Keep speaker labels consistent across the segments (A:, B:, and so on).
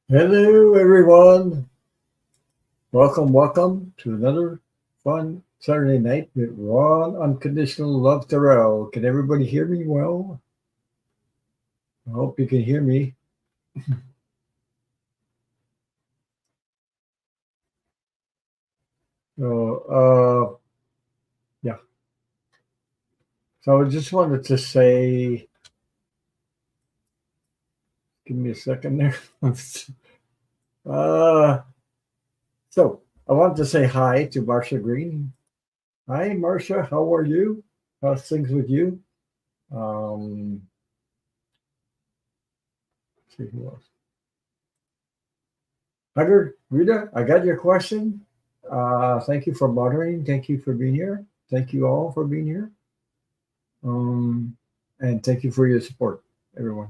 A: Hello, everyone. Welcome to another fun Saturday night with Ron Unconditional Love Terrell. Can everybody hear me well? I hope you can hear me. So, yeah. So I just wanted to say, give me a second there. uh, so I wanted to say hi to Marsha Green. Hi, Marsha. How are you? How's things with you? Um, let's see who else. Hunter, Rita, I got your question. Thank you for moderating. Thank you for being here. Thank you all for being here. Um, and thank you for your support, everyone.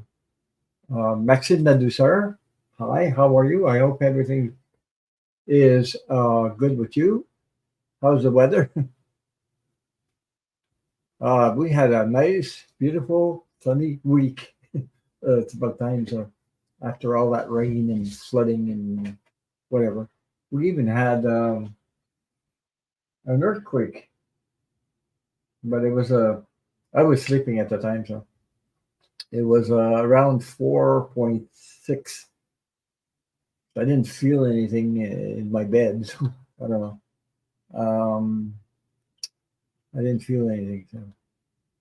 A: Maxine Nadusar, hi, how are you? I hope everything is good with you. How's the weather? We had a nice, beautiful, sunny week. It's about time, so after all that rain and flooding and whatever. We even had an earthquake, but it was a I was sleeping at the time, so it was around 4.6. I didn't feel anything in my bed. So I don't know. Um, I didn't feel anything.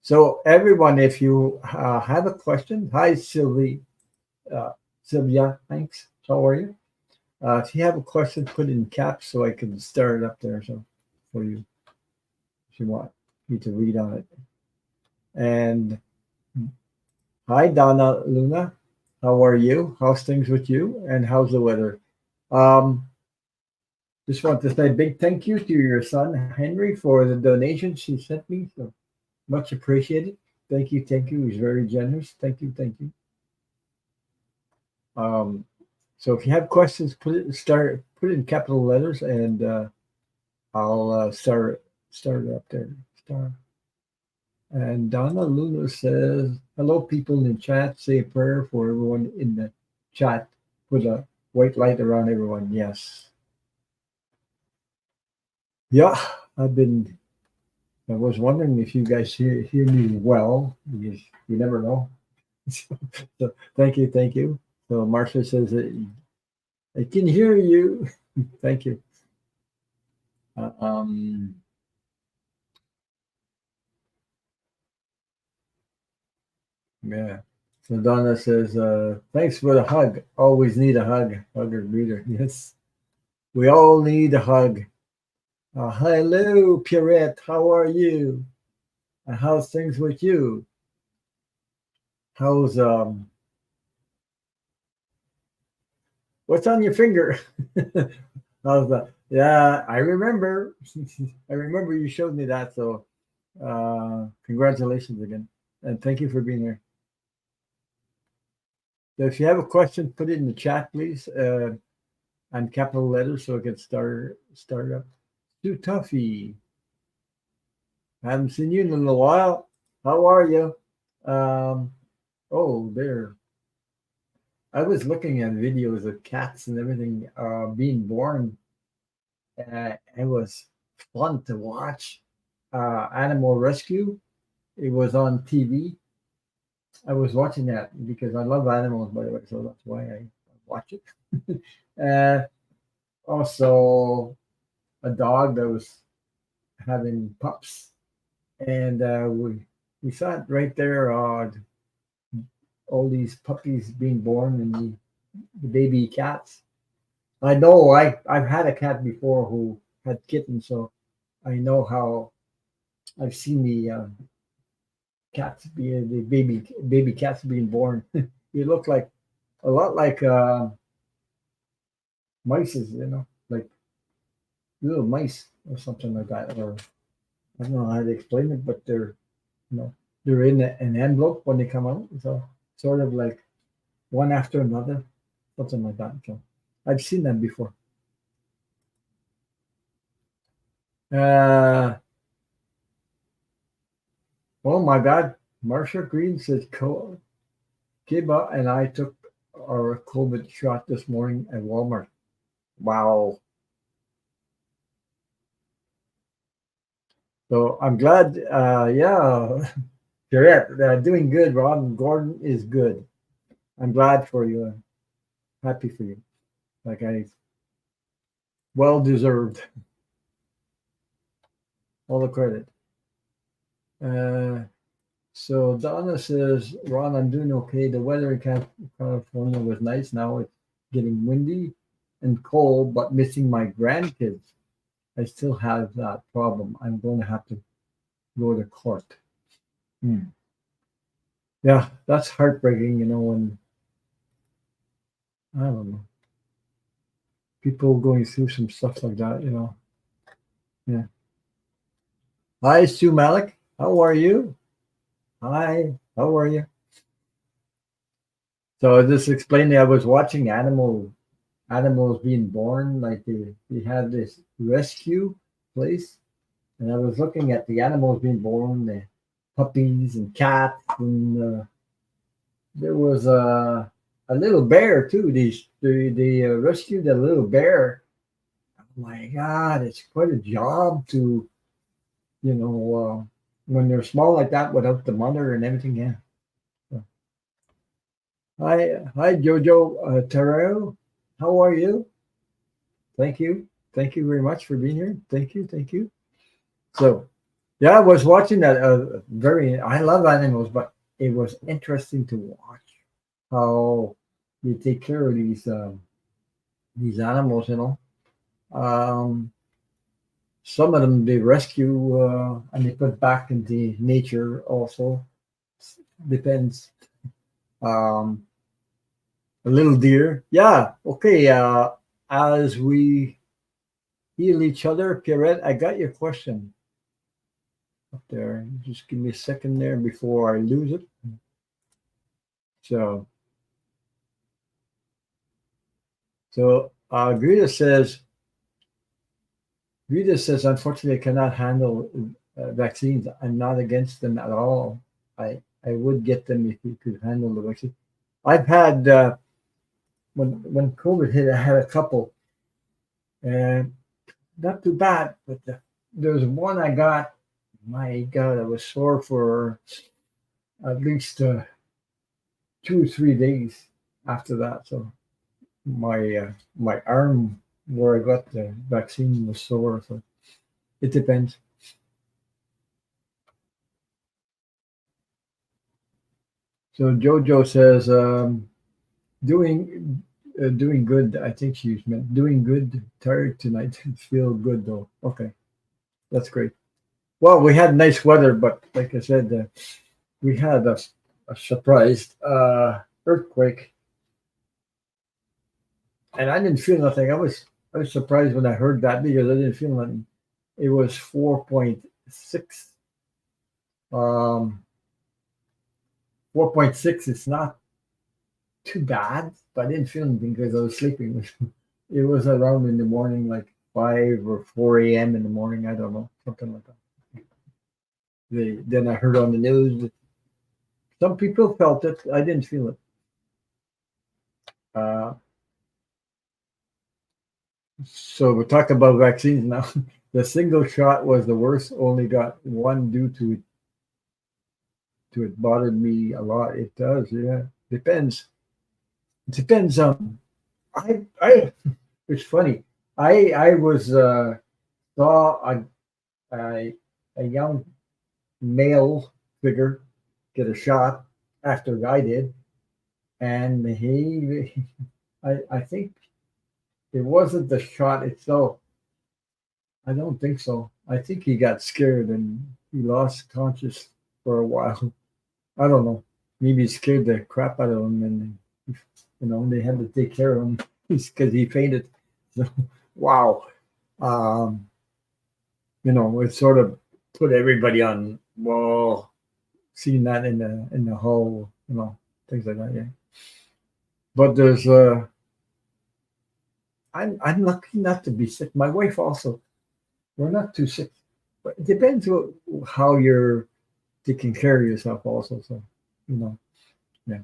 A: So everyone, if you have a question, hi Sylvie, uh, Sylvia, thanks. How are you? If you have a question, put it in caps so I can start it up there. So for you, if you want me to read on it. And hi Donna Luna, how are you? How's things with you? And how's the weather? Um, just want to say a big thank you to your son Henry for the donations he sent me. So much appreciated. Thank you, thank you. He's very generous. Thank you, thank you. Um, so if you have questions, put it in capital letters, and I'll start it up there. Start. And Donna Luna says, "Hello, people in the chat. Say a prayer for everyone in the chat. Put a white light around everyone." Yes. Yeah, I've been. I was wondering if you guys hear me well, because you never know. So thank you, thank you. So Marcia says that I can hear you. Thank you. Uh, um, yeah. So Donna says, thanks for the hug. Always need a hug. Hugger breather. Yes. We all need a hug. Hello, Pierrette. How are you? How's things with you? How's what's on your finger? How's that? Yeah, I remember. I remember you showed me that. So congratulations again. And thank you for being here. So if you have a question, put it in the chat, please, and capital letters so I can start up. Too toughy. I haven't seen you in a little while. How are you? Um, oh, there. I was looking at videos of cats and everything being born. It was fun to watch. Animal Rescue. It was on TV. I was watching that because I love animals, by the way, so that's why I watch it. uh, Also, a dog that was having pups, and we saw it right there. All these puppies being born and the baby cats. I know I've had a cat before who had kittens, so I know how I've seen the cats being the baby cats being born. They look like a lot like mice, like little mice or something like that. Or I don't know how to explain it, but you know they're in an envelope when they come out, so sort of like one after another, something like that. So I've seen them before. Uh, oh my God, Marsha Green says Kiba and I took our COVID shot this morning at Walmart. Wow. So I'm glad, yeah, Jarrett, doing good. Ron Gordon is good. I'm glad for you. Happy for you. Like well deserved. All the credit. Uh, so Donna says, Ron, I'm doing okay. The weather in California was nice. Now it's getting windy and cold, but missing my grandkids. I still have that problem. I'm going to have to go to court. Hmm. Yeah, that's heartbreaking, when I don't know, people going through some stuff like that. Yeah. Hi, Sue Malik. How are you? Hi, how are you? So just explaining, I was watching animals being born. Like they had this rescue place, and I was looking at the animals being born, the puppies and cats, and there was a little bear too. They rescued a little bear. Oh my God, it's quite a job to when they're small like that without the mother and everything. Yeah. So, hi, Jojo Terrell. How are you? Thank you very much for being here. Thank you. So, yeah, I was watching that. I love animals, but it was interesting to watch how they take care of these animals. Um, some of them they rescue and they put back into nature. Also, depends. Um, a little deer, yeah. Okay. As we heal each other, Pierrette, I got your question up there. Just give me a second there before I lose it. So, Greta says, unfortunately, I cannot handle vaccines. I'm not against them at all. I would get them if you could handle the vaccine. I've had when COVID hit, I had a couple, and not too bad. But there's one I got. My God, I was sore for at least 2 or 3 days after that. So my arm where I got the vaccine was sore. So it depends. So Jojo says doing good. I think she's meant doing good. Tired tonight. Feel good though. Okay, that's great. Well, we had nice weather, but like I said, we had a surprise earthquake, and I didn't feel nothing. I was surprised when I heard that because I didn't feel nothing. It was 4.6. 4.6. It's not too bad, but I didn't feel anything because I was sleeping. It was around in the morning, like 5 or 4 a.m. in the morning. I don't know, something like that. Then I heard on the news that some people felt it. I didn't feel it. Uh, so we talk about vaccines now. The single shot was the worst. Only got one due to it. Bothered me a lot. It does, yeah. Depends. It depends on. I. It's funny. I was saw a a young male figure get a shot after I did, and I think it wasn't the shot itself. I don't think so. I think he got scared and he lost conscious for a while. I don't know. Maybe it scared the crap out of him, and they had to take care of him because he fainted. So, wow. Um, it sort of put everybody on. Well, seeing that in the hall, things like that. Yeah. But there's I'm lucky not to be sick. My wife also. We're not too sick, but it depends how you're taking care of yourself also. So, you know, yeah.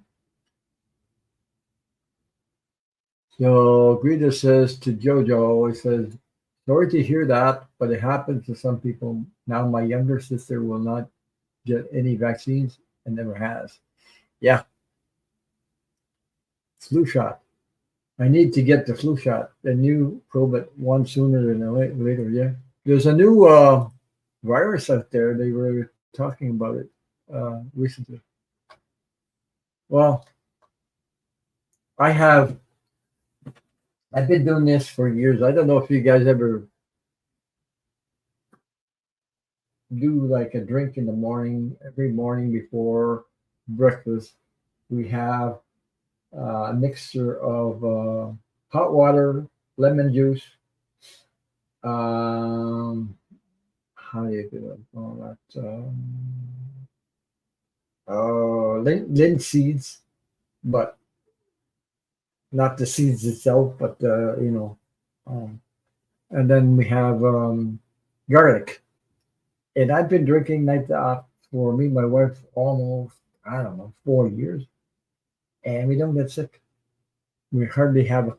A: So Greta says to Jojo, he says, sorry to hear that, but it happens to some people. Now my younger sister will not get any vaccines and never has. Yeah, flu shot. I need to get the flu shot, the new COVID one sooner than later. Yeah, there's a new virus out there. They were talking about it recently. Well, I have. I've been doing this for years. I don't know if you guys ever do like a drink in the morning. Every morning before breakfast, we have a mixture of hot water, lemon juice. Um, how do you do it? All that. Linseeds seeds, but not the seeds itself, but um, and then we have garlic. And I've been drinking like that for me, and my wife, almost I don't know 4 years, and we don't get sick. We hardly have a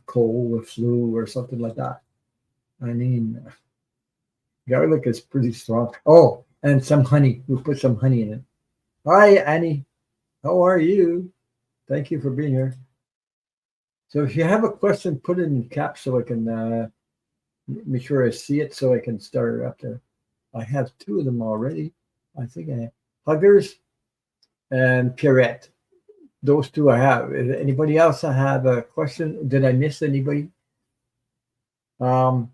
A: cold or flu or something like that. I mean, garlic is pretty strong. Oh, and some honey. We put some honey in it. Hi, Annie. How are you? Thank you for being here. So if you have a question, put it in caps so I can make sure I see it so I can start it up there. I have two of them already. I think I have Huggers and Pierrette. Those two I have. Is anybody else have a question? Did I miss anybody? Um,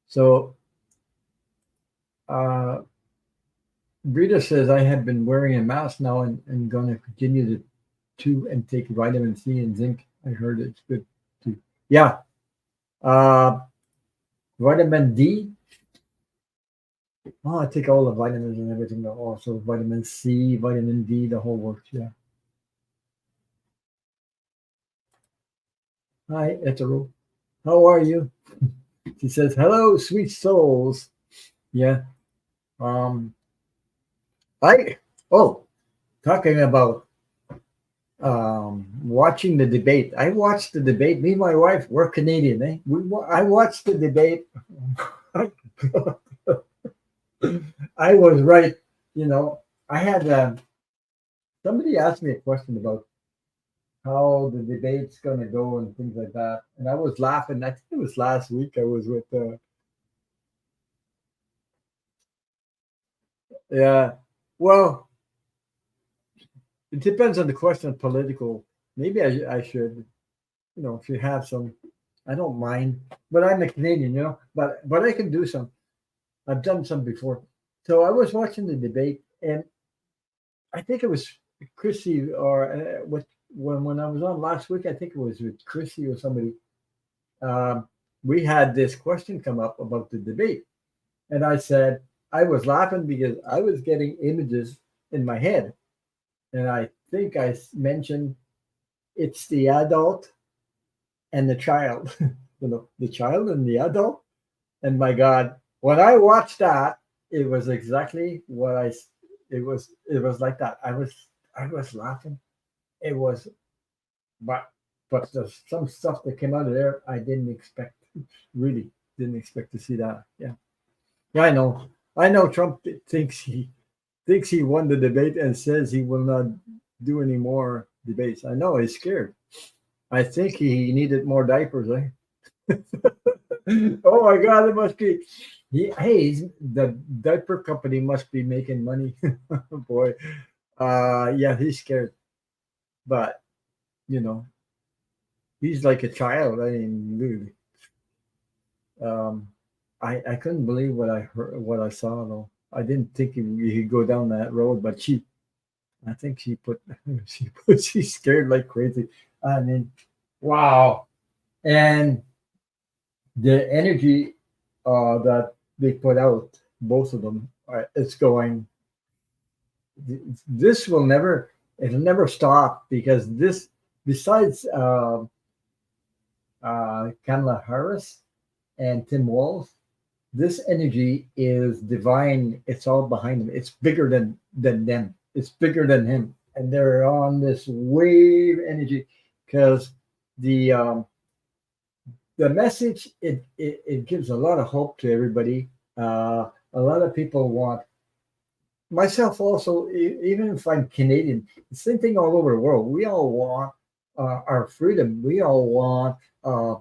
A: so uh, Brita says I have been wearing a mask now and going to continue to and take vitamin C and zinc. I heard it's good too. Yeah. Uh, vitamin D. Oh, I take all the vitamins and everything. Also, vitamin C, vitamin D, the whole works. Yeah. Hi, Etero. How are you? She says, "Hello, sweet souls." Yeah. Um. I. Oh, talking about watching the debate. I watched the debate. Me and my wife, we're Canadian, eh? I watched the debate. I was right. You know, I had somebody asked me a question about how the debate's going to go and things like that, and I was laughing. I think it was last week. I was with, yeah. Well, it depends on the question. Political. Maybe I should. If you have some, I don't mind. But I'm a Canadian, But I can do some. I've done some before. So I was watching the debate, and I think it was Chrissy or when I was on last week. I think it was with Chrissy or somebody. Um, we had this question come up about the debate, and I said I was laughing because I was getting images in my head, and I think I mentioned it's the adult and the child, the child and the adult. And my God, when I watched that, it was exactly what it was like that. I was laughing. It was, but there's some stuff that came out of there I didn't expect. Really didn't expect to see that. Yeah, yeah, I know. I know. Trump thinks he won the debate and says he will not do any more debates. I know he's scared. I think he needed more diapers. Oh my God, it must be. The diaper company must be making money. Boy, yeah, he's scared, but you know, he's like a child. I mean, really. Um, I couldn't believe what I heard, what I saw though. I didn't think he'd go down that road, but I think she put, she's scared like crazy. I mean, wow. And the energy that they put out, both of them, it's going. This will never, it'll never stop because this, besides Kamala Harris and Tim Walz, this energy is divine. It's all behind them. It's bigger than them. It's bigger than him, and they're on this wave energy because the message, it gives a lot of hope to everybody. A lot of people want, myself also, even if I'm Canadian, the same thing all over the world. We all want our freedom. We all want uh,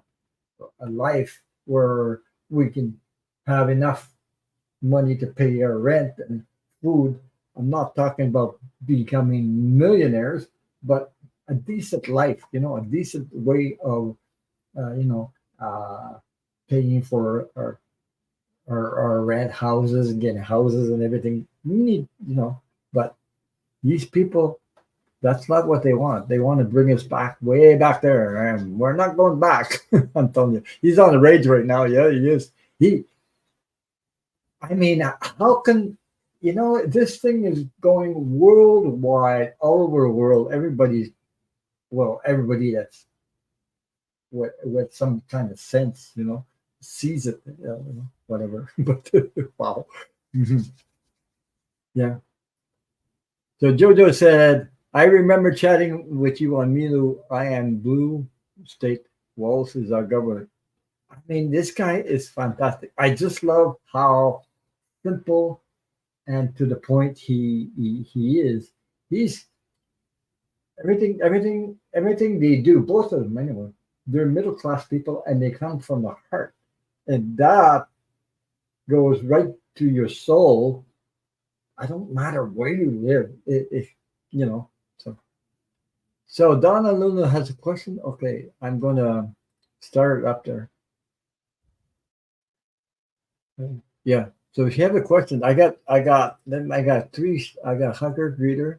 A: a life where we can have enough money to pay our rent and food. I'm not talking about becoming millionaires, but a decent life, a decent way of, uh, you know, uh, paying for our rent houses and getting houses and everything. We need, but these people, that's not what they want. They want to bring us back way back there, and we're not going back. I'm telling you, he's on the rage right now. Yeah, he is. He, I mean, how can this thing is going worldwide, all over the world. Everybody that's with some kind of sense, sees it, whatever. But wow. Mhm. Yeah. So Jojo said, I remember chatting with you on Milu. I am Blue State. Walls is our governor. I mean, this guy is fantastic. I just love how simple and to the point he is. He's everything they do, both of them anyway. They're middle class people and they come from the heart. And that goes right to your soul. I don't matter where you live, if you know. So Donna Luna has a question. Okay, I'm gonna start it up there. Yeah. So if you have a question, I got three. I got Hunter Greeter,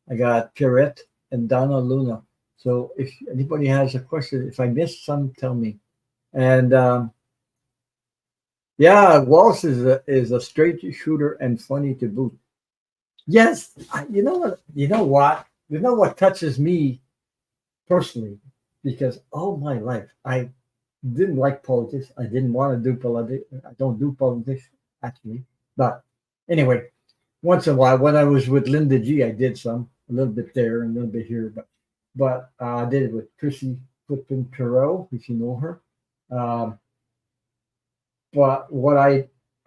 A: I got Pierrette, and Donna Luna. So if anybody has a question, if I missed some, tell me. And yeah, Walsh is a straight shooter and funny to boot. Yes, you know what? You know what? You know what touches me personally, because all my life I didn't like politics. I didn't want to do politics. I don't do politics actually. But anyway, once in a while, when I was with Linda G, I did some a little bit there and a little bit here. But I did it with Chrissy Flippin Perot, if you know her. Um, but what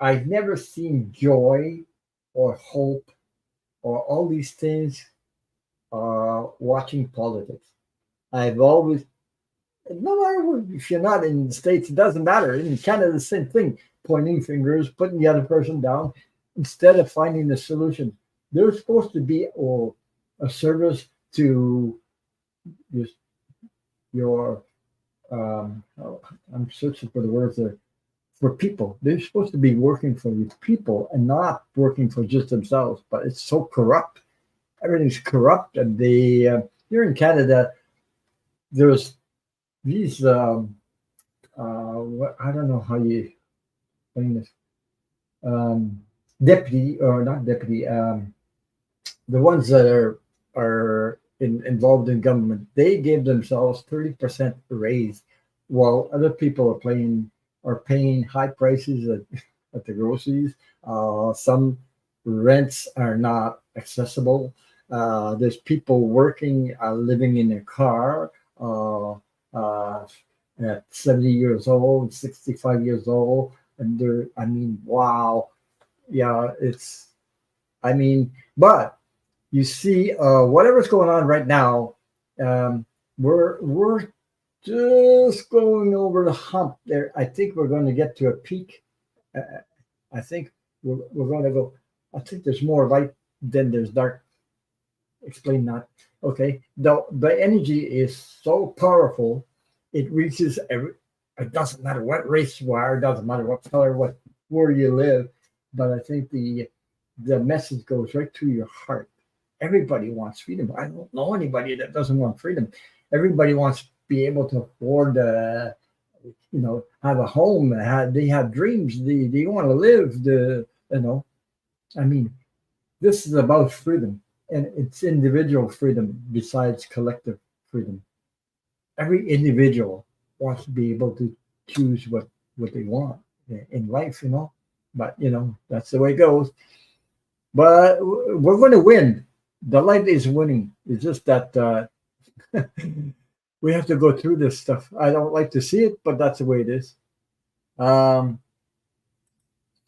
A: I've never seen joy or hope or all these things watching politics. I've always, no matter if you're not in the States, it doesn't matter. In Canada, the same thing, pointing fingers, putting the other person down instead of finding the solution. There's supposed to be a service to just your, oh, I'm searching for the words there, for people. They're supposed to be working for these people and not working for just themselves. But it's so corrupt. Everything's corrupt. And here in Canada, there's these I don't know how you explain this, um, deputy or not deputy, the ones that are involved in government, they gave themselves 30% raise, while other people are paying high prices at the groceries. Some rents are not accessible. There's people working, living in their car. Uh, at 70 years old, 65 years old. And I mean, wow. Yeah, but you see, whatever's going on right now, we're just going over the hump there. I think we're going to get to a peak. Uh, I think we're going to go, I think there's more light than there's dark. Explain that. Okay. The energy is so powerful, it reaches every. It doesn't matter what race you are, it doesn't matter what color, where you live, but I think the message goes right to your heart. Everybody wants freedom. I don't know anybody that doesn't want freedom. Everybody wants to be able to afford, have a home. They have dreams. They want to live. I mean, this is about freedom, and it's individual freedom besides collective freedom. Every individual wants to be able to choose what they want in life. But that's the way it goes. But we're going to win. The light is winning. It's just that we have to go through this stuff. I don't like to see it, but that's the way it is. Um,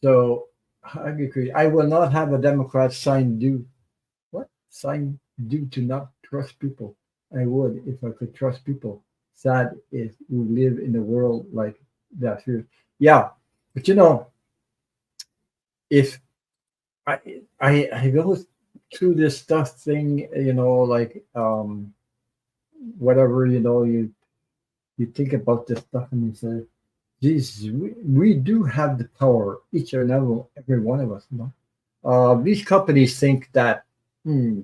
A: so I agree. I will not have a Democrat sign due. What sign due to not trust people? I would if I could trust people. Sad if we live in a world like that here. Yeah, but if I go through this stuff thing, like whatever, you think about this stuff and you say, Jesus, we do have the power, each and every one of us. These companies think that, hmm,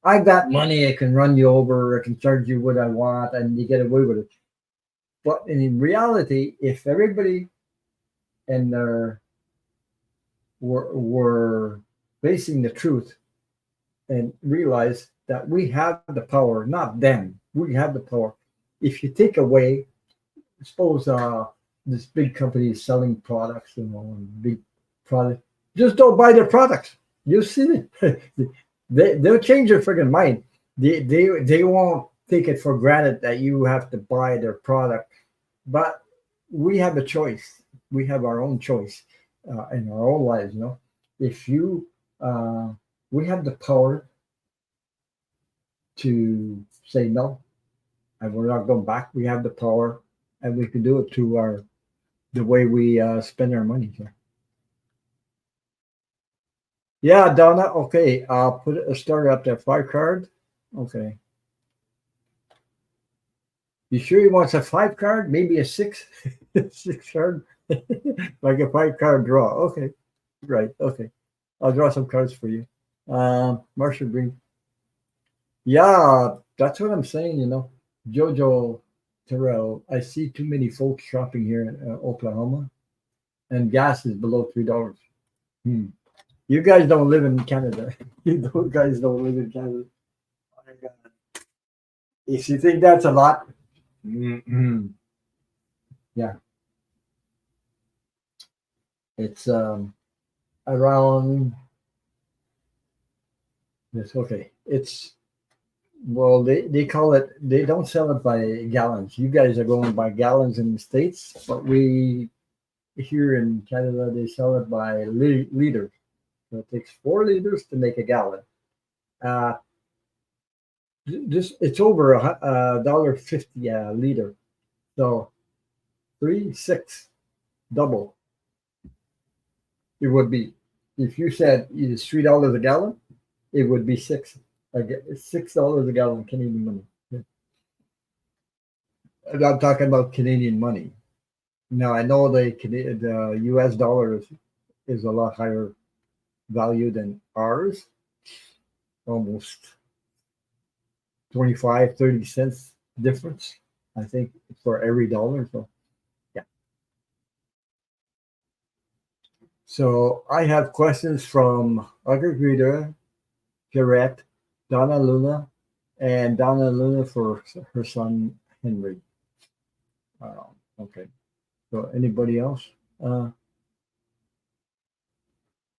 A: I got money, I can run you over, I can charge you what I want, and you get away with it. But in reality, if everybody and their were facing the truth and realize that we have the power, not them, we have the power. If you take away, suppose this big company is selling products, and big product, just don't buy their products. You see it. They'll change their friggin' mind. They won't take it for granted that you have to buy their product. But we have a choice. We have our own choice in our own lives. If you, we have the power to say no, and we're not going back. We have the power, and we can do it through the way we spend our money. So. Yeah, Donna. Okay, I'll put a starter up there. 5 card. Okay. You sure he wants a 5 card? Maybe a six, 6 card, like a 5 card draw. Okay, right. Okay, I'll draw some cards for you. Marshall Green. Yeah, that's what I'm saying. Jojo Terrell. I see too many folks shopping here in Oklahoma, and gas is below $3. Hmm. You guys don't live in Canada. Guys don't live in Canada. My God. If you think that's a lot, yeah, it's around. It's okay. It's well, they call it. They don't sell it by gallons. You guys are going by gallons in the States, but we here in Canada they sell it by liters. So it takes 4 liters to make a gallon. Uh, this it's over $1.50 a liter. So 3, 6, double it would be. If you said it's $3 a gallon, it would be $6 a gallon Canadian money. Yeah. And I'm talking about Canadian money. Now I know the U.S. dollar is a lot higher value than ours, almost 25, 30 cents difference. I think for every dollar. So yeah. So I have questions from Agricultura, Pierrette, Donna Luna, and Donna Luna for her son Henry. Okay. So anybody else? Uh,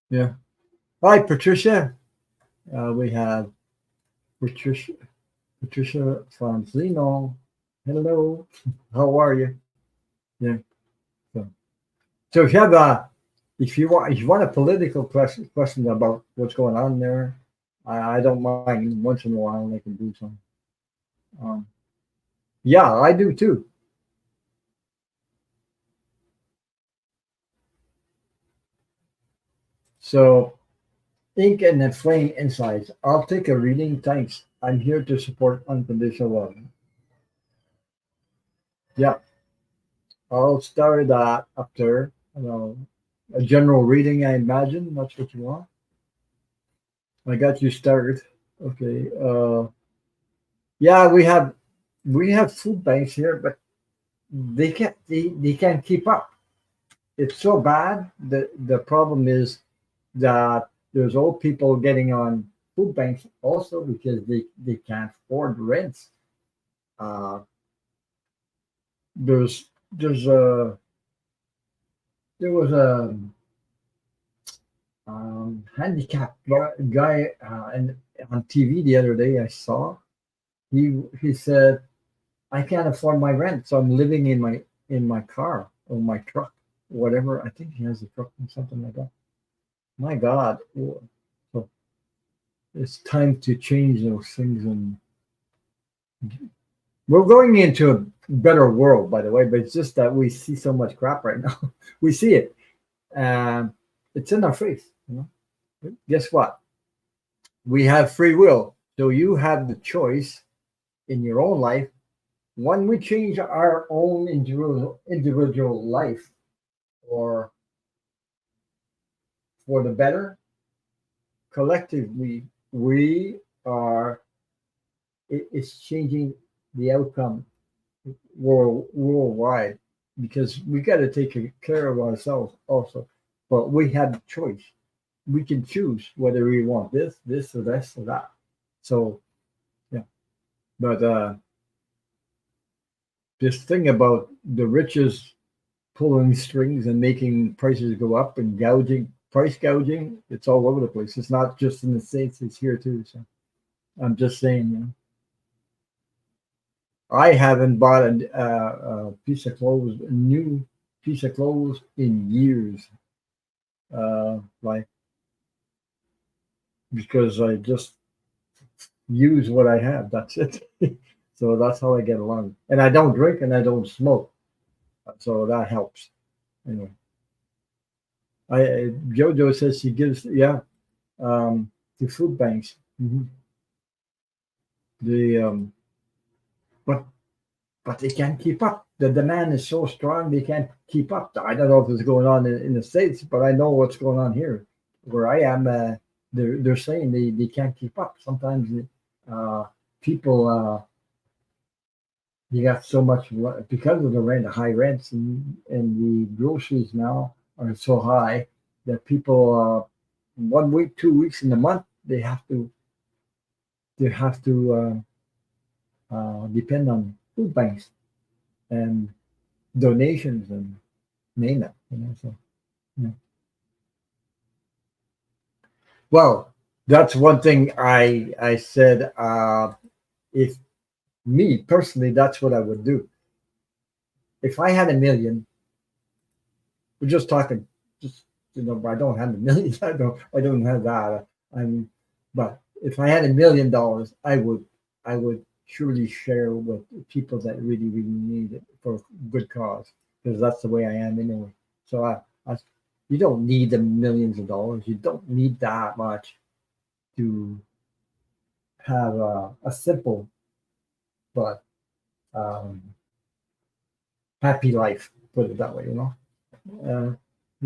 A: yeah. Hi, Patricia. We have Patricia Franzino. Hello. How are you? Yeah. So, so if you want a political question about what's going on there, I don't mind. Once in a while I can do some. Um, yeah, I do too. So ink and the flame insides. I'll take a reading. Thanks. I'm here to support unconditional love. Yeah, I'll start that after a general reading. I imagine that's what you want. I got you started. Okay. Yeah, we have food banks here, but they can't keep up. It's so bad. The problem is that there's old people getting on food banks also because they can't afford rents. Uh, there's a there was a handicapped guy and on TV the other day I saw he said I can't afford my rent, so I'm living in my car or my truck, whatever. I think he has a truck or something like that. My God. So it's time to change those things, and we're going into a better world, by the way, but it's just that we see so much crap right now. We see it. And it's in our face, you know. Guess what? We have free will. So you have the choice in your own life. When we change our own individual life or for the better, collectively, we are, it's changing the outcome worldwide because we got to take care of ourselves also. But we have a choice. We can choose whether we want this, or this, or that. So, yeah. But this thing about the riches pulling strings and making prices go up and price gouging, it's all over the place. It's not just in the States, it's here too. So I'm just saying, you know, I haven't bought a piece of clothes, a new piece of clothes in years. Like, because I just use what I have. That's it. So that's how I get along. And I don't drink and I don't smoke. So that helps. Anyway, Jojo says she gives, yeah, to food banks. The but but they can't keep up. The demand is so strong they can't keep up. I don't know if it's going on in the States, but I know what's going on here where I am. They're saying they can't keep up. Sometimes people you got so much because of the rent, the high rents, and the groceries now are so high that people 1 week, 2 weeks in the month they have to depend on food banks and donations and name it. You know, so yeah. Well, that's one thing I said. If me personally, that's what I would do. If I had a million, we're just talking, just I don't have a million. I don't have that. I'm, but if I had $1 million, I would surely share with people that really need it for good cause because that's the way I am anyway. So I you don't need the millions of dollars. You don't need that much to have a simple but um, happy life. Put it that way, you know.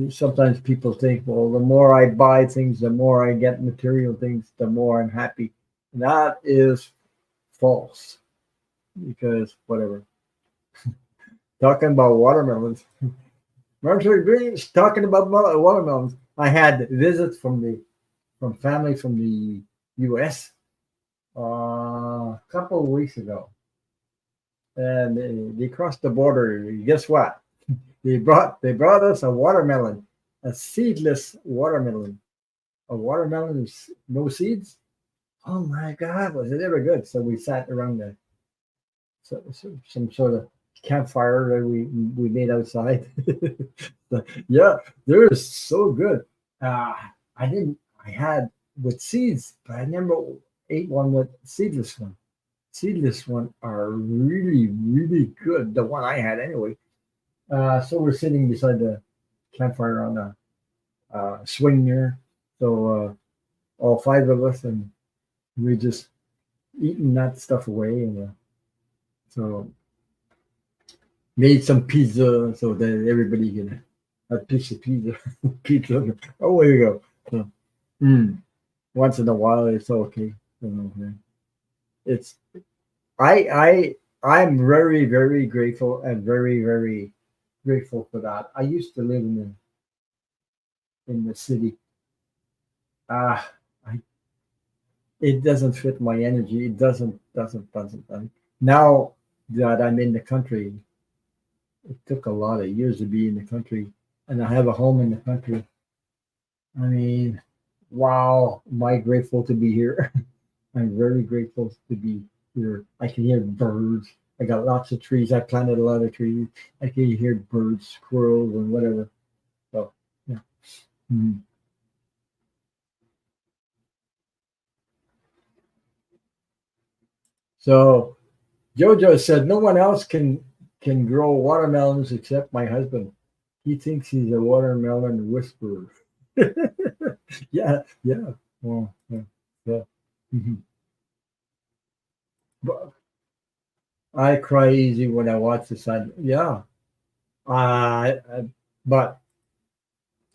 A: Sometimes people think, well, the more I buy things, the more I get material things, the more I'm happy. That is false because whatever. Talking about watermelons, Marjorie Greens talking about watermelons. I had visits from family from the U.S. A couple of weeks ago, and they crossed the border. Guess what? They brought us a watermelon, a seedless watermelon. A watermelon is no seeds. Oh my God, was it ever good? So we sat around some sort of campfire that we made outside. Yeah, they're so good. Uh, I didn't. I had with seeds, but I never ate one with seedless one. Seedless one are really good. The one I had anyway. So we're sitting beside the campfire on a swing there. So all five of us, and we just eating that stuff away, and so made some pizza so that everybody can have a piece of pizza. Pizza. Oh, there you go. So, once in a while, it's okay. You know, man. It's I'm very grateful and very grateful for that. I used to live in the city. Ah, I it doesn't fit my energy. It doesn't. Now that I'm in the country, it took a lot of years to be in the country, and I have a home in the country. I mean, wow, am I grateful to be here? I'm very grateful to be here. I can hear birds. I got lots of trees. I planted a lot of trees. I can hear birds, squirrels, and whatever. So yeah. Mhm. So Jojo said no one else can grow watermelons except my husband. He thinks he's a watermelon whisperer. Yeah, yeah. Well, yeah, yeah. Mhm. But I cry easy when I watch the sun. Yeah, but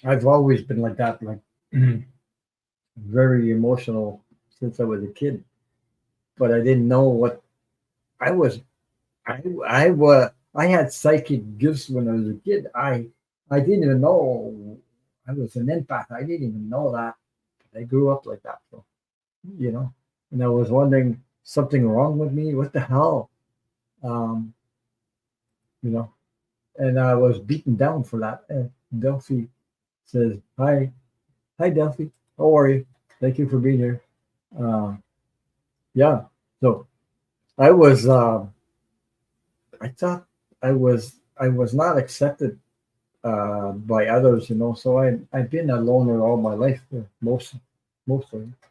A: I've always been like that, like very emotional since I was a kid. But I didn't know what I was. I had psychic gifts when I was a kid. I didn't even know I was an empath. I didn't even know that. I grew up like that, so you know. And I was wondering something wrong with me. What the hell? Um, you know. And I was beaten down for that. And Delphi says, hi Delphi, how are you? Thank you for being here. Uh, yeah. So I was. I thought I was not accepted by others, So I've been a loner all my life, mostly.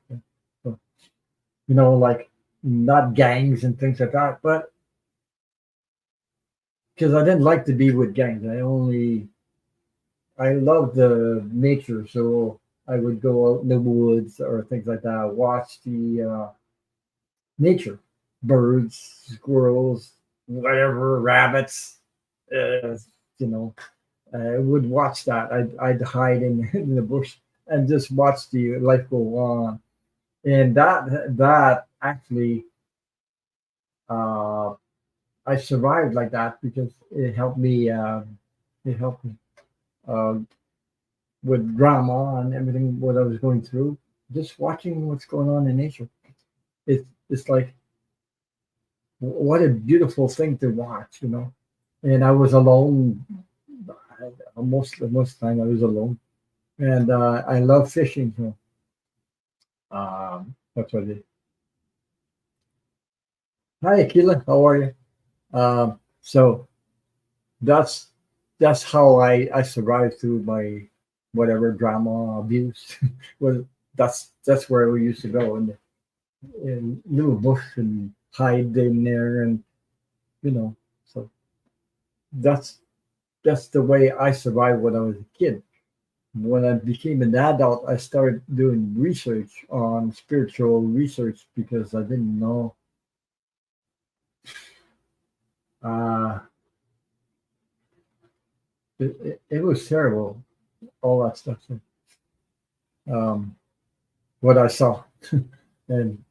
A: Yeah. So, like not gangs and things like that, but because I didn't like to be with gangs. I love the nature, so I would go out in the woods or things like that, watch the nature, birds, squirrels, whatever, rabbits, uh, you know. I would watch that. I'd hide in the bush and just watch the life go on. And that actually, uh, I survived like that because it helped me. It helped me uh, with drama and everything what I was going through. Just watching what's going on in nature. It's like what a beautiful thing to watch. And I was alone. Most of the time I was alone, and I love fishing. So that's what it is. Hi, Akila. How are you? So that's that's how I survived through my whatever drama abuse. Well, that's where we used to go in little bush and hide in there, and you know. So that's that's the way I survived when I was a kid. When I became an adult, I started doing research on spiritual research because I didn't know. Uh, it was terrible, all that stuff. So, um, what I saw, and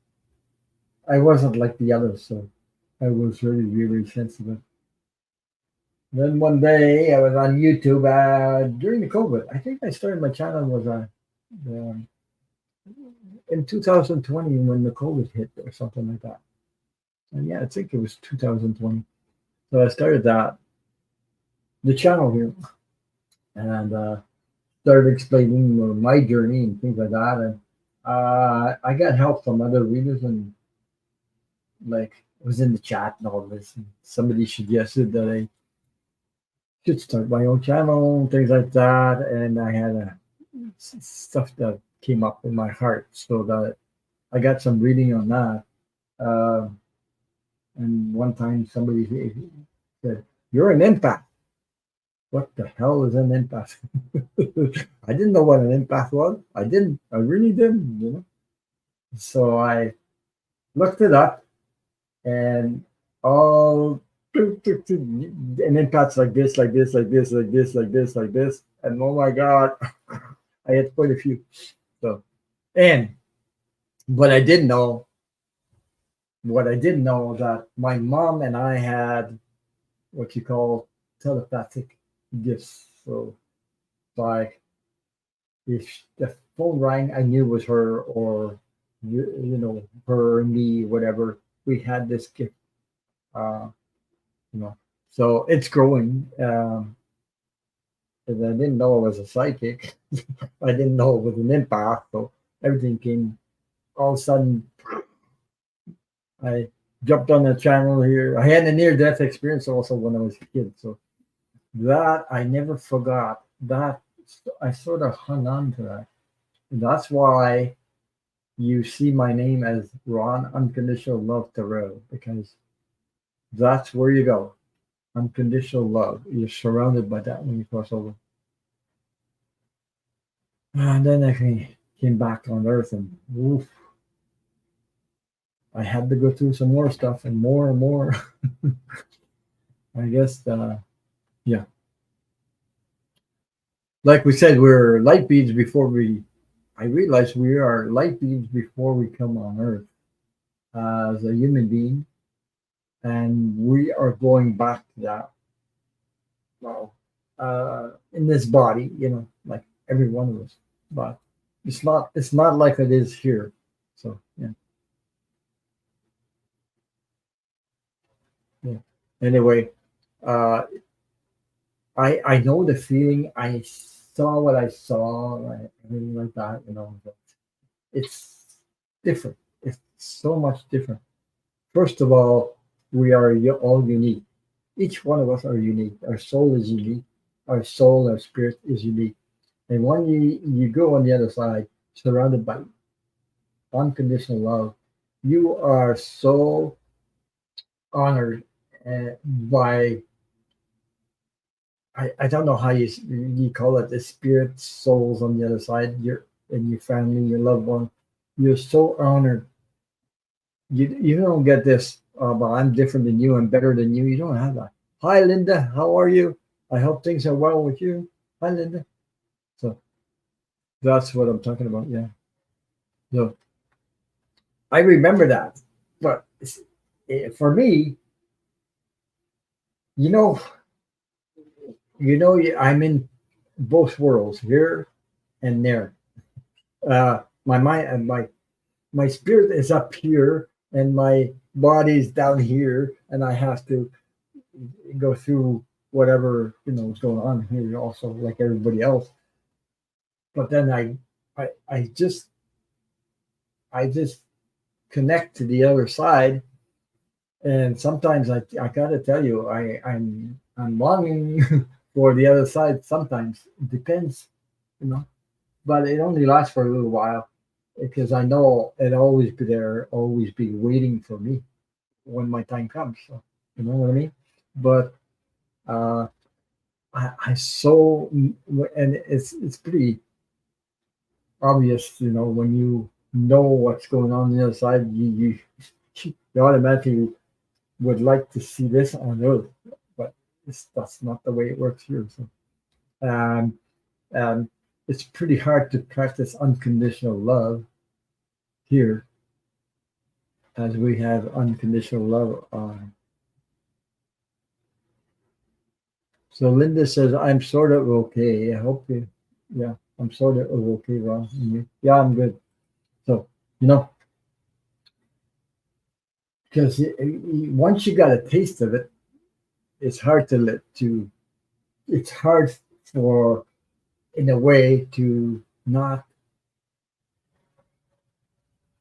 A: I wasn't like the others, so I was really, really sensitive. Then one day I was on YouTube during the COVID. I think I started my channel was um, in 2020 when the COVID hit or something like that. And yeah, I think it was 2020. So I started the channel here and started explaining my journey and things like that. And I got help from other readers and like I was in the chat and all this. And somebody suggested that I should start my own channel and things like that. And I had stuff that came up in my heart, so that I got some reading on that. Uh, and one time somebody said, "You're an empath." What the hell is an empath? I didn't know what an empath was. I didn't. I really didn't. So I looked it up, and all and empaths like this, like this, like this, like this, like this, like this, and oh my god, I had quite a few. So and what I didn't know that my mom and I had what you call telepathic gifts. So like if the phone rang, I knew it was her or her or me, whatever. We had this gift, uh, you know. So it's growing. And I didn't know I was a psychic. I didn't know it was an empath. So everything came all of a sudden. I jumped on the channel here. I had a near death experience also when I was a kid. So that I never forgot. That I sort of hung on to that. And that's why you see my name as Ron Unconditional Love Tarot, because that's where you go. Unconditional love. You're surrounded by that when you cross over. And then I came back on Earth, and oof, I had to go through some more stuff and more and more. I guess, yeah. Like we said, we're light beings before we. I realized we are light beings before we come on Earth as a human being, and we are going back to that. Well, in this body, like every one of us, but it's not like it is here. So yeah, yeah. Anyway, uh, I know the feeling. I saw what I saw, like, everything like that. But it's different. It's so much different. First of all, we are all unique. Each one of us are unique. Our soul is unique. Our soul, our spirit is unique. And when you go on the other side, surrounded by unconditional love, you are so honored by, I don't know how you call it, the spirit souls on the other side, your and your family, your loved one. You're so honored. You don't get this. But I'm different than you. I'm better than you. You don't have that. Hi, Linda. How are you? I hope things are well with you. Hi, Linda. So that's what I'm talking about. Yeah. So I remember that. But for me, you know, I'm in both worlds, here and there. My mind and my spirit is up here, and my body's down here, and I have to go through whatever is going on here, also like everybody else. But then I just connect to the other side, and sometimes I gotta tell you, I'm longing for the other side. Sometimes it depends, you know, but it only lasts for a little while, because I know it always be there, always be waiting for me when my time comes. So you know what I mean? But uh, I so and it's pretty obvious, when you know what's going on the other side, you automatically would like to see this on Earth, but that's not the way it works here. So um, um, it's pretty hard to practice unconditional love here, as we have unconditional love on. So Linda says, I'm sort of okay. I hope you, yeah, I'm sort of okay, Ron. And yeah, I'm good. So, you know, because once you got a taste of it, it's hard it's hard for, in a way, to not,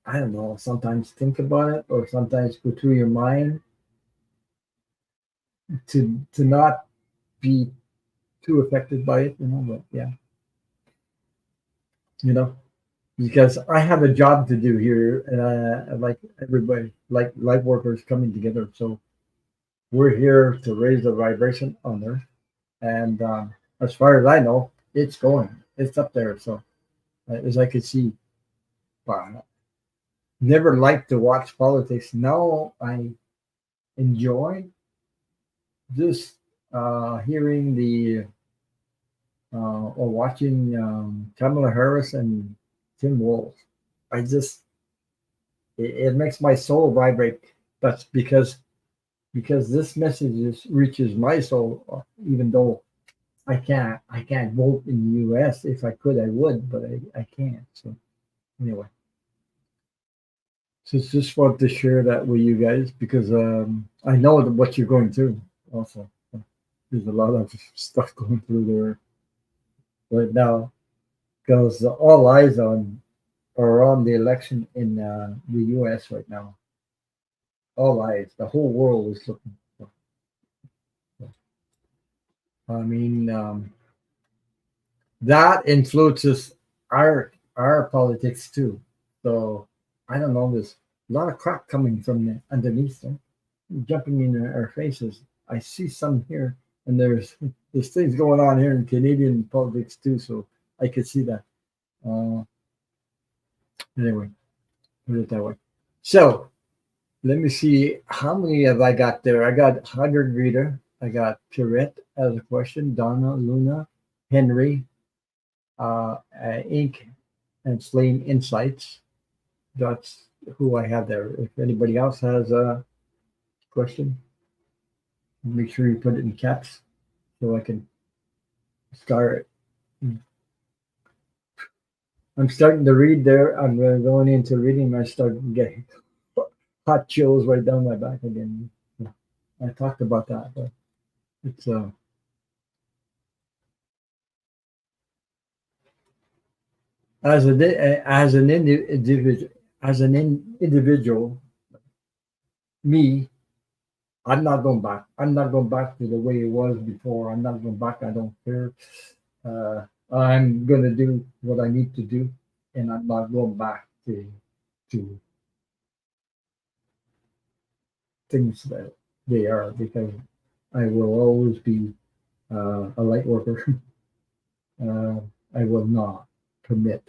A: I don't know, sometimes think about it, or sometimes go through your mind to not be too affected by it, but yeah, you know. Because I have a job to do here, like everybody, like light workers coming together. So we're here to raise the vibration on Earth, and as far as I know, it's going, it's up there. So as I could see, but never liked to watch politics. Now I enjoy just hearing or watching Kamala Harris and Tim Walz. I just it makes my soul vibrate. That's because this message reaches my soul, even though I can't vote in the U.S. If I could, I would, but I can't. So anyway, so just want to share that with you guys, because I know what you're going through. Also, there's a lot of stuff going through there right now, because all eyes are on the election in the U.S. right now. All eyes, the whole world is looking. I mean, that influences our politics too. So I don't know. There's a lot of crap coming from underneath them, jumping in our faces. I see some here, and there's things going on here in Canadian politics too. So I could see that. Uh, anyway, put it that way. So let me see how many have I got there. I got Hundred Reader. I got Pierrette as a question. Donna, Luna, Henry, Ink, and Flame Insights. That's who I have there. If anybody else has a question, make sure you put it in caps so I can start. I'm starting to read there. I'm going into reading. I start getting hot chills right down my back again. I talked about that, but it's as an individual, individual, me, I'm not going back. I'm not going back to the way it was before. I'm not going back. I don't care. I'm going to do what I need to do, and I'm not going back to things that they are because I will always be a light worker. I will not permit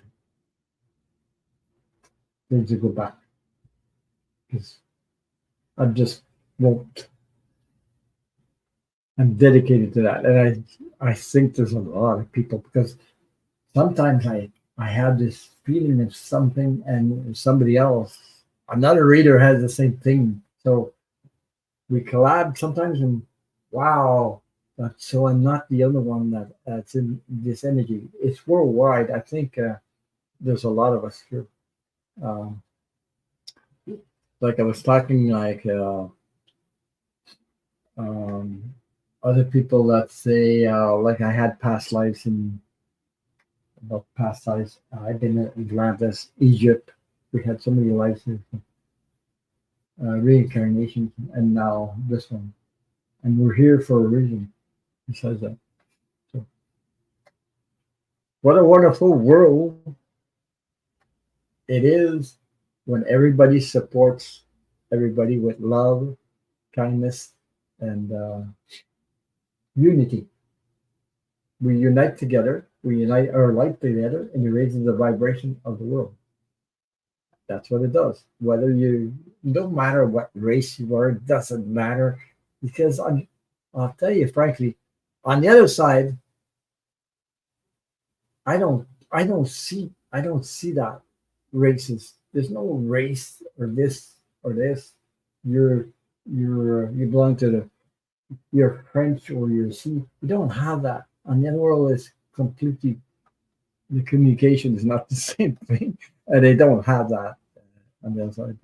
A: things to go back because I just won't. I'm dedicated to that, and I think there's a lot of people because sometimes I have this feeling of something, and somebody else, another reader, has the same thing. So we collab sometimes, and wow, so I'm not the only one that's in this energy. It's worldwide. I think there's a lot of us here. Um, like I was talking, like um, other people that say, like I had past lives in about past lives. I've been in Atlantis, Egypt. We had so many lives in reincarnation, and now this one. And we're here for a reason. He says that. So, what a wonderful world it is when everybody supports everybody with love, kindness, and unity. We unite together, we unite our light together, and it raises the vibration of the world. That's what it does. Whether you, no matter what race you are, it doesn't matter. Because I'll tell you frankly, on the other side, I don't see that racist. There's no race or this or this. You're you belong to you're French or you're C. You don't have that. On the other world is completely, the communication is not the same thing. And they don't have that on the other side.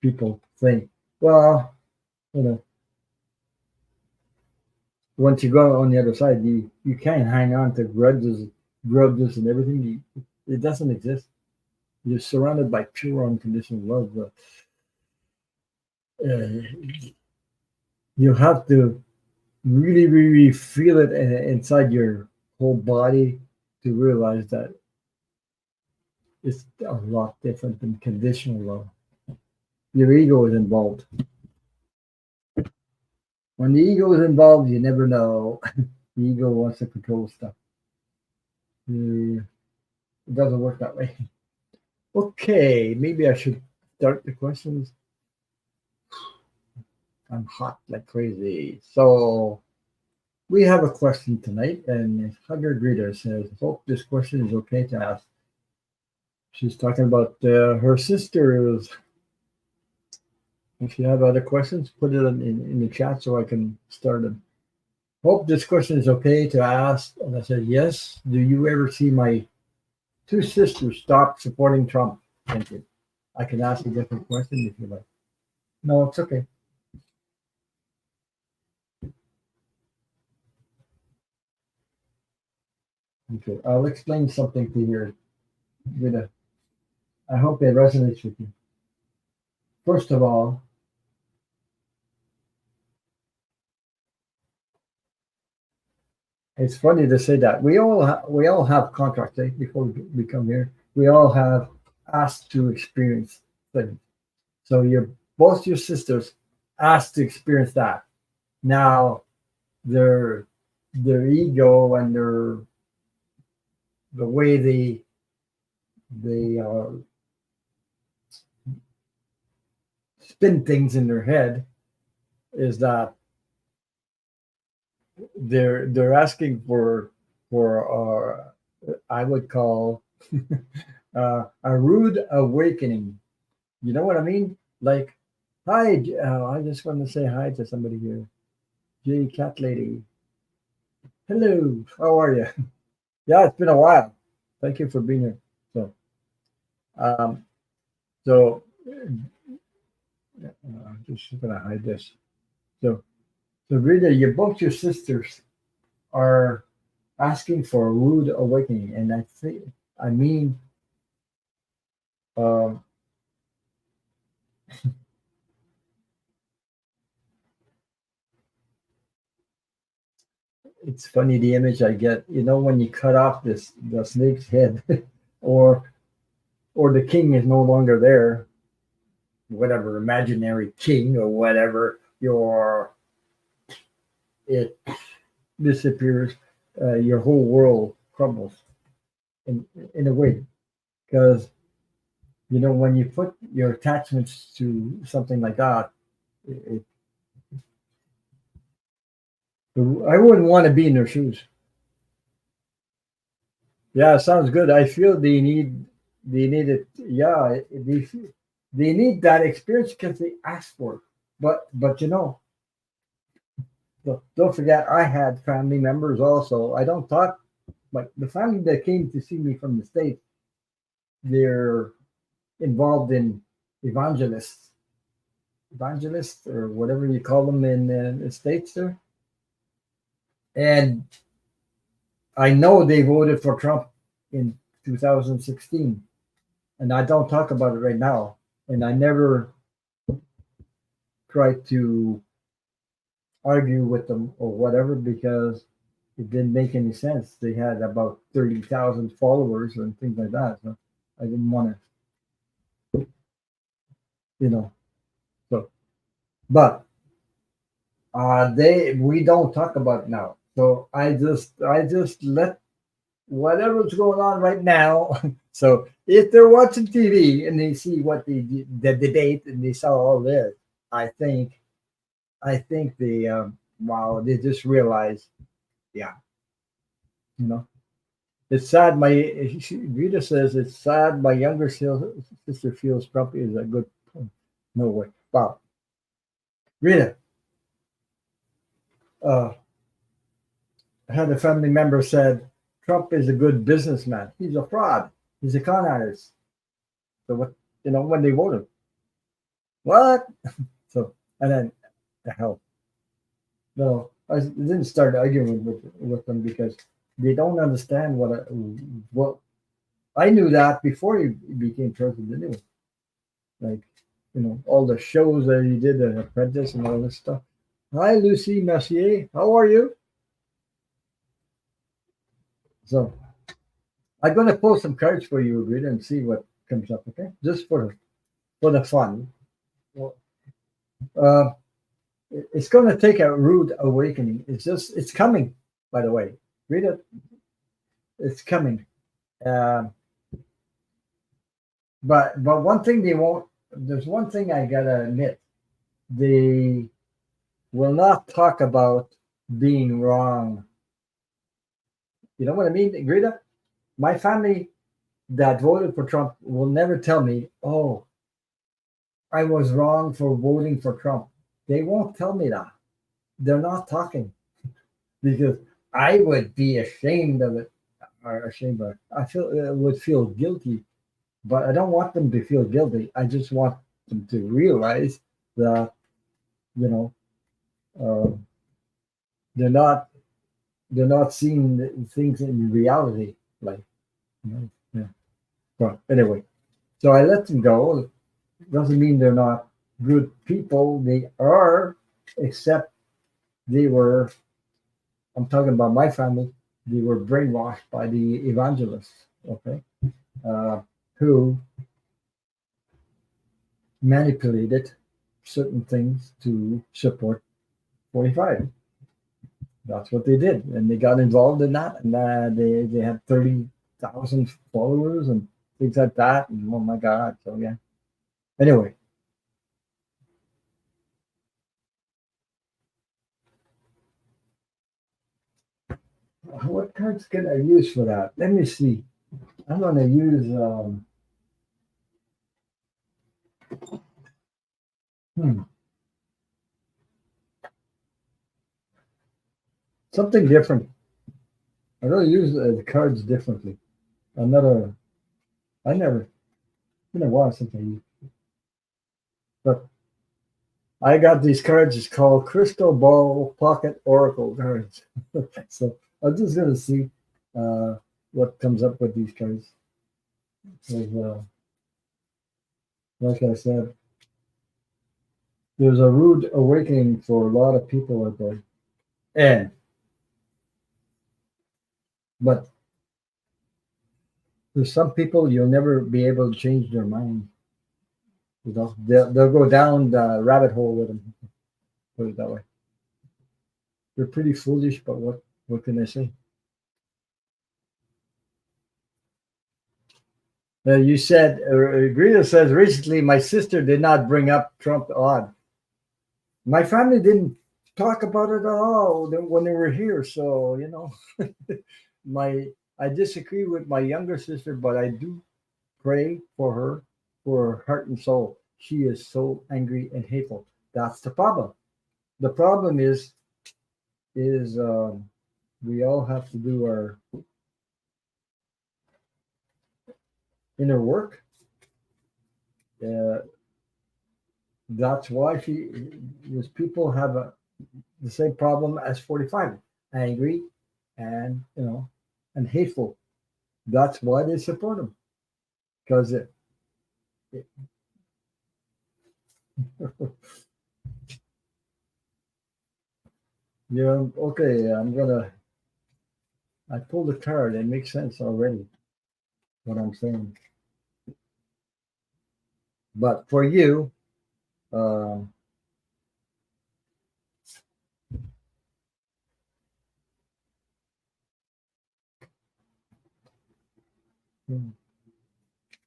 A: People think, well, you know, once you go on the other side, you can't hang on to grudges and everything. It doesn't exist. You're surrounded by pure unconditional love. You have to really, really feel it inside your whole body to realize that it's a lot different than conditional love. Your ego is involved. When the ego is involved, you never know. The ego wants to control stuff. It doesn't work that way. Okay, maybe I should start the questions. I'm hot like crazy. So we have a question tonight, and Hundred Reader says, "Hope this question is okay to ask." She's talking about her sisters. If you have other questions, put it in the chat so I can start them. Hope this question is okay to ask. And I said, yes. Do you ever see my two sisters stop supporting Trump? Thank you. I can ask a different question if you like. No, it's okay. Okay, I'll explain something to you. I hope it resonates with you. First of all, it's funny to say that we all have contracts before we come here. We all have asked to experience things. So your both your sisters asked to experience that. Now their their ego and the way they spin things in their head is that they're asking for I would call a rude awakening. You know what I mean? Like, hi, I just want to say hi to somebody here. J Cat Lady. Hello, how are you? Yeah, it's been a while. Thank you for being here. So, um, so I'm just gonna hide this. So, so really, you both your sisters are asking for a rude awakening, and I think, I mean, um, it's funny the image I get. You know, when you cut off this the snake's head, or the king is no longer there, whatever imaginary king or whatever, your it disappears, your whole world crumbles in a way. Because when you put your attachments to something like that, it, I wouldn't want to be in their shoes. Yeah, sounds good. I feel they need it. Yeah, they need that experience because they asked for it. But don't forget, I had family members also. I don't talk, but the family that came to see me from the States, they're involved in evangelists, evangelists or whatever you call them in the States there. And I know they voted for Trump in 2016, and I don't talk about it right now. And I never try to argue with them or whatever because it didn't make any sense. They had about 30,000 followers and things like that. So I didn't want to, you know. So, but they we don't talk about it now. So I just let whatever's going on right now. So if they're watching TV and they see what the debate and they saw all this, I think they wow, they just realize, yeah, you know. It's sad. Rita says it's sad. My younger sister feels Trump is a good. No way. Wow, Rita. Uh, I had a family member said Trump is a good businessman. He's a fraud. He's a con artist. So what? When they voted, what? So and then the hell. No, I didn't start arguing with them because they don't understand what I knew that before he became president anyway. Like, all the shows that he did, The Apprentice and all this stuff. Hi, Lucy Mercier. How are you? So I'm going to post some cards for you, Rita, and see what comes up, okay? Just for the fun. Well, Uh, it's going to take a rude awakening. It's coming, by the way. Rita, it's coming. Uh, but one thing they won't, there's one thing I got to admit. They will not talk about being wrong. You know what I mean, Greta? My family that voted for Trump will never tell me, oh, I was wrong for voting for Trump. They won't tell me that. They're not talking because I would be ashamed of it. Or ashamed of it. Would feel guilty, but I don't want them to feel guilty. I just want them to realize that, you know, uh, they're not seeing things in reality. Like, yeah. Well, anyway, so I let them go. Doesn't mean they're not. good people. They are, except they were, I'm talking about my family, they were brainwashed by the evangelists, okay, uh, who manipulated certain things to support 45. That's what they did, and they got involved in that, and they had 30,000 followers and things like that. And oh my God! So yeah. Anyway, what cards can I use for that? Let me see. I'm gonna use hmm, something different. I'm gonna use the cards differently. Another. I never. It's been a while since I used, but I got these cards. It's called Crystal Ball Pocket Oracle cards. So I'm just gonna see uh, what comes up with these cards. 'Cause, like I said, there's a rude awakening for a lot of people out there, and but there's some people you'll never be able to change their mind. You know, they'll go down the rabbit hole with them. Put it that way. They're pretty foolish, but what can I say? You said, Greta says, recently my sister did not bring up Trump odd. My family didn't talk about it at all when they were here. So, my I disagree with my younger sister, but I do pray for her heart and soul. She is so angry and hateful. That's the problem. The problem is we all have to do our inner work. Uh, that's why these people have the same problem as 45, angry and and hateful. That's why they support him because it yeah. Okay, I pulled a card. It makes sense already what I'm saying. But for you, um,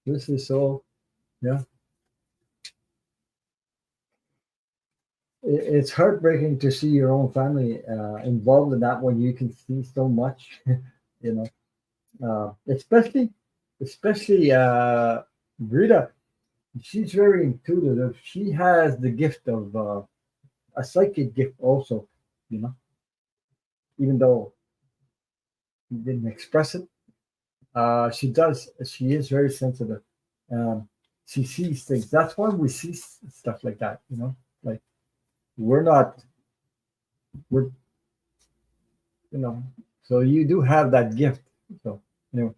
A: this is so yeah. It's heartbreaking to see your own family involved in that when you can see so much. you know, especially Rita. She's very intuitive. She has the gift of a psychic gift also. You know, even though she didn't express it, she does. She is very sensitive. Um, she sees things. That's why we see stuff like that. Like we're not. We're you know. So you do have that gift. So you know,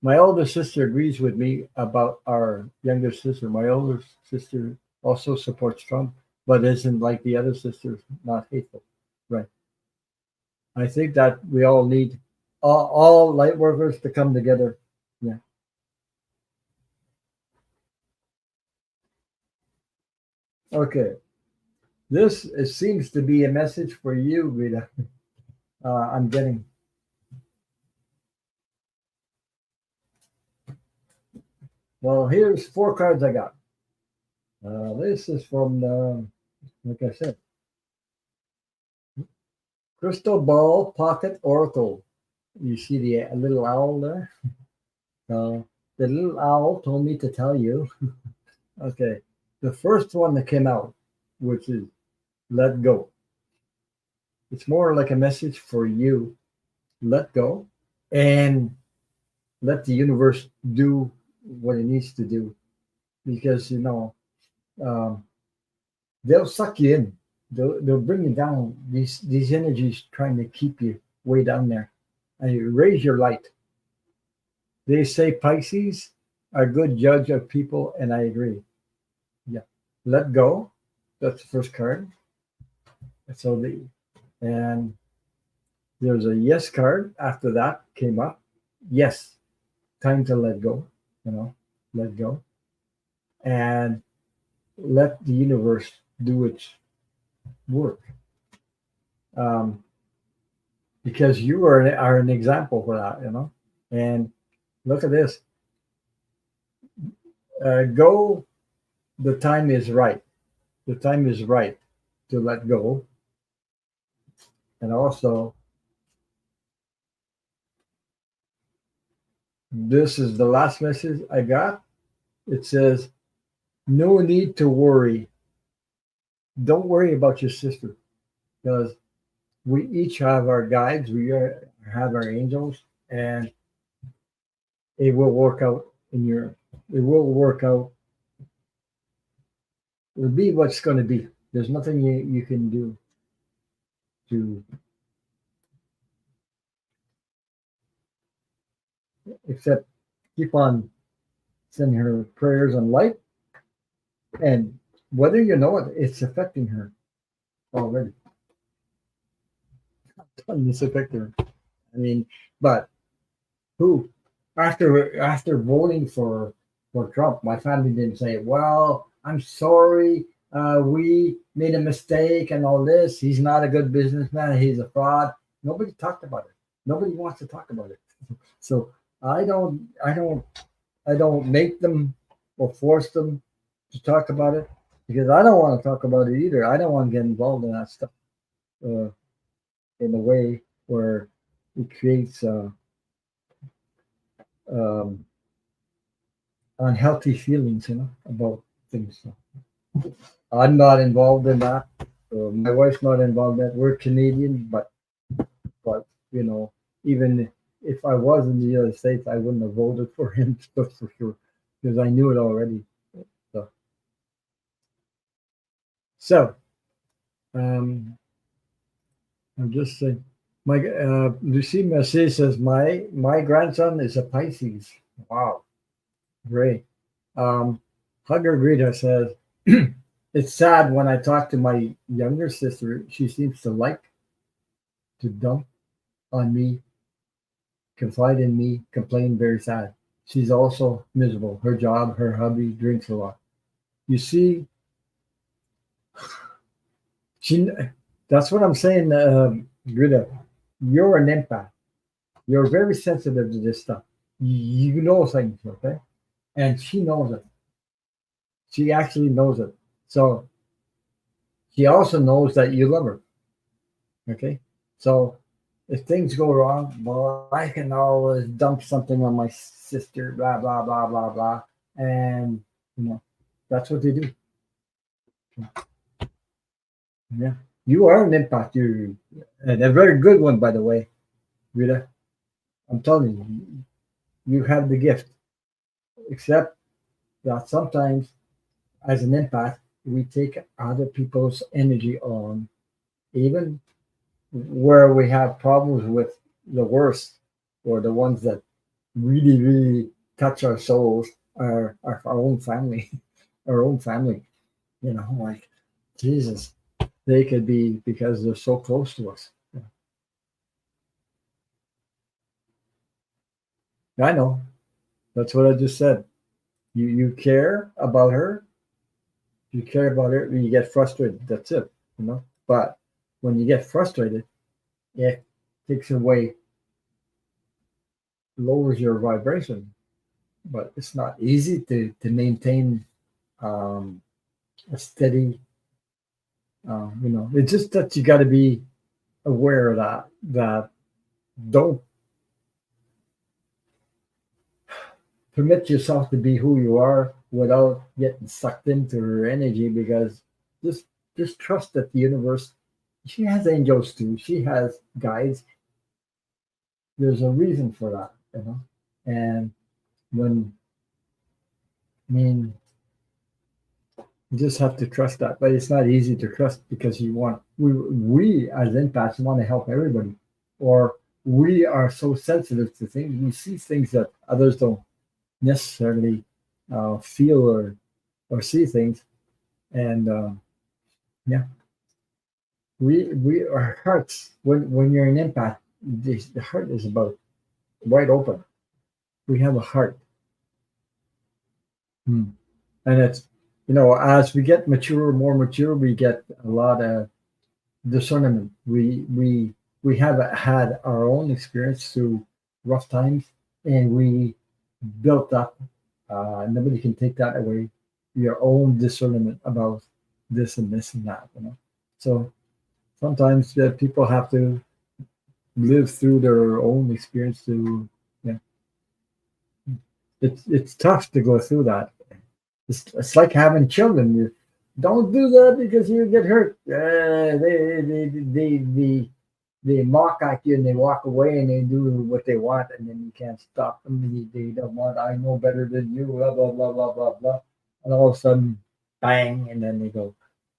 A: my older sister agrees with me about our younger sister. My older sister also supports Trump, but isn't like the other sisters, not hateful. Right. I think that we all need all light workers to come together. Yeah. Okay. Seems to be a message for you, Rita. I'm getting. Well, here's four cards I got. This is from, like I said, Crystal Ball Pocket Oracle. You see the little owl there? The little owl told me to tell you. Okay. The first one that came out, which is let go. It's more like a message for you. Let go and let the universe do what it needs to do. Because, um, they'll suck you in. They'll bring you down. These energies trying to keep you way down there. And you raise your light. They say Pisces are a good judge of people, and I agree. Yeah. Let go That's the first card. So and there's a yes card after that came up. Yes, time to let go. You know, let go and let the universe do its work. Um, because you are an example for that. And look at this. Go. The time is right. The time is right to let go. And also, this is the last message I got. It says, no need to worry. Don't worry about your sister because we each have our guides, have our angels, and it will work out it will work out. It'll be what's going to be. There's nothing you can do to except keep on sending her prayers and light. And whether you know it, it's affecting her already. It's affecting her. I mean, but who after voting for Trump, my family didn't say, "Well, I'm sorry, we made a mistake and all this. He's not a good businessman. He's a fraud." Nobody talked about it. Nobody wants to talk about it. So I don't make them or force them to talk about it because I don't want to talk about it either. I don't want to get involved in that stuff uh, in a way where it creates um, unhealthy feelings, about things. So I'm not involved in that. My wife's not involved in that. We're Canadian, but even if I was in the United States, I wouldn't have voted for him, that's for sure, because I knew it already. So, so um, I'm just saying. My Lucy Mercier says my grandson is a Pisces. Wow, great. Hugger Greta says it's sad when I talk to my younger sister. She seems to like to dump on me, confide in me, complain. Very sad. She's also miserable. Her job, her hubby, drinks a lot. You see, she. That's what I'm saying, Greta. You're an empath. You're very sensitive to this stuff. You know things, okay? And she knows it. She actually knows it. So she also knows that you love her. Okay. So if things go wrong, well, I can always dump something on my sister, blah, blah, blah, blah, blah. And, you know, that's what they do. Yeah. You are an impact. And a very good one, by the way, Rita. I'm telling you have the gift. Except that sometimes, as an empath, we take other people's energy on, even where we have problems with the worst or the ones that really, really touch our souls are our own family, our own family. Like Jesus, they could be because they're so close to us. Yeah, I know. That's what I just said. You care about her. You care about her. When you get frustrated, that's it. But when you get frustrated, it takes away, lowers your vibration. But it's not easy to maintain um, a steady. It's just that you got to be aware of that don't permit yourself to be who you are without getting sucked into her energy, because just trust that the universe, she has angels too, she has guides. There's a reason for that. And when I mean you just have to trust that, but it's not easy to trust because we as empaths want to help everybody, or we are so sensitive to things. We see things that others don't necessarily feel or see things, and Yeah. We our hearts, when you're an empath, the heart is about wide open. We have a heart. Hmm. And it's, as we get mature, more mature, we get a lot of discernment. We have had our own experience through rough times, and we built up. Nobody can take that away. Your own discernment about this and this and that. So sometimes people have to live through their own experience to. Yeah, it's tough to go through that. It's like having children. You don't do that because you get hurt. They mock at you and they walk away and they do what they want, and then you can't stop them. They don't want. I know better than you. Blah blah blah blah blah blah. And all of a sudden, bang, and then they go,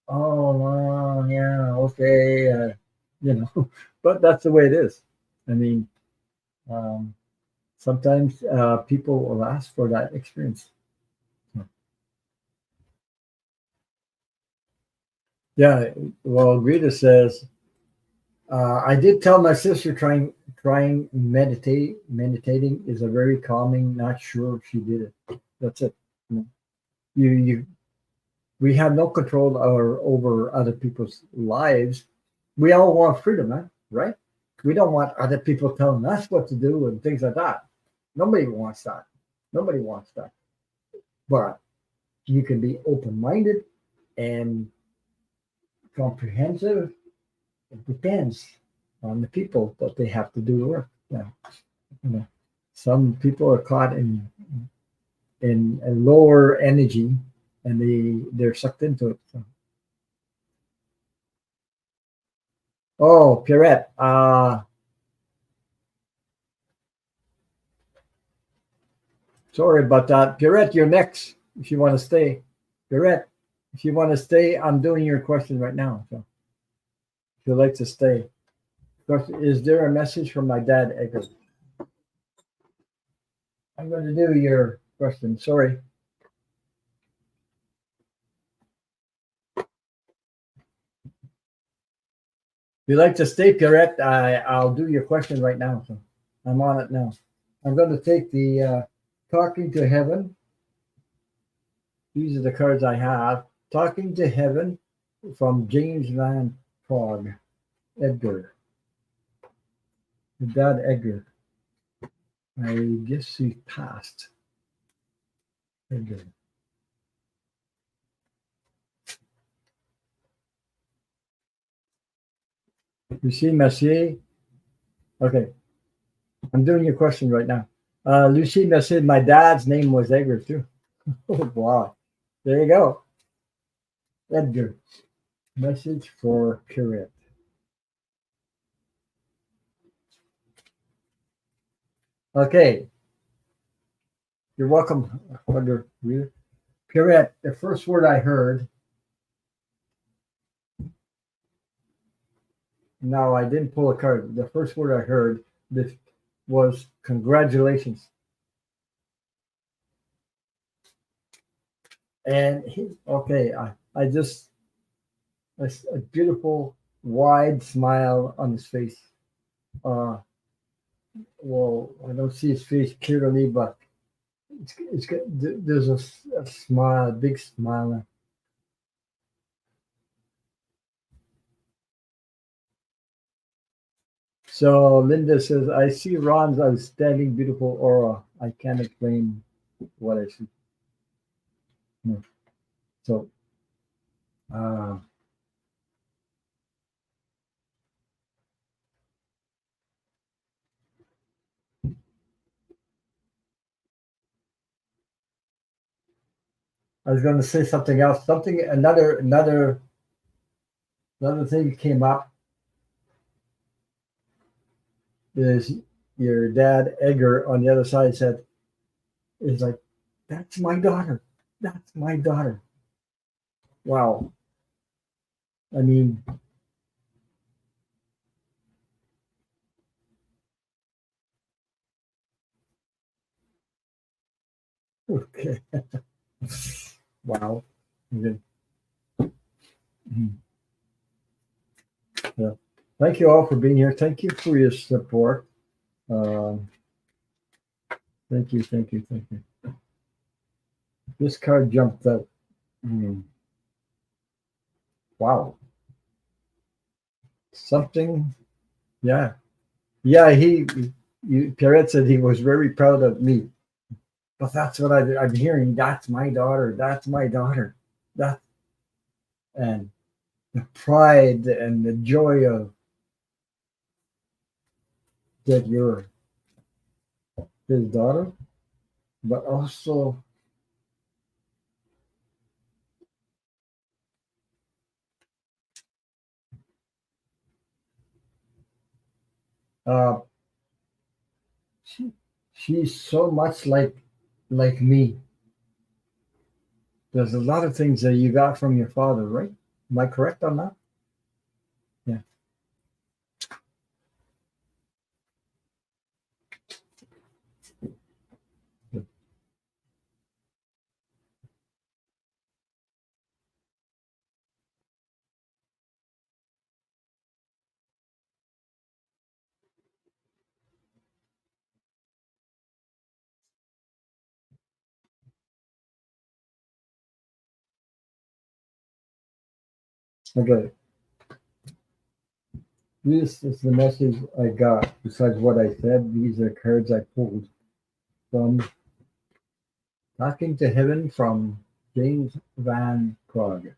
A: "Oh, well, yeah, okay," you know. But that's the way it is. I mean, um, sometimes people will ask for that experience. Yeah, well, Rita says, I did tell my sister trying meditating is a very calming. Not sure if she did it. That's it. You we have no control over other people's lives. We all want freedom, man, right? We don't want other people telling us what to do and things like that. Nobody wants that. Nobody wants that. But you can be open minded and comprehensive. It depends on the people, but they have to do the work. Yeah, you know, some people are caught in a lower energy, and they're sucked into it. So. Oh, Pierrette. Sorry about that, Pierrette. You're next. If you want to stay, Pierrette. If you want to stay, I'm doing your question right now. So if you'd like to stay, question: Is there a message from my dad, Edgar? I'm going to do your question. Sorry. If you'd like to stay, Pierrette, I'll do your question right now. So I'm on it now. I'm going to take the Talking to Heaven. These are the cards I have. Talking to Heaven from James Van Prague. Edgar. Dad Edgar. I guess he passed. Edgar. Lucie Messier. Okay. I'm doing your question right now. Lucie Messier, my dad's name was Edgar too. Oh, wow. There you go. Edgar. Message for Pierrette. Okay. You're welcome, Edgar. Pierrette, the first word I heard, no, I didn't pull a card. The first word I heard this was congratulations. And okay, I just, a beautiful wide smile on his face. Uh, well, I don't see his face clearly, but there's a smile, a big smile. So Linda says, I see Ron's outstanding, beautiful aura. I can't explain what I see. So, uh, I was going to say something else. Another thing came up is your dad Edgar on the other side said, "Is like that's my daughter. That's my daughter." Wow. I mean, okay. Wow. Okay. Mhm. Yeah. Thank you all for being here. Thank you for your support. Um, thank you, thank you, thank you. This card jumped out. Hmm. Wow. Something. Yeah. Yeah. Pierrette said he was very proud of me. But that's what I'm hearing. That's my daughter. That's my daughter. That and the pride and the joy of that you're his daughter, but also uh, she, she's so much like me. There's a lot of things that you got from your father, right? Am I correct on that? Yeah. Okay. This is the message I got. Besides what I said, these are cards I pulled from Talking to Heaven from James Van Prague.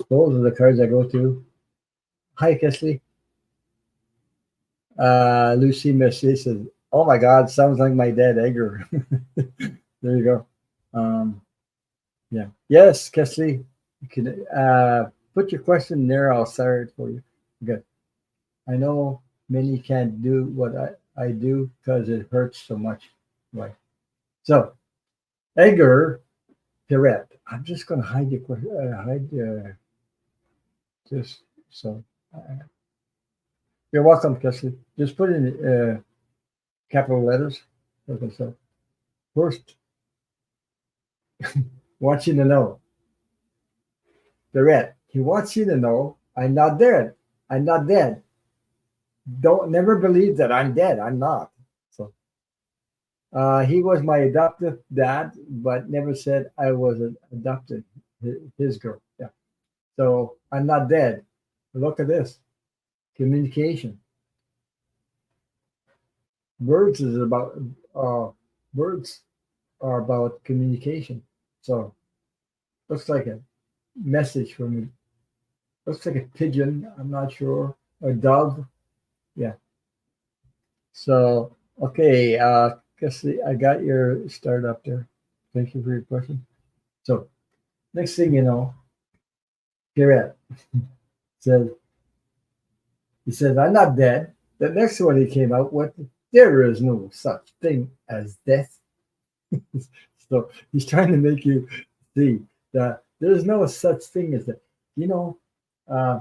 A: Those are the cards I go to. Hi, Kesley. Lucy Messi says, "Oh my God, sounds like my dad, Edgar." There you go. Um, yeah. Yes, Kesley. You can put your question there. I'll start it for you. Okay. I know many can't do what I do because it hurts so much. Right. So, Edgar Pirette, I'm just going to hide your hide just so. Uh, you're welcome, Kesley. Just put in capital letters. Okay, so first, want you to know, Pirette. He wants you to know I'm not dead. I'm not dead. Don't never believe that I'm dead. I'm not. So he was my adoptive dad, but never said I was adopted his girl. Yeah. So I'm not dead. Look at this communication. Words is about uh, words are about communication. So looks like a message from me. Looks like a pigeon. I'm not sure. A dove. Yeah. So okay. Guess I got your start up there. Thank you for your question. So next thing you know, Garrett says he says I'm not dead. The next one he came out with, there is no such thing as death. So he's trying to make you see that there's no such thing as that. You know, uh,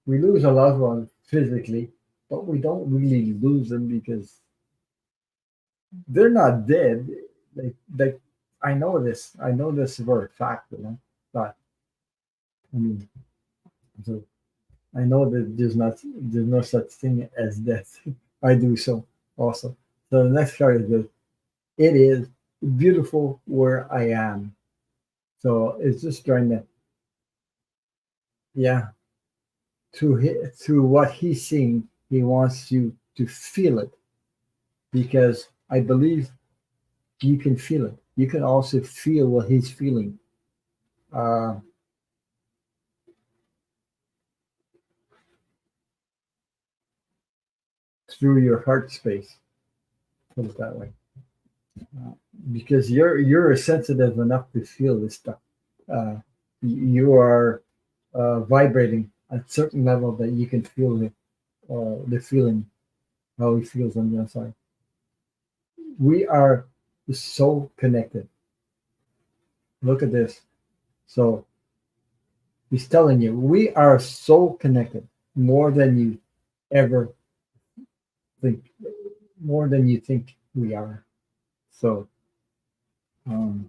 A: we lose a loved one physically, but we don't really lose them because they're not dead. Like I know this. I know this for a fact, you know. But I mean, so I know that there's no such thing as death. I do so also. So the next card is this. It is beautiful where I am. So it's just trying to, yeah, through what he's seeing, he wants you to feel it because I believe you can feel it. You can also feel what he's feeling uh, through your heart space. Put it that way, uh, because you're sensitive enough to feel this stuff. Uh, you are vibrating at a certain level that you can feel the feeling how he feels on the outside. We are so connected. Look at this. So he's telling you we are so connected more than you ever think, more than you think we are. So um,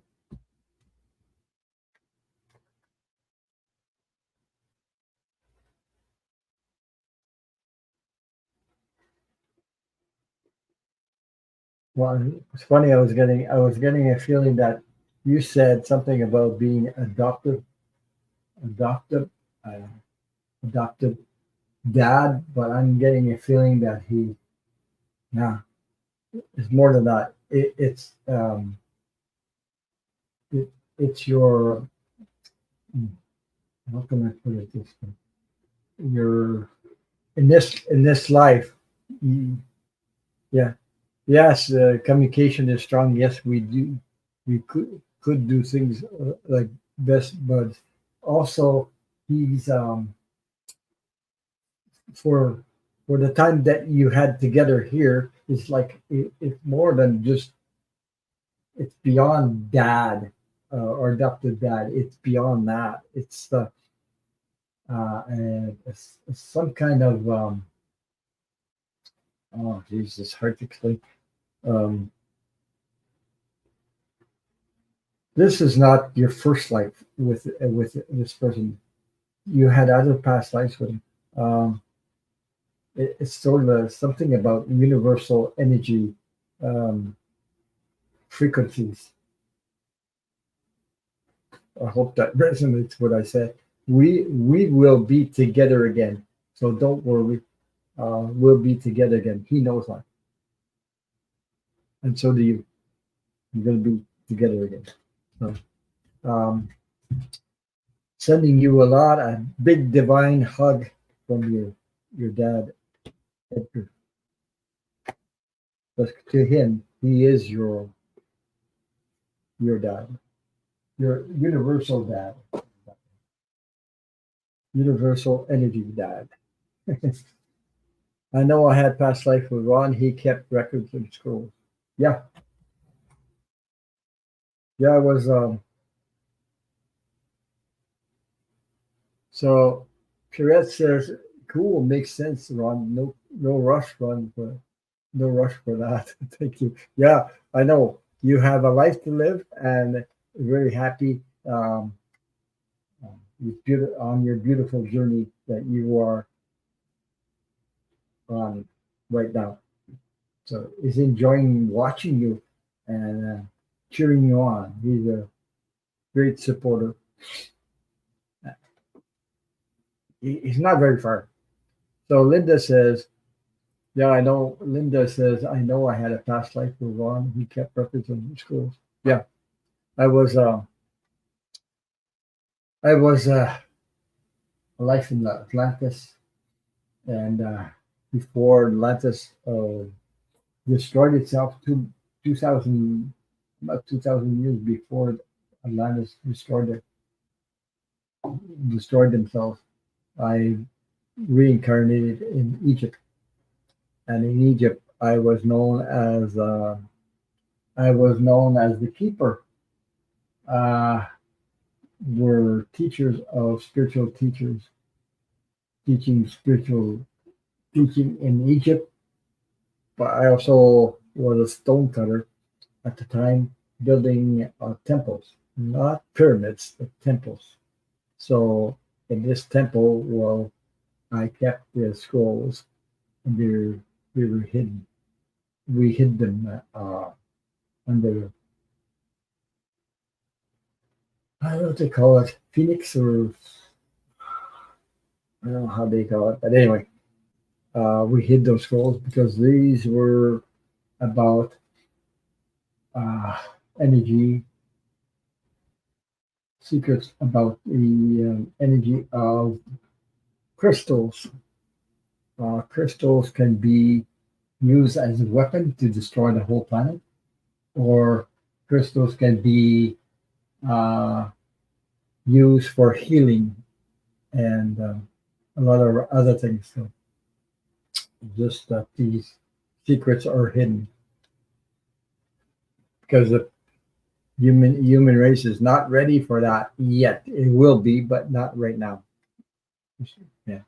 A: Well, it's funny. I was getting a feeling that you said something about being adopted, uh, adopted dad, but I'm getting a feeling that yeah, it's more than that. It, it's your, how can I put it this way? Your in this life, you, yeah, yes, communication is strong. Yes, we do. We could do things like best buds. Also, he's for the time that you had together here. It's like it's more than just. It's beyond dad or adopted dad. It's beyond that. It's and it's some kind of oh, geez, it's hard to explain. Um, this is not your first life with this person. You had other past lives with him. Um, it's sort of something about universal energy um, frequencies. I hope that resonates what I said. We will be together again, so don't worry. We'll be together again. He knows that, and so do you. You're going to be together again. So, um, sending you a big divine hug from your dad, Edgar. But to him, he is your dad, your universal dad, universal energy dad. I know I had past life with Ron. He kept records and scrolls. Yeah, yeah. I was so. Pierrette says, "Cool, makes sense, Ron. No rush, Ron. But no rush for that. Thank you. Yeah, I know you have a life to live, and very happy on your beautiful journey that you are on right now. So he's enjoying watching you and cheering you on. He's a great supporter. He's not very far. So Linda says, "Yeah, I know." Linda says, "I know I had a past life with Ron. He kept records in schools." Yeah, I was. I was a life in Atlantis, and before Atlantis destroyed itself, 2000 about 2,000 years before Atlantis destroyed themselves. I reincarnated in Egypt, and in Egypt I was known as the keeper. Uh, were teachers of spiritual teachers teaching spiritual teaching in Egypt, but I also was a stone cutter at the time, building temples, not pyramids, but temples. So in this temple, well, I kept the scrolls, and they were hidden. We hid them under, I don't know what they call it, phoenix, or I don't know how they call it, but anyway, we hid those scrolls because these were about uh, energy, secrets about the energy of crystals. Crystals can be used as a weapon to destroy the whole planet, or crystals can be uh, used for healing and a lot of other things. So just that these secrets are hidden because the human race is not ready for that yet. It will be, but not right now. Yeah.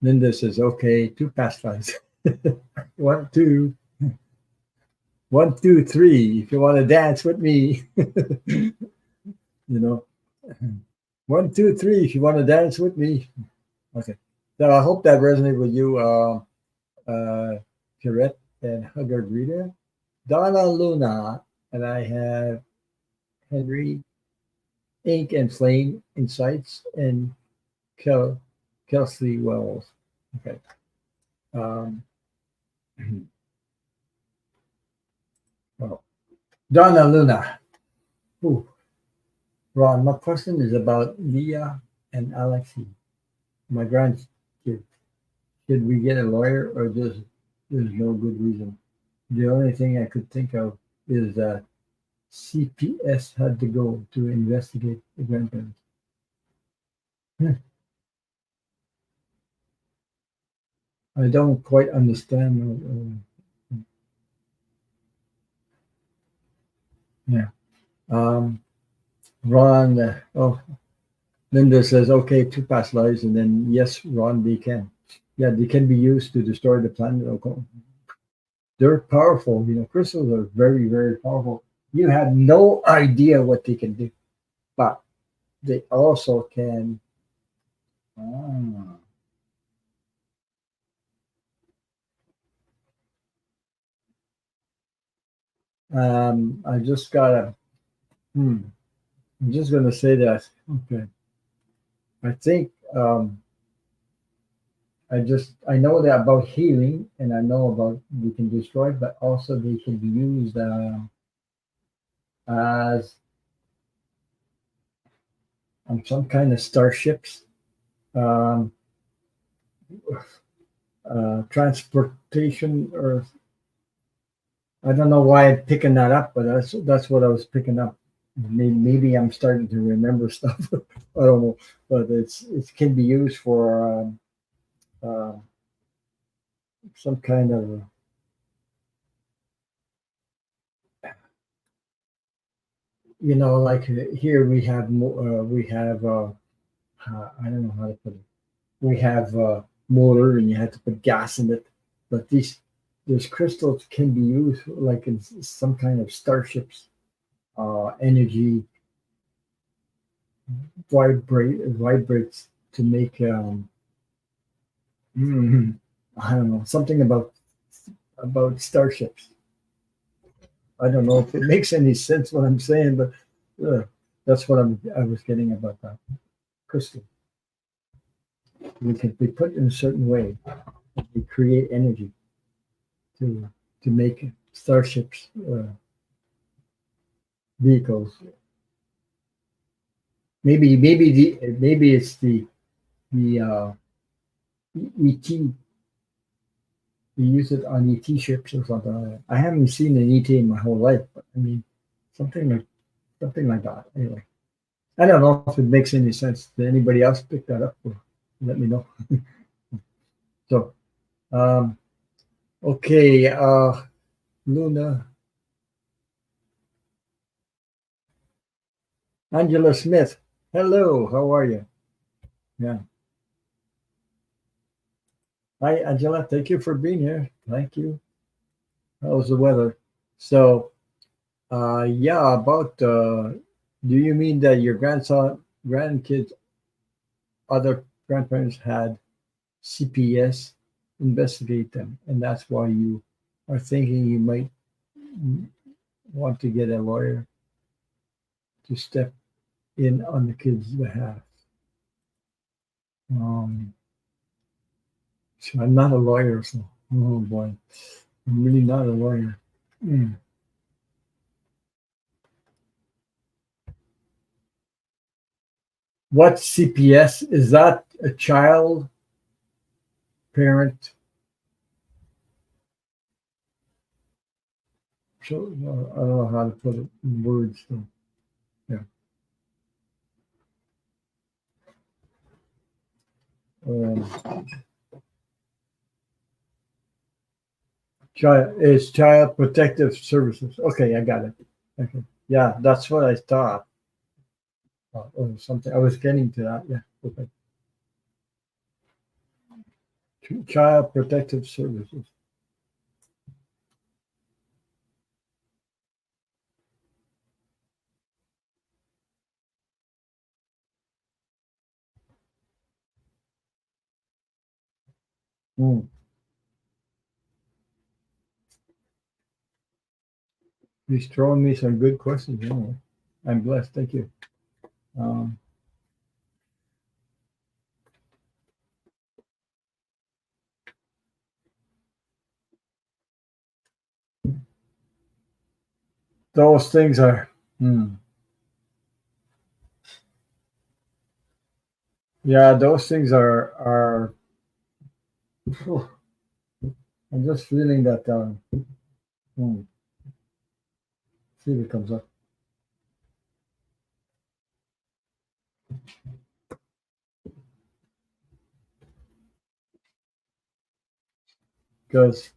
A: Linda says, "Okay, two pastimes. One, two, 1, 2, 3. If you want to dance with me, you know, 1, 2, 3. If you want to dance with me." Okay. So I hope that resonated with you, Pierrette. and Haggard Rita, Donna Luna, and I have Henry, Ink and Flame Insights, and Kel- Kelsey Wells. Okay. Um, well, Donna Luna. Ooh, Ron, my question is about Leah and Alexi, my grandkids. Should we get a lawyer or just there's no good reason? The only thing I could think of is that CPS had to go to investigate the grandparents. Hmm. I don't quite understand. Yeah. Um, Ron, Linda says, okay, two past lives, and then yes, Ron, they can. Yeah, they can be used to destroy the planet. Okay. They're powerful. Crystals are very, very powerful. You have no idea what they can do, but they also can. Ah, I just gotta. Hmm, I'm just gonna say that. Okay, I think I know that about healing, and I know about they can destroy, but also they can be used as some kind of starships, um, transportation, or I don't know why I'm picking that up, but that's what I was picking up. Maybe I'm starting to remember stuff. I don't know, but it can be used for uh, some kind of like here we have I don't know how to put it. We have motor, and you have to put gas in it, but these crystals can be used like in some kind of starships, energy vibrates to make mm, I don't know, something about starships. I don't know if it makes any sense what I'm saying, but that's what I was getting about that crystal. We can be put in a certain way. We create energy to make starships, vehicles. Maybe it's the ET. We use it on ET ships or something. I haven't seen an ET in my whole life, but I mean something like something like that. Anyway, I don't know if it makes any sense. Did anybody else pick that up? Or let me know. So, um, okay, Luna, Angela Smith. Hello, how are you? Yeah. Hi, Angela. Thank you for being here. Thank you. How's the weather? So, yeah, about do you mean that your grandkids, other grandparents had CPS investigate them, and that's why you are thinking you might want to get a lawyer to step in on the kids' behalf. Um, so I'm not a lawyer, so oh boy, I'm really not a lawyer. Mm. What CPS is that? A child parent? So I don't know how to put it in words. So, yeah, um, child protective services. Okay, I got it. Okay, yeah, that's what I thought. Or something. I was getting to that. Yeah. Okay. Child protective services. Mm. He's throwing me some good questions. Anyway. I'm blessed. Thank you. Um, those things are. Yeah, those things are. Phew, I'm just feeling that. Hmm, see if it comes up because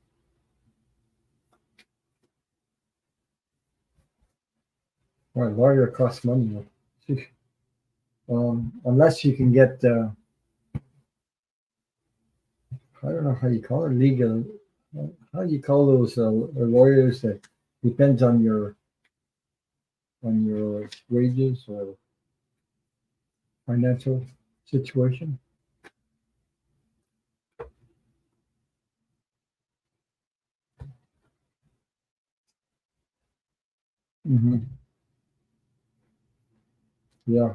A: my lawyer costs money. Unless you can get. I don't know how you call it legal. How do you call those lawyers that depends on your wages or financial situation? Hmm. Yeah,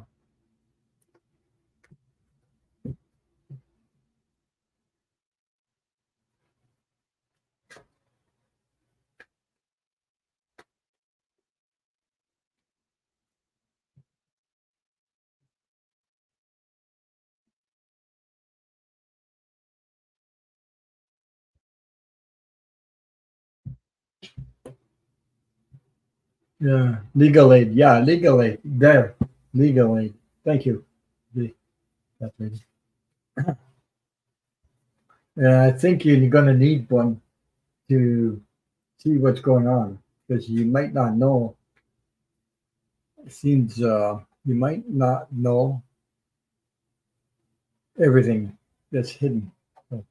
A: yeah. Legal aid. Yeah, legal aid. There, legal aid. Thank you, that lady. Yeah, I think you're going to need one to see what's going on because you might not know. It seems you might not know everything that's hidden. So,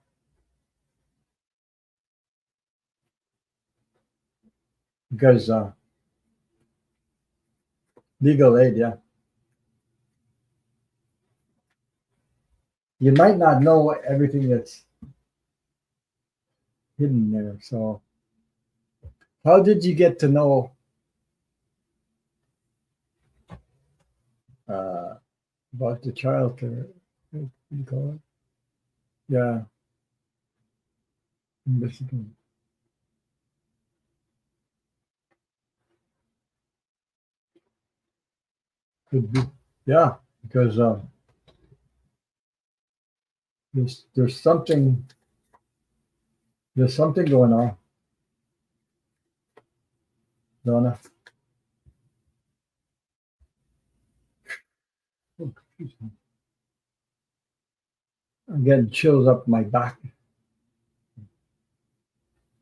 A: because legal aid, yeah, you might not know everything that's hidden there. So, how did you get to know uh, about the child care? What do you call it? Yeah, in Michigan. Could be. Yeah, because there's something going on, Donna. Oh, excuse me. I'm getting chills up my back.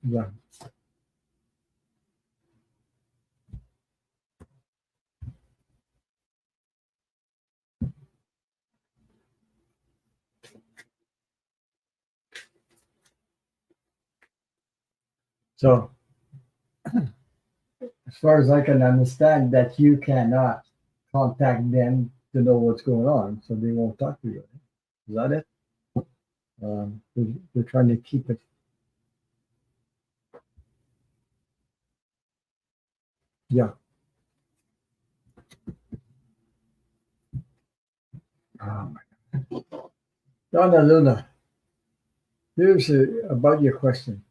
A: Yeah. So as far as I can understand, that you cannot contact them to know what's going on, so they won't talk to you. Is that it? They're trying to keep it. Yeah. Um, Donna Luna, here's about your question.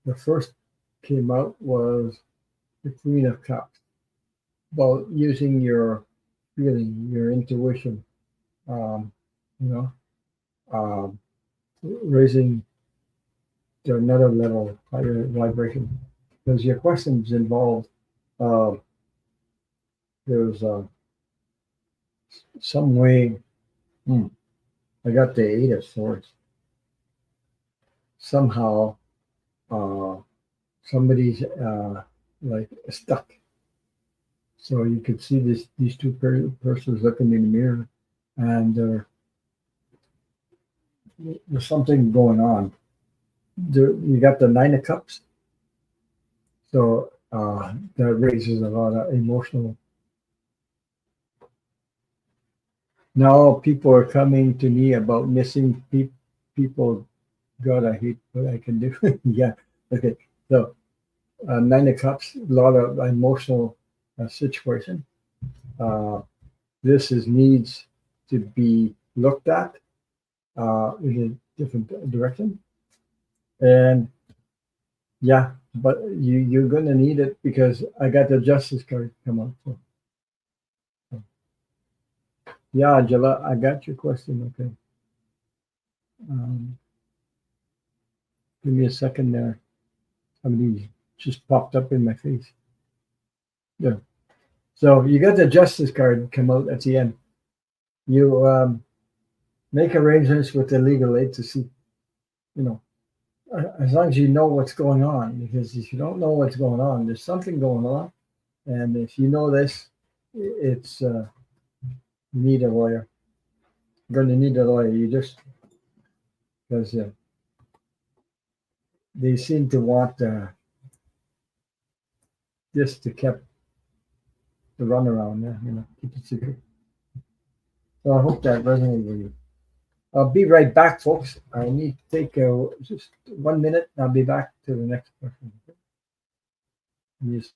A: The first came out was the Queen of Cups about using your feeling, your intuition, um, you know, um, raising to another level, higher vibration. Because your questions involved, uh, there's some way. Hmm, I got the Eight of Swords. Somehow, uh, somebody's like stuck. So you could see these two persons looking in the mirror, and there's something going on. You got the Nine of Cups, so that raises a lot of emotional. Now people are coming to me about missing people. God, I hate what I can do. Yeah. Okay. So Nine of Cups, a lot of emotional situation. Uh, this is needs to be looked at in a different direction. And yeah, but you're gonna need it because I got the Justice card come up. So, yeah, Angela, I got your question. Okay, um, give me a second there. Somebody just popped up in my face. Yeah. So you got the Justice card come out at the end. You make arrangements with the legal aid to see, you know, as long as you know what's going on. Because if you don't know what's going on, there's something going on, and if you know this, it's you need a lawyer. You're going to need a lawyer. You just because they seem to want this to keep the runaround. Yeah, keep it secret. So I hope that resonates with you. I'll be right back, folks. I need to take just 1 minute. I'll be back to the next person. Yes.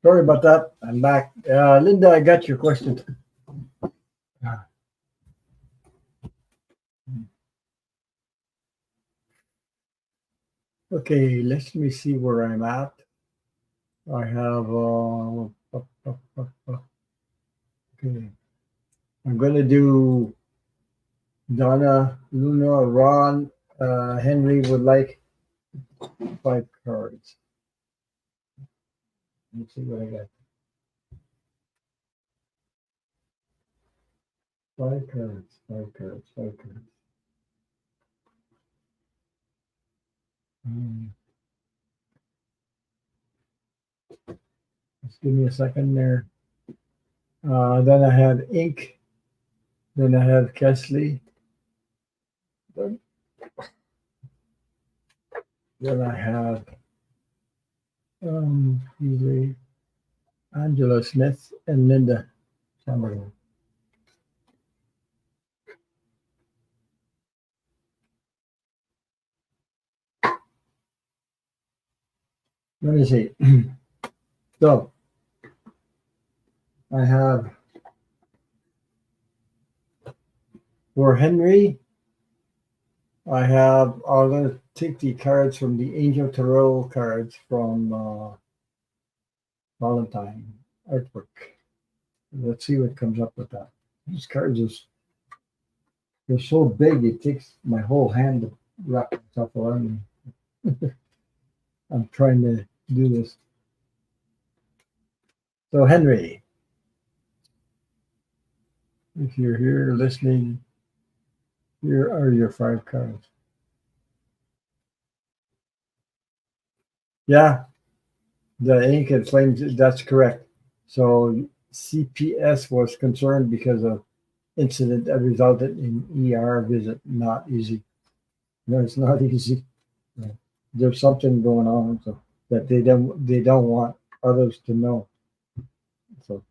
A: Sorry about that. I'm back. Linda, I got your question. Okay, let me see where I'm at. I have okay. I'm gonna do Donna, Luna, Ron, Henry would like 5 cards. Let's see what I got. 5 cards, 5 cards, 5 cards. Um, just give me a second there. Then I have Ink. Then I have Kesley. Then I have usually Angela Smith and Linda Chamberlain. Let me see. So I have for Henry, I'm going to take the cards from the Angel Tarot cards from Valentine artwork. Let's see what comes up with that. These cards they're so big it takes my whole hand to wrap myself around them. I'm trying to do this. So Henry, if you're here listening, here are your 5 cards. Yeah, the ink and flames, that's correct. So CPS was concerned because of incident that resulted in ER visit. Not easy. No, it's not easy. Yeah. There's something going on so that they don't want others to know. So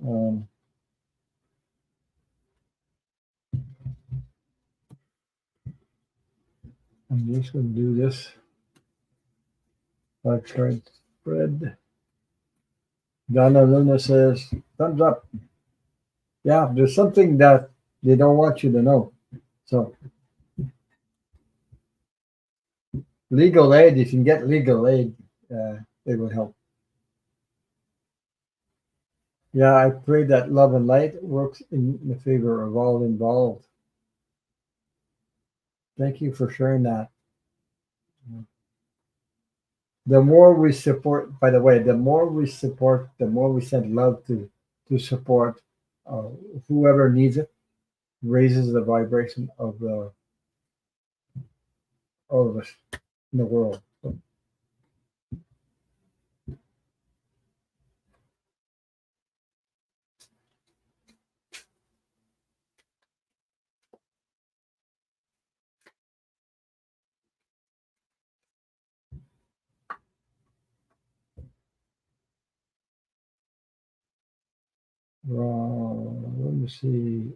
A: um, I'm just going to do this 5 card spread. Donna Luna says thumbs up. Yeah, there's something that they don't want you to know. So legal aid, if you can get legal aid, it will help. Yeah, I pray that love and light works in the favor of all involved. Thank you for sharing that. The more we support, by the way, the more we support, the more we send love to support uh, whoever needs it, raises the vibration of the all of us in the world. So, let me see.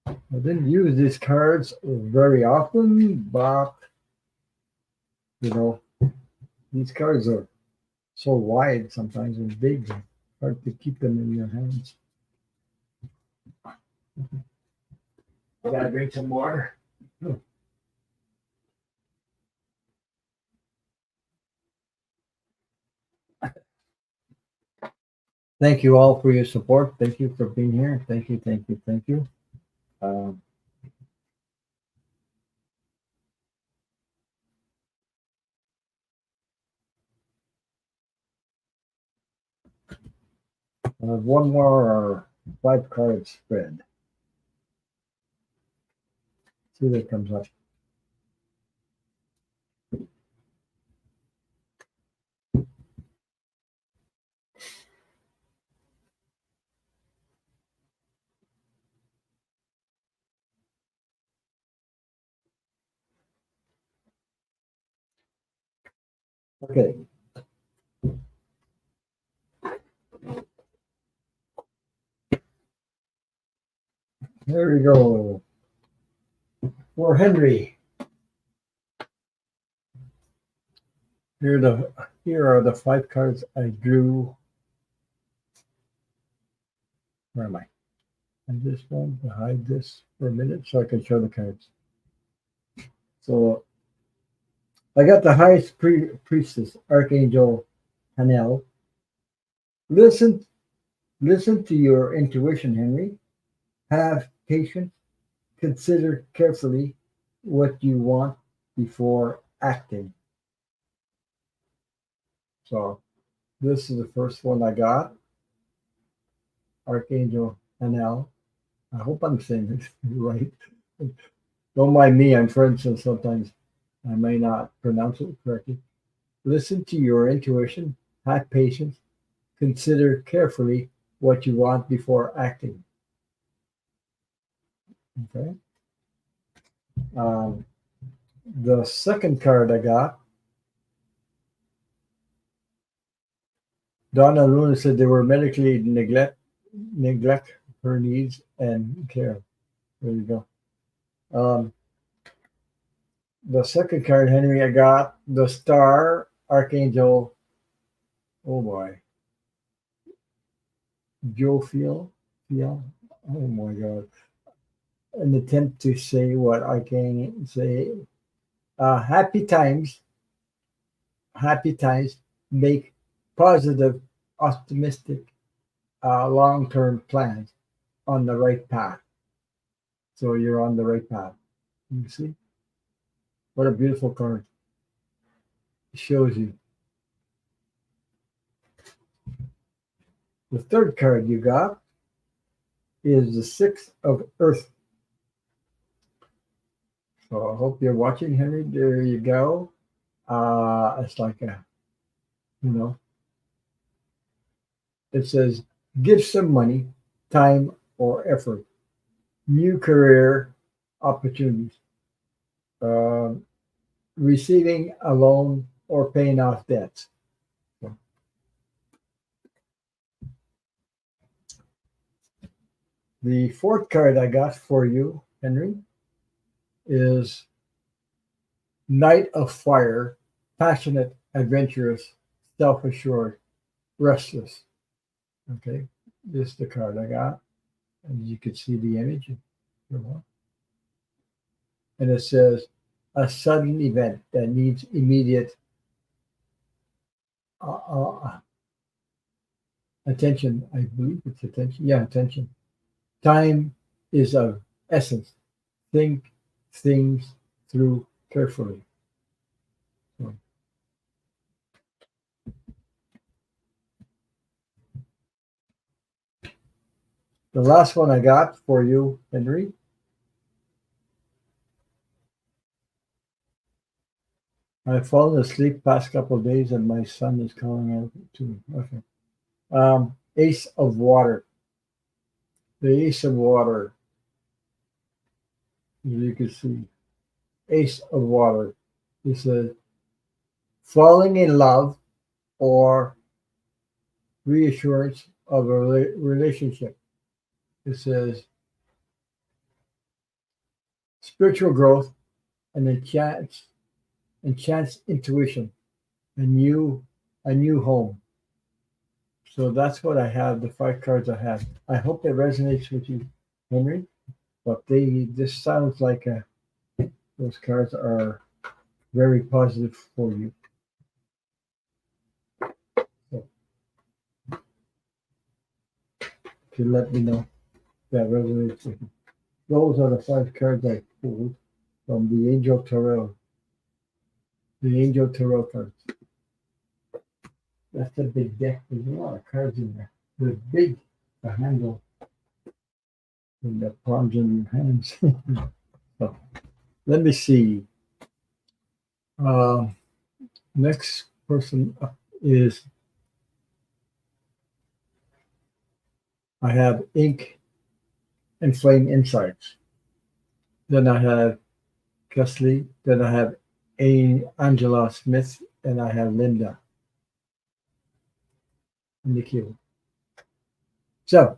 A: I didn't use these cards very often, but you know, these cards are so wide sometimes and big, hard to keep them in your hands. I gotta drink some water. Thank you all for your support. Thank you for being here. Thank you, thank you, thank you. Um, one more 5 card spread. See what comes up. Okay. Here we go. For Henry, here are the 5 cards I drew. Where am I? I just want to hide this for a minute so I can show the cards. So I got the highest priestess, Archangel Hanel. Listen, listen to your intuition, Henry. Have patience. Consider carefully what you want before acting. So this is the first one I got, Archangel Hanel. I hope I'm saying this right. Don't mind me, I'm French, so sometimes I may not pronounce it correctly. Listen to your intuition, have patience, consider carefully what you want before acting. Okay. Um, the second card I got, Donna Luna said they were medically neglect her needs and care. There you go. Um, the second card, Henry, I got the Star Archangel. Oh boy, Joe Feel. Oh my God. An attempt to say what I can say. Happy times make positive, optimistic, long-term plans on the right path. So you're on the right path. You see? What a beautiful card. It shows you. The third card you got is the Six of Earth. So I hope you're watching, Henry. There you go. it's like a, you know, it says, give some money, time, or effort, new career opportunities, um, receiving a loan or paying off debts. So the fourth card I got for you, Henry, is Knight of Fire, passionate, adventurous, self assured, restless. Okay, this is the card I got. And you can see the image. And it says, a sudden event that needs immediate uh, uh, attention. I believe it's attention. Yeah, attention. Time is of essence. Think things through carefully. So, the last one I got for you, Henry. I've fallen asleep past couple of days and my son is calling out to me. Okay. Ace of Water. The Ace of Water, as you can see. Ace of Water. It says, falling in love or reassurance of a relationship. It says, spiritual growth and enchants intuition, a new home. So that's what I have, the five cards I have. I hope it resonates with you, Henry. But this sounds like those cards are very positive for you. So if you let me know if that resonates with you. Those are the five cards I pulled from the Angel Tarot. The Angel Tarot cards. That's a big deck. There's a lot of cards in there. They're big, the handle, and the palms in your hands. So, let me see. Uh, next person up is, I have Ink and Flame Insights. Then I have Kesley. Then I have Angela Smith. And I have Linda in the queue. So,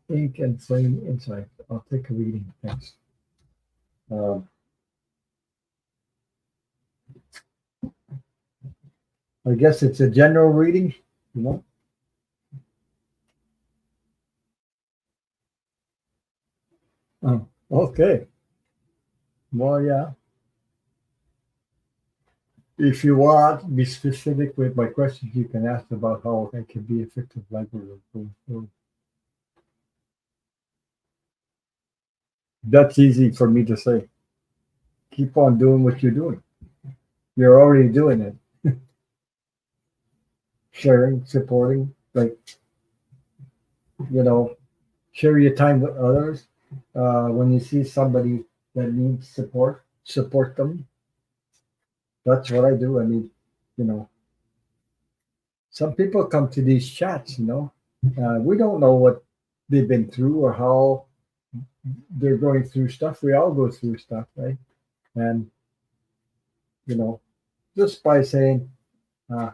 A: Ink and Flame Insights. I'll take a reading. Thanks. I guess it's a general reading, you know. Oh, okay. Well, yeah. If you want, be specific with my questions. You can ask about how I can be effective library going forward. That's easy for me to say. Keep on doing what you're doing. You're already doing it. Sharing, supporting, like, you know, share your time with others. When you see somebody that needs support them. That's what I do. I mean, you know, some people come to these chats, you know. We don't know what they've been through or how they're going through stuff. We all go through stuff, right? And, you know, just by saying, uh,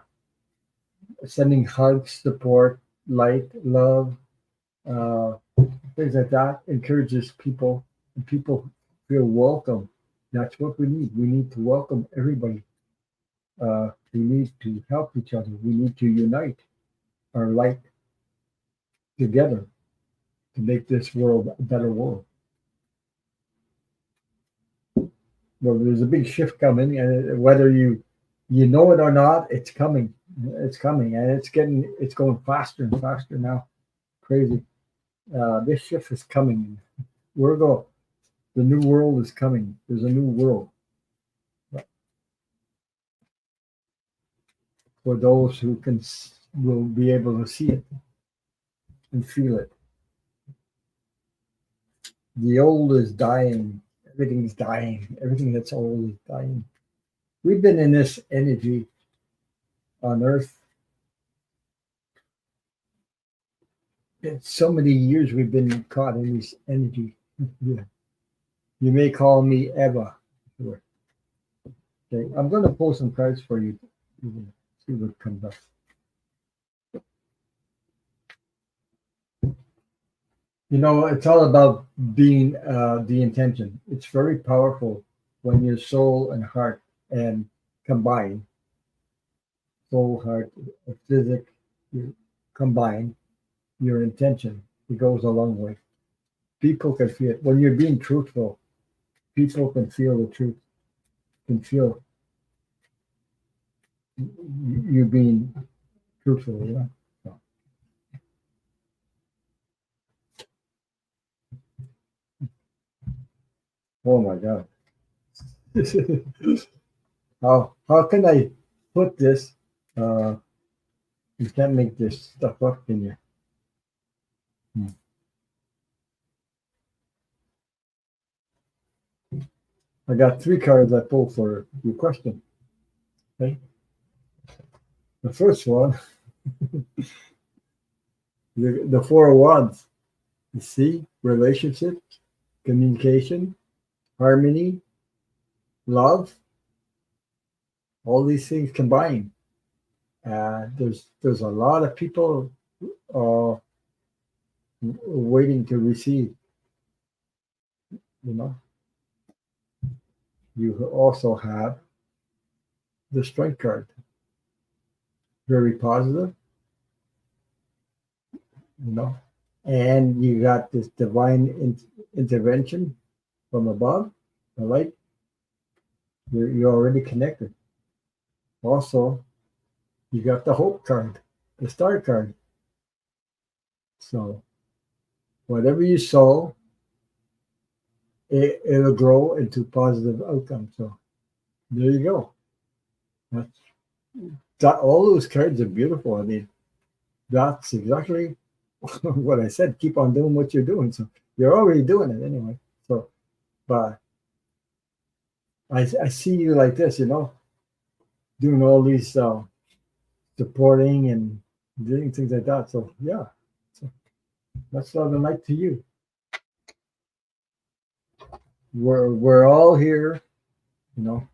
A: sending hugs, support, light, love, uh, things like that encourages people, and people feel welcome. That's what we need. We need to welcome everybody. We need to help each other. We need to unite our light together to make this world a better world. Well, there's a big shift coming, and whether you know it or not, it's coming. It's coming, and it's going faster and faster now. Crazy. This shift is coming. We're going. The new world is coming. There's a new world for those who will be able to see it and feel it. The old is dying. Everything's dying. Everything that's old is dying. We've been in this energy on Earth. It's so many years we've been caught in this energy. Yeah. You may call me Eva. Sure. Okay. I'm going to pull some cards for you. See what comes up. It's all about being the intention. It's very powerful when your soul and heart and combine, soul, heart, physic, you combine your intention. It goes a long way. People can feel it. When you're being truthful, people can feel the truth, can feel you being truthful, So, oh my God. How can I put this? Uh, you can't make this stuff up in here. I got three cards I pulled for your question. Okay. The first one, the Four of Wands. You see, relationships, communication, harmony, love, all these things combined. There's a lot of people uh, waiting to receive. You know, you also have the Strength card, very positive. You know, and you got this divine intervention from above, the light. You're already connected. Also, you got the Hope card, the Star card. So whatever you sow, it'll grow into positive outcome. So there you go. That's all those cards are beautiful. I mean, that's exactly what I said. Keep on doing what you're doing. So you're already doing it anyway. So, but I see you like this, doing all these supporting and doing things like that. So yeah, so that's love and light to you. We're all here, you know,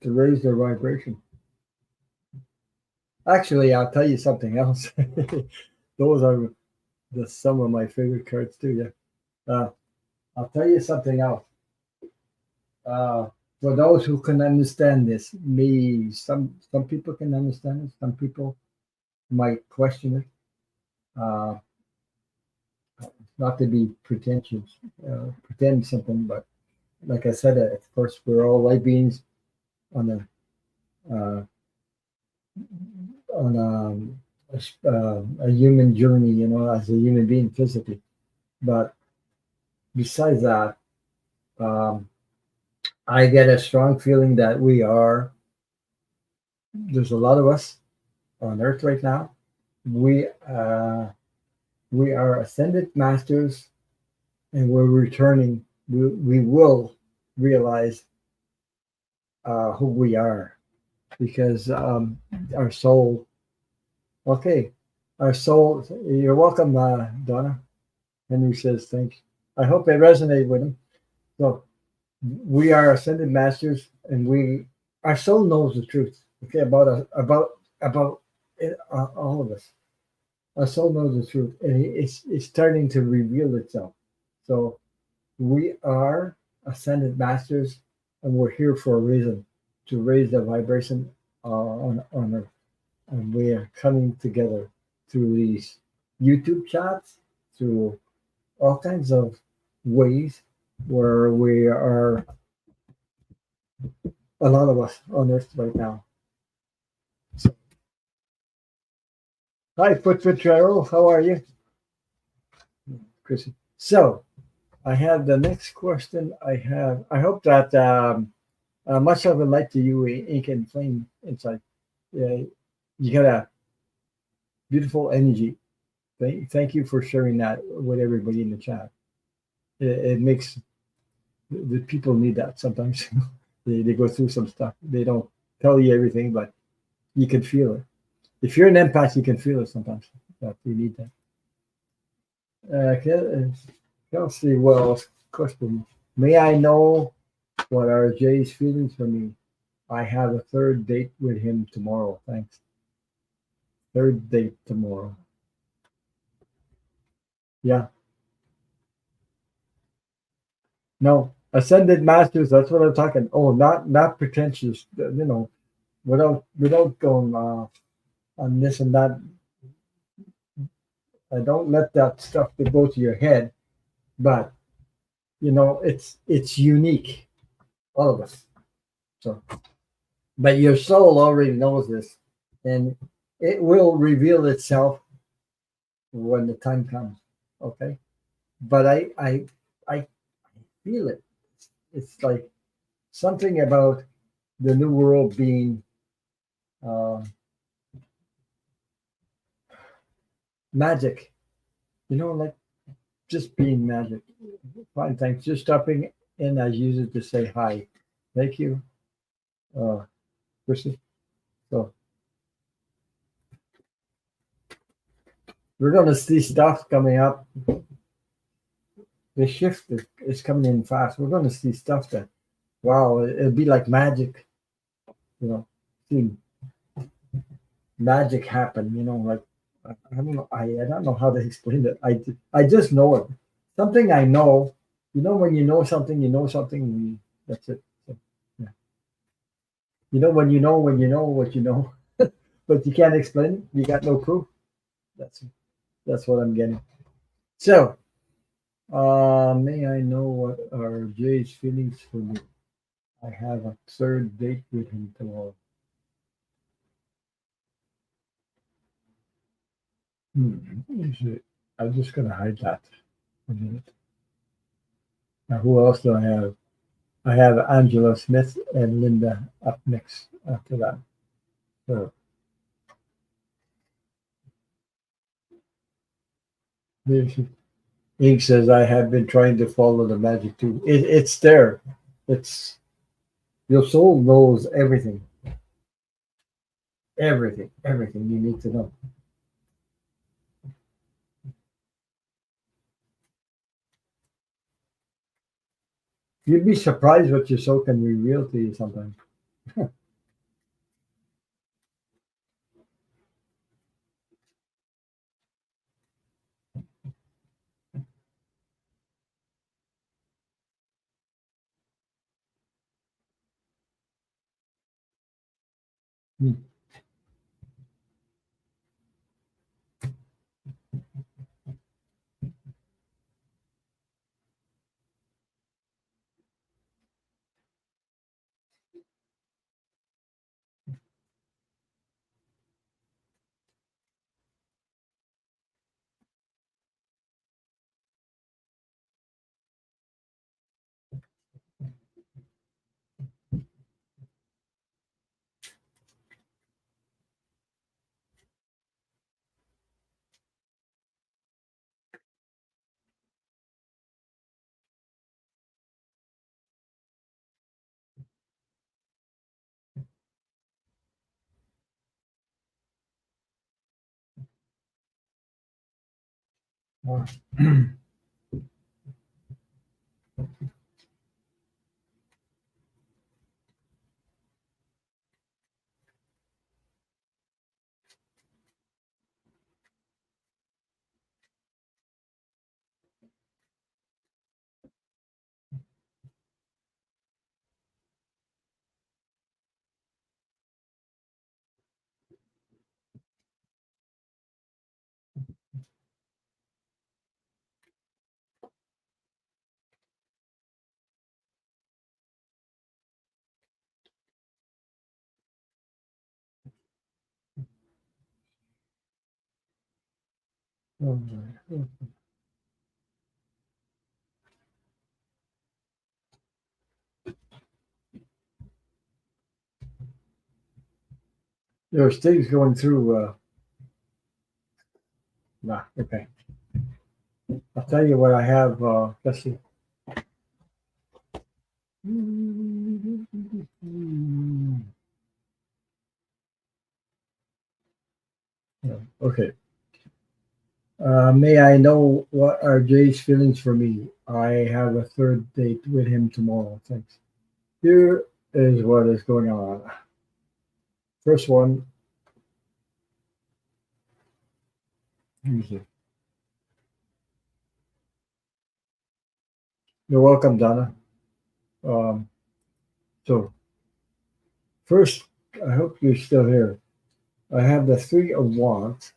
A: to raise their vibration. Actually, I'll tell you something else. Those are some of my favorite cards too. Yeah. I'll tell you something else. For those who can understand this, me, some people can understand it. Some people might question it. Uh, not to be pretentious, pretend something, but like I said at first, we're all light beings on on a human journey, as a human being physically. But besides that, um, I get a strong feeling that there's a lot of us on Earth right now. We we are ascended masters, and we're returning. We will realize who we are, because our soul. Okay, our soul. You're welcome, Donna. Henry says thanks. I hope it resonated with him. So we are ascended masters, and our soul knows the truth. Okay, about us, about it, all of us. Our soul knows the truth, and it's starting to reveal itself. So we are ascended masters, and we're here for a reason, to raise the vibration on Earth. And we are coming together through these YouTube chats, through all kinds of ways where we are, a lot of us on Earth right now. So, hi, Footfoot Travel. How are you, Chrissy? So, I have the next question. I hope that much of a light to you, ink and flame inside. Yeah, you got a beautiful energy. Thank you for sharing that with everybody in the chat. It makes the people need that sometimes. They go through some stuff. They don't tell you everything, but you can feel it. If you're an empath, you can feel it sometimes. But you need that. Kelsey Wells question: may I know what are Jay's feelings for me? I have a third date with him tomorrow. Thanks. Third date tomorrow. Yeah. No. Ascended masters. That's what I'm talking. Oh, not pretentious. Without going on this and that. I don't let that stuff to go to your head. But it's unique. All of us. So, but your soul already knows this, and it will reveal itself when the time comes. Okay. But I feel it. It's like something about the new world being uh, magic. Like just being magic. Fine, thanks. Just stopping in as usual to say hi. Thank you, Chrissy. So we're gonna see stuff coming up. The shift is coming in fast. We're gonna see stuff that wow, it'll be like magic. See magic happen. Like I don't know. I don't know how to explain it. I just know it. Something I know. When you know something. That's it. So, yeah. When you know what you know, but you can't explain it. You got no proof. That's what I'm getting. So, may I know what are Jay's feelings for me? I have a third date with him tomorrow. I'm just gonna hide that a minute. Now, who else do I have? I have Angela Smith and Linda up next after that. So Ink says I have been trying to follow the magic too. It's there. It's your soul knows everything, everything you need to know. You'd be surprised what your soul can reveal to you sometimes. Hmm. Uh, there's things going through. Nah, okay. I'll tell you what I have. Let's see. Okay. May I know what are Jay's feelings for me? I have a third date with him tomorrow. Thanks. Here is what is going on. First one, let me see. You're welcome, Donna. Um, so first, I hope you're still here. I have the three of wands.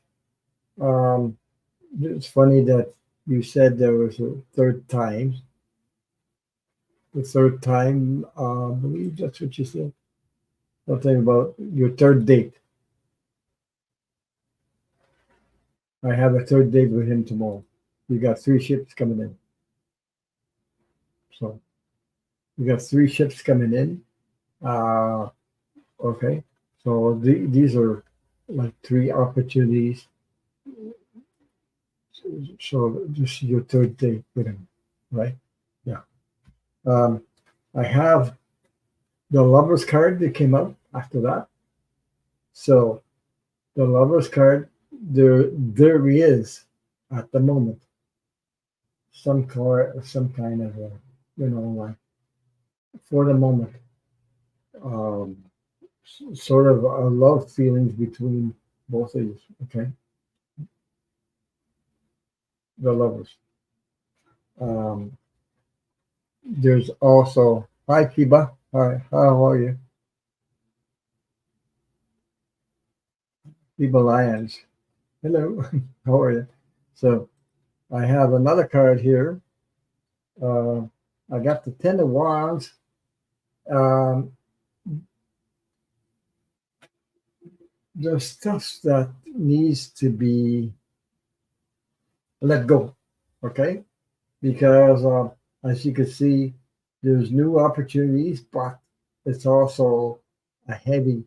A: Um, it's funny that you said there was a third time. The third time, I believe that's what you said. Something about your third date. I have a third date with him tomorrow. You got three ships coming in. So you got three ships coming in. Uh, okay. So these are like three opportunities. So this is your third date with him, right? Yeah. Um, I have the lovers card that came out after that. So the lovers card, there is at the moment some kind of like for the moment, um, sort of a love feelings between both of you. Okay, the lovers. Um, there's also hi Kiba. Hi, how are you? Kiba Lions. Hello, how are you? So I have another card here. Uh, I got the Ten of Wands. Um, there's stuff that needs to be let go. Okay, because as you can see, there's new opportunities, but it's also a heavy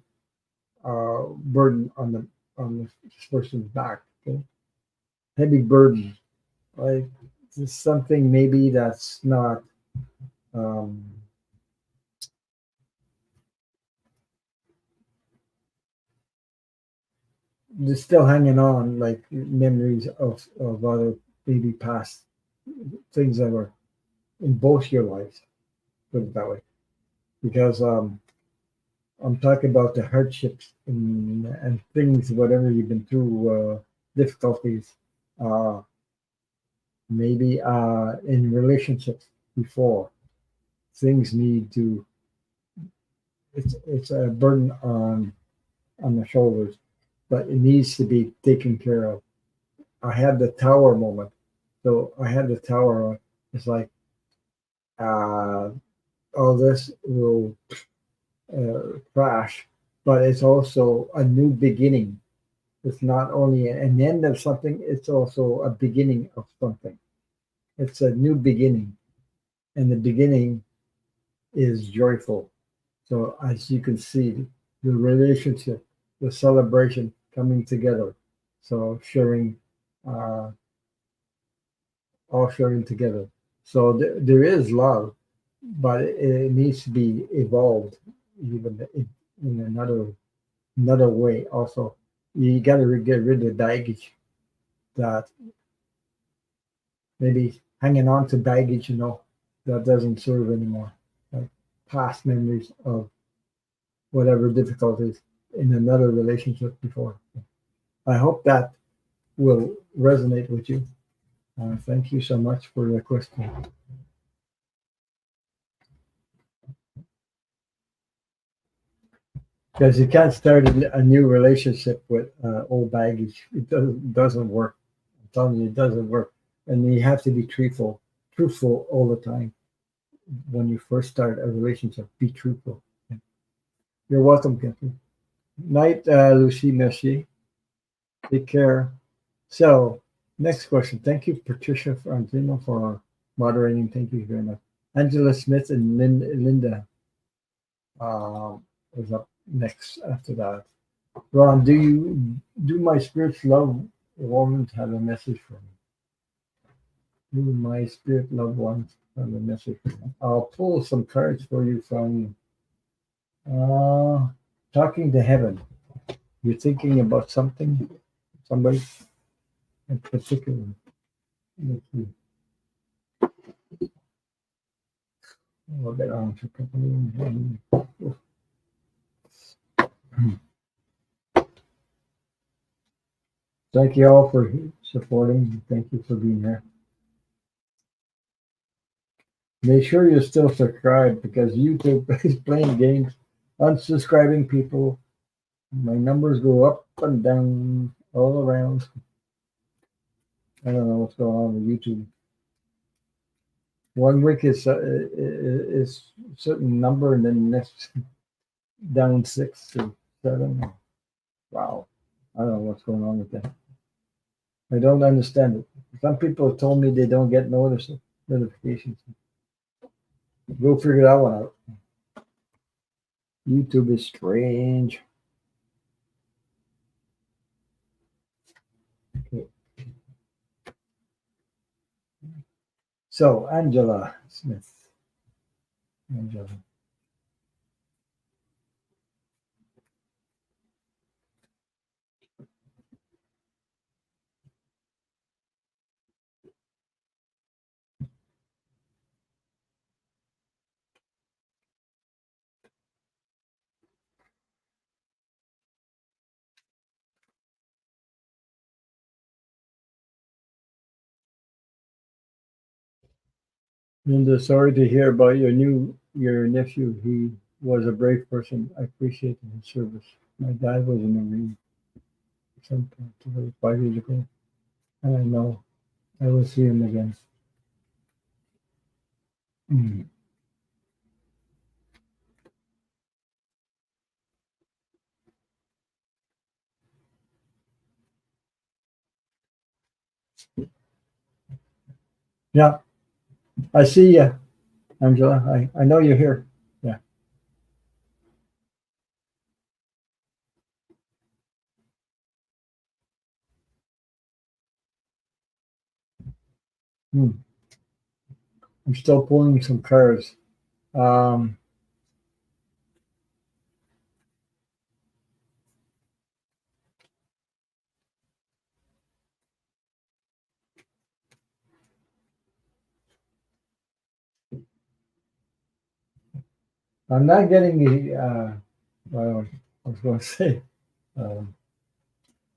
A: burden on this person's back. Okay, heavy burden, like it's something maybe that's not. Um, they're still hanging on, like memories of other maybe past things that were in both your lives. Put it that way, because I'm talking about the hardships and things, whatever you've been through, difficulties, uh, maybe in relationships before. Things need to. It's a burden on the shoulders, but it needs to be taken care of. I had the tower moment, so I had the tower. It's like uh, all this will crash, but it's also a new beginning. It's not only an end of something, it's also a beginning of something. It's a new beginning, and the beginning is joyful. So, as you can see, the relationship, the celebration coming together. So, sharing, uh, all sharing together. So, there is love, but it needs to be evolved even in another way. Also, you got to get rid of the baggage that maybe hanging on to baggage, that doesn't serve anymore. Like past memories of whatever difficulties in another relationship before. I hope that will resonate with you. Thank you so much for the question. Because you can't start a new relationship with old baggage. It doesn't work. I'm telling you, it doesn't work. And you have to be truthful all the time. When you first start a relationship, be truthful. You're welcome, Catherine. Night, Lucy Mercier. Take care. So, next question. Thank you, Patricia Franzino, for moderating. Thank you very much. Angela Smith and Linda was up next after that. Ron, do my spirits love ones have a message for me? Do my spirit loved ones have a message for me? I'll pull some cards for you from uh, Talking to Heaven. You're thinking about something somebody in particular. Let's see. I'll get on to company. Thank you all for supporting. Thank you for being here. Make sure you're still subscribed because YouTube is playing games, unsubscribing people. My numbers go up and down all around. I don't know what's going on with YouTube. 1 week is a certain number, and then next down 6 or 7. Wow, I don't know what's going on with that. I don't understand it. Some people have told me they don't get notifications. Go figure that one out. YouTube is strange. Okay. So, Angela Smith. Angela. Linda, sorry to hear about your nephew. He was a brave person. I appreciate his service. My dad was in the Marine some 5 years ago, and I know I will see him again. Mm. Yeah, I see you, Angela. I know you're here. Yeah. Hmm. I'm still pulling some cards. Um, I'm not getting the. Well, I was going to say. Um,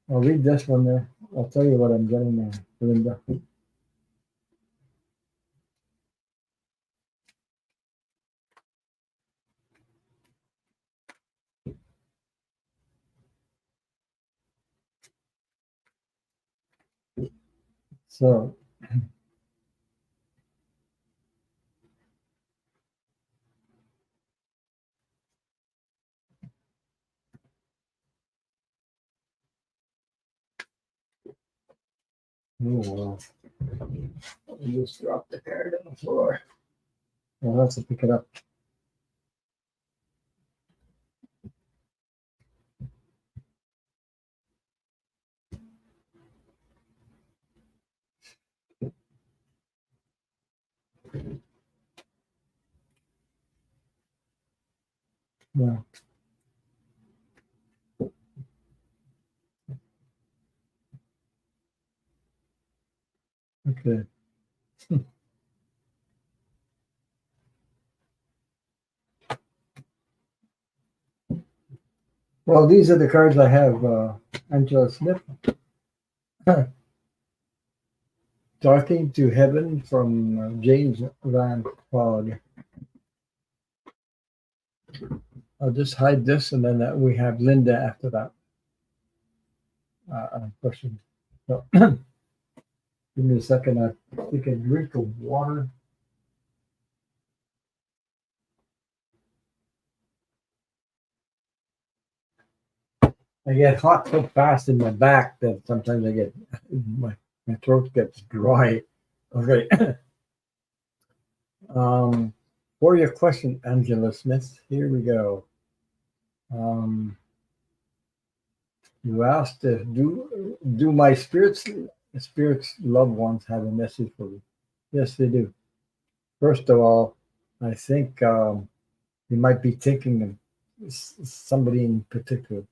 A: I'll read this one there. I'll tell you what I'm getting there, Linda. So, oh, well, I just dropped the card on the floor. I'll have to pick it up. Yeah. Okay. Well, these are the cards I have. Angela Smith, Talking to Heaven from James Van Prague. I'll just hide this, and then we have Linda after that question. So, give me a second. I take a drink of water. I get hot so fast in my back that sometimes I get my throat gets dry. Okay. For your question, Angela Smith, here we go. You asked if do my spirits loved ones have a message for me? Yes, they do. First of all, I think you might be thinking of somebody in particular.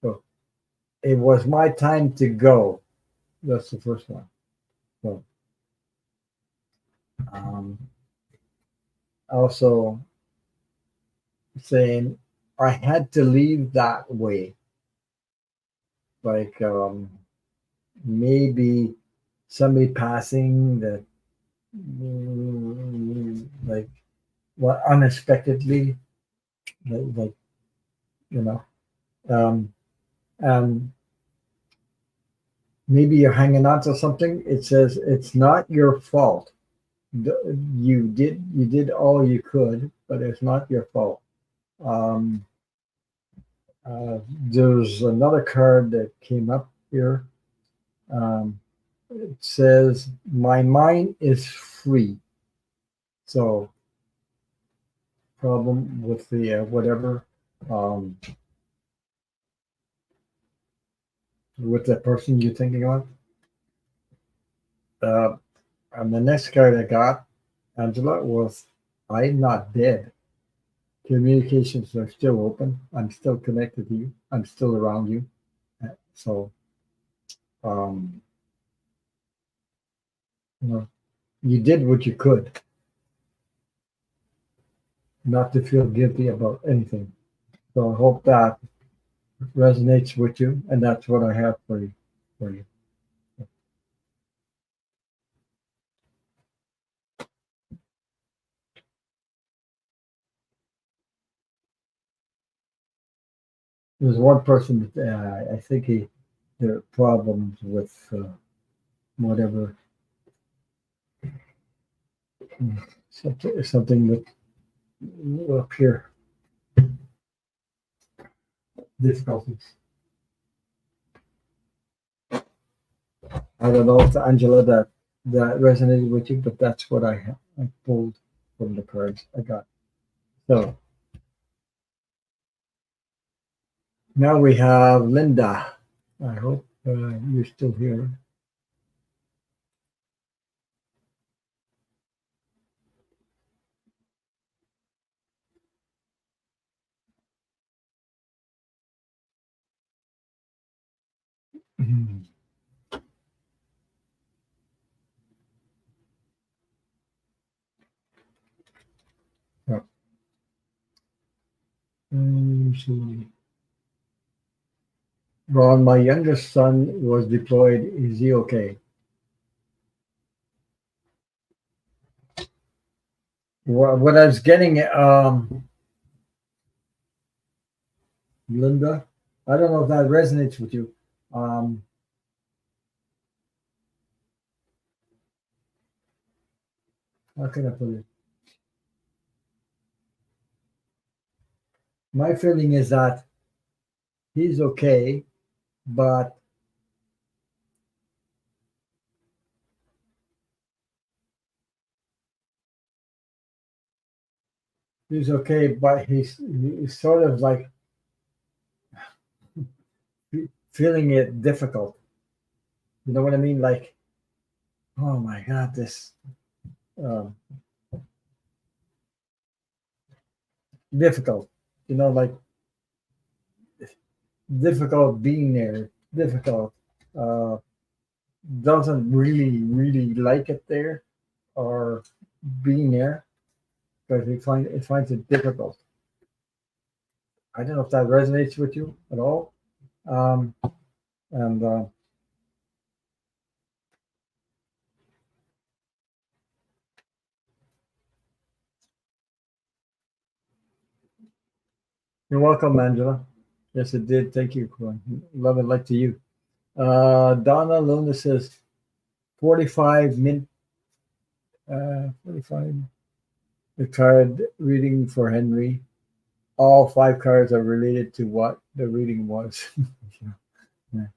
A: So it was my time to go. That's the first one. So, um, also saying I had to leave that way. Like maybe somebody passing that like what unexpectedly like you know um um maybe you're hanging on to something. It says it's not your fault. You did all you could, but it's not your fault. um there's another card that came up here. It says my mind is free. So problem with the whatever um, with the person you're thinking of. Uh, and the next card I got, Angela, was I'm not dead. Communications are still open. I'm still connected to you. I'm still around you. So, um, you know, you did what you could, not to feel guilty about anything. So I hope that resonates with you, and that's what I have for you. For you. There's one person that I think there are problems with whatever something with up here difficulties. I don't know if Angela that resonated with you, but that's what I pulled from the cards I got. So now we have Linda. I hope you're still here. Yeah. So, Ron, my youngest son was deployed. Is he okay? What I was getting, Linda, I don't know if that resonates with you. Um, how can I put it? My feeling is that he's okay, but he's sort of like feeling it difficult. You know what I mean? Like, oh my God, this um, difficult. Like difficult being there, difficult. Uh, doesn't really like it there or being there because he finds it difficult. I don't know if that resonates with you at all. Um, and You're welcome, Angela. Yes, it did. Thank you. Love and light to you. Donna Luna says 45 mint, 45. The card reading for Henry. All 5 cards are related to what the reading was. Yeah.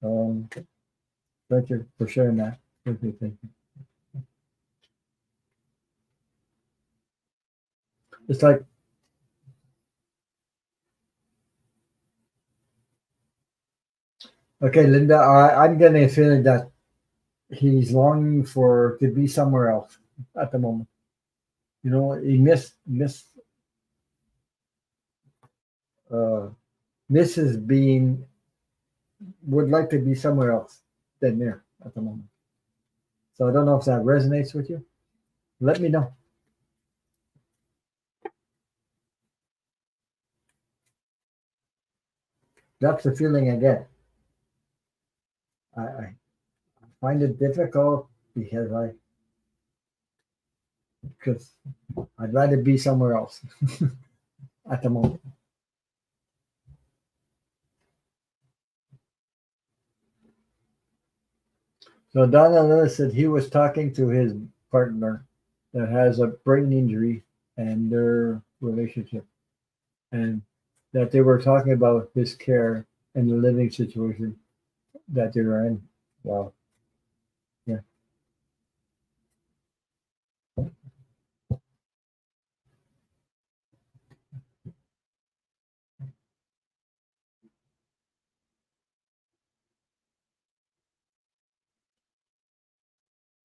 A: Um, Thank you for sharing that. Thank you. It's like, okay, Linda, I'm getting a feeling that he's longing for to be somewhere else at the moment. He missed uh, this is being would like to be somewhere else than there at the moment. So I don't know if that resonates with you. Let me know. That's the feeling I get. I find it difficult because because I'd rather be somewhere else at the moment. So Donna Lewis said he was talking to his partner that has a brain injury and their relationship, and that they were talking about his care and the living situation that they were in. Wow. Yeah.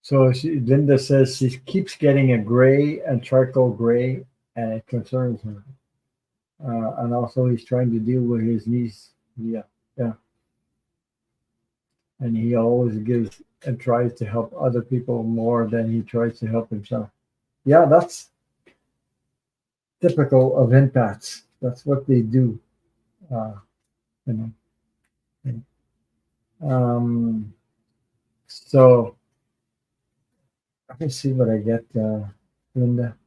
A: So Linda says she keeps getting a gray and charcoal gray, and it concerns her. And also, he's trying to deal with his niece. Yeah, yeah, and he always gives and tries to help other people more than he tries to help himself. Yeah, that's typical of empaths. That's what they do. Uh, you know. So let me see what I get, Linda.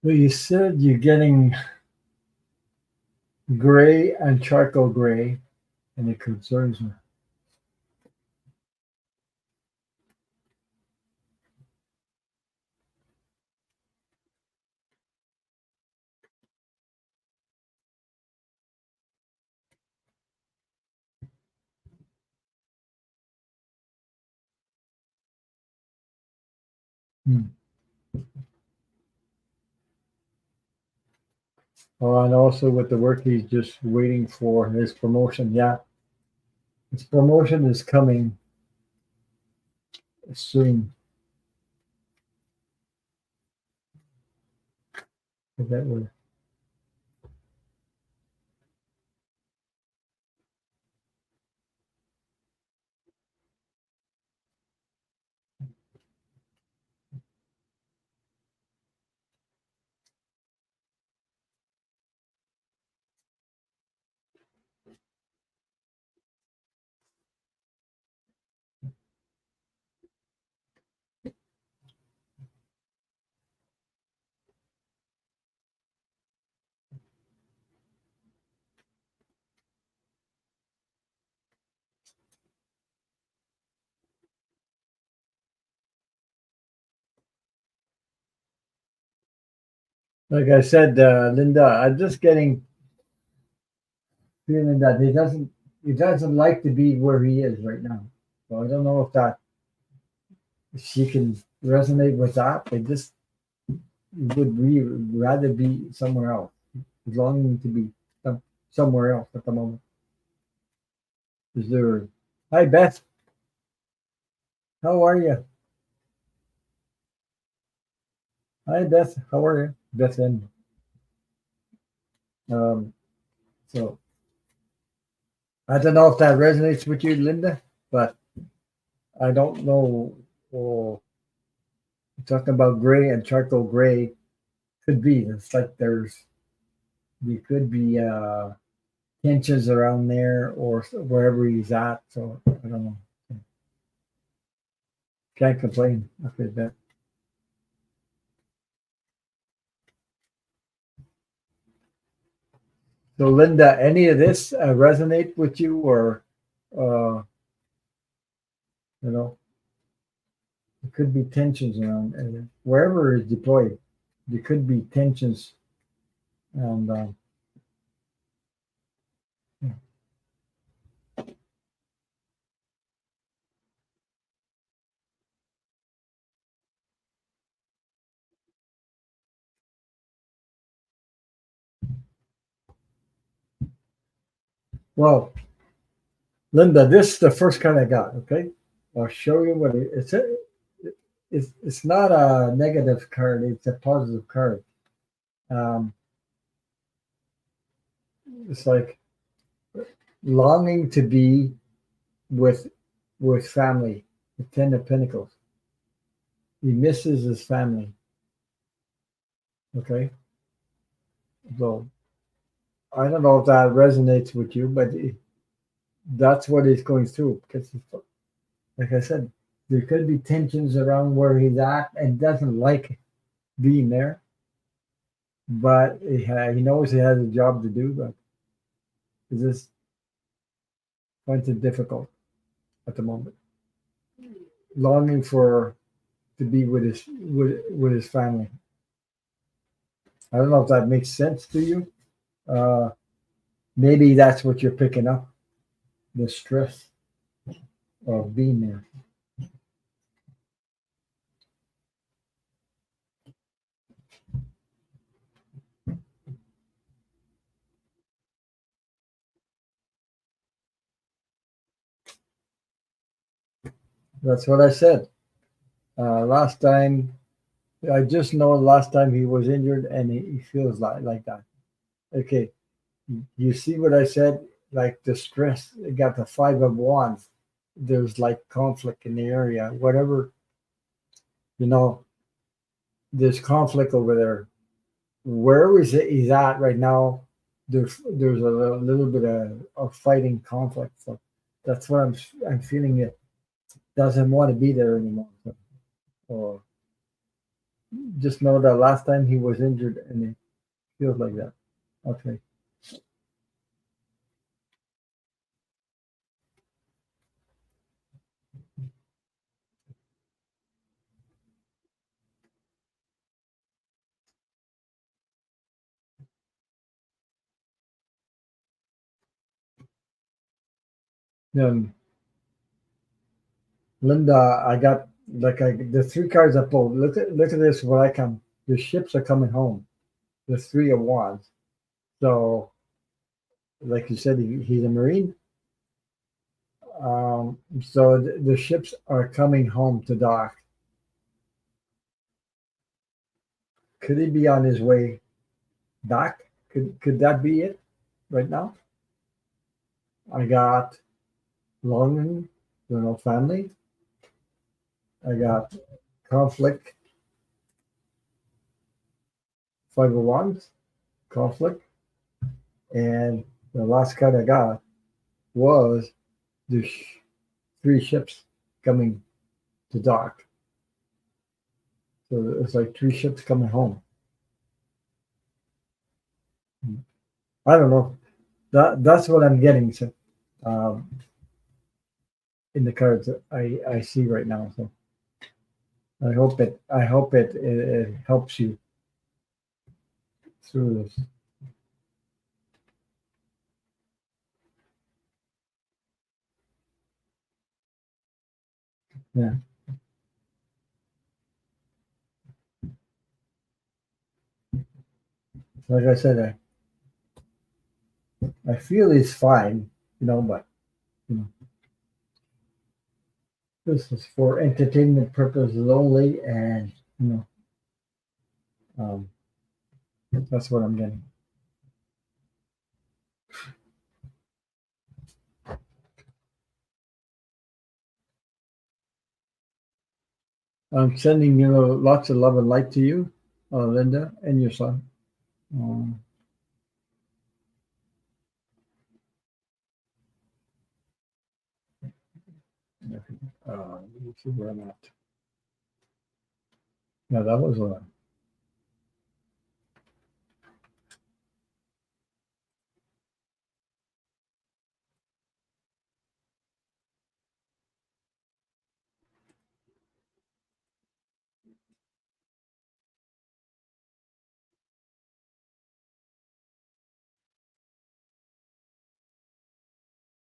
A: Well, you said you're getting gray and charcoal gray, and it concerns me. Hmm. Oh, and also with the work, he's just waiting for his promotion. Yeah, his promotion is coming soon. That way. Like I said, Linda, I'm just getting feeling that he doesn't like to be where he is right now. So I don't know if she can resonate with that. I just would rather be somewhere else. He's longing to be somewhere else at the moment. Is there? Hi Beth, how are you? Hi Beth, how are you? Beth and um, so I don't know if that resonates with you, Linda, but I don't know. Oh, talking about gray and charcoal gray could be. It's like there could be tensions around there or wherever he's at. So I don't know. Can't complain. Okay, Beth. So Linda, any of this resonate with you, or uh, you know, there could be tensions around wherever is deployed. There could be tensions, and yeah. Well, Linda, this is the first card I got. Okay, I'll show you what it's. It's not a negative card. It's a positive card. Um, it's like longing to be with family. The Ten of Pentacles. He misses his family. Okay, so I don't know if that resonates with you, but that's what he's going through. Because, like I said, there could be tensions around where he's at and doesn't like being there, but he knows he has a job to do. But it's just finds it difficult at the moment, longing for to be with his family. I don't know if that makes sense to you. Uh, Maybe that's what you're picking up, the stress of being there. That's what I said last time. I just know last time he was injured, and he feels like that. Okay, you see what I said? Like the stress, it got the Five of Wands. There's like conflict in the area. Whatever, you know, there's conflict over there. Where is it he's at right now? There's a little bit of fighting conflict. So that's what I'm feeling. It doesn't want to be there anymore. So, or just know that last time he was injured, and it feels like that. Okay. Then Linda, I got the three cards I pulled. Look at this. What I come. The ships are coming home. The Three of Wands. So, like you said, he's a marine. So the ships are coming home to dock. Could he be on his way back? Could that be it right now? I got longing, family. I got conflict, Five of Wands, conflict, and the last card I got was the three ships coming to dock. So it's like three ships coming home. I don't know. That's what I'm getting. So, um, in the cards that I see right now. So I hope it helps you through this. Yeah, like I said, I feel he's fine, but you know, this is for entertainment purposes only, and you know, um, that's what I'm getting. I'm sending lots of love and light to you, Linda, and your son. Um, let me see where I'm at. Yeah, that was a.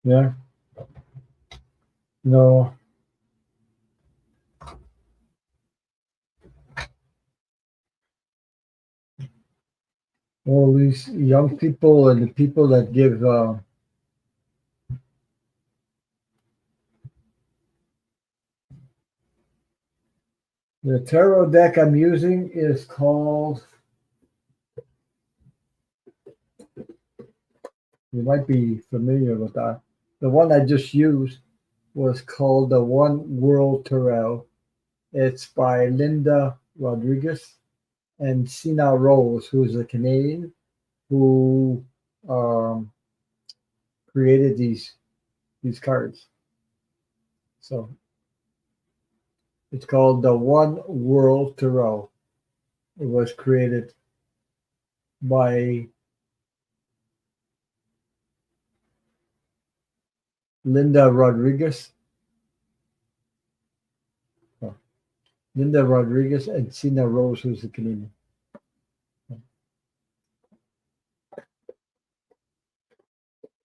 A: Yeah, no, all these young people and the people that give The tarot deck I'm using is called, you might be familiar with that. The one I just used was called the One World Tarot. It's by Linda Rodriguez and Sina Rose, who's a Canadian who um, created these cards. So it's called the One World Tarot. It was created by Linda Rodriguez. Oh, Linda Rodriguez and Sina Rose, who's a Canadian.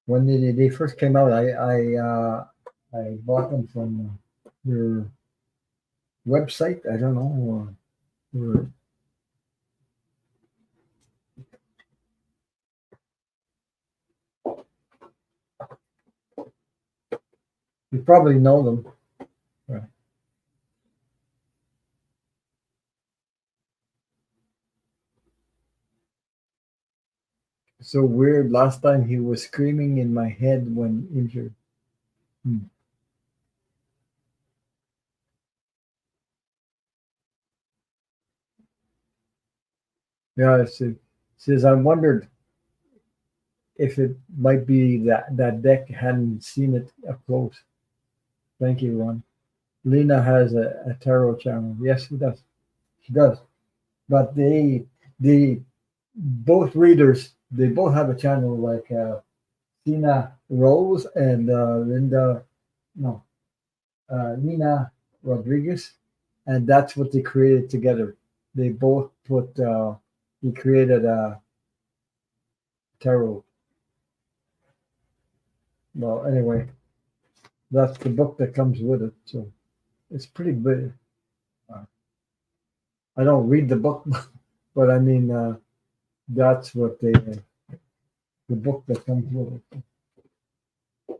A: When they first came out, I bought them from your website. I don't know. You probably know them. Right. So weird. Last time he was screaming in my head when injured. Yeah, it says I wondered if it might be that deck hadn't seen it up close. Thank you, Ron. Lena has a tarot channel. Yes, she does. She does. But they both readers, they both have a channel like Tina Rose and Linda, no, Nina Rodriguez, and that's what they created together. They both he created a tarot. Well, anyway, that's the book that comes with it. So it's pretty big. I don't read the book, but I mean, that's what the book that comes with it.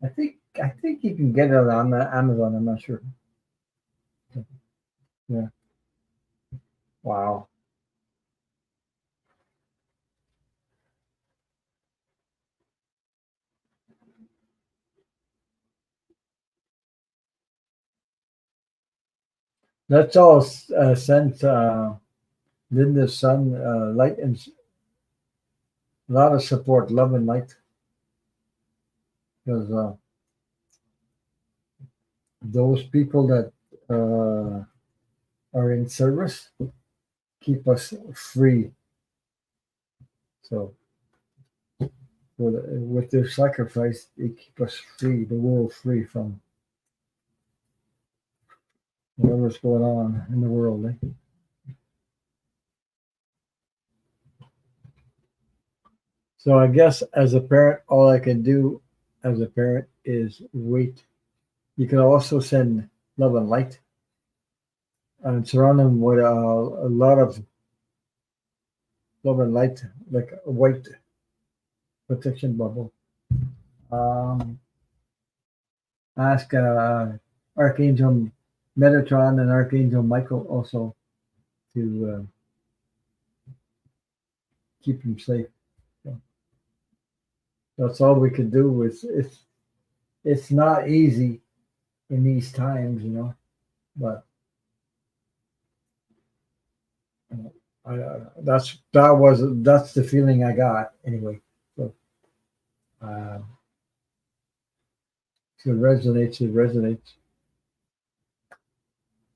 A: I think you can get it on Amazon. I'm not sure. Yeah. Wow. That's all sent Linda's son light and a lot of support, love and light, because those people that are in service keep us free. So with their sacrifice, they keep us free, the world free from whatever's going on in the world. So I guess as a parent, all I can do as a parent is wait. You can also send love and light and surround them with a lot of love and light, like a white protection bubble. Um, ask Archangel Metatron and Archangel Michael also to keep him safe. So that's all we could do. It's not easy in these times, but that's the feeling I got anyway. So uh, if it resonates, it resonates.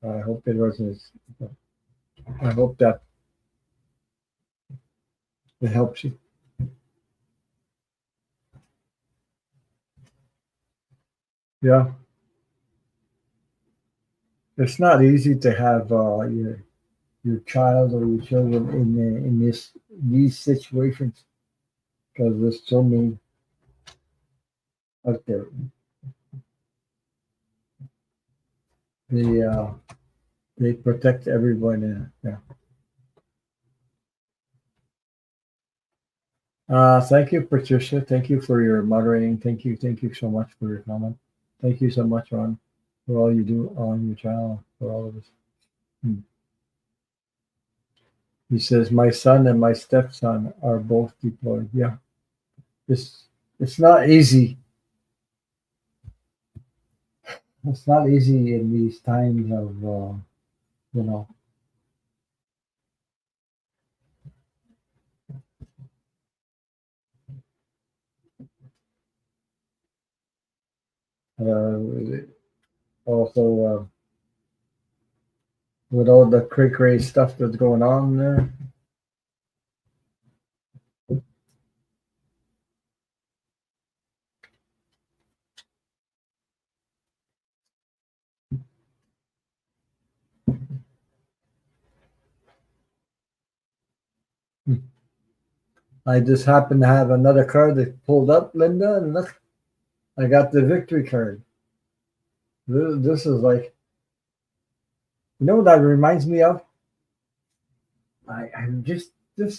A: I hope it resonates. I hope that it helps you. Yeah, it's not easy to have your child or your children in these situations because there's so many out there. They they protect everyone. Yeah. Thank you, Patricia. Thank you for your moderating. Thank you so much for your comment. Thank you so much, Ron, for all you do on your channel for all of us. Hmm. He says, my son and my stepson are both deployed. Yeah, it's it's not easy. It's not easy in these times of you know also with all the cray cray stuff that's going on there. Hmm. I just happen to have another card that pulled up, Linda, and look, I got the victory card. This is like, you know what that reminds me of? I'm just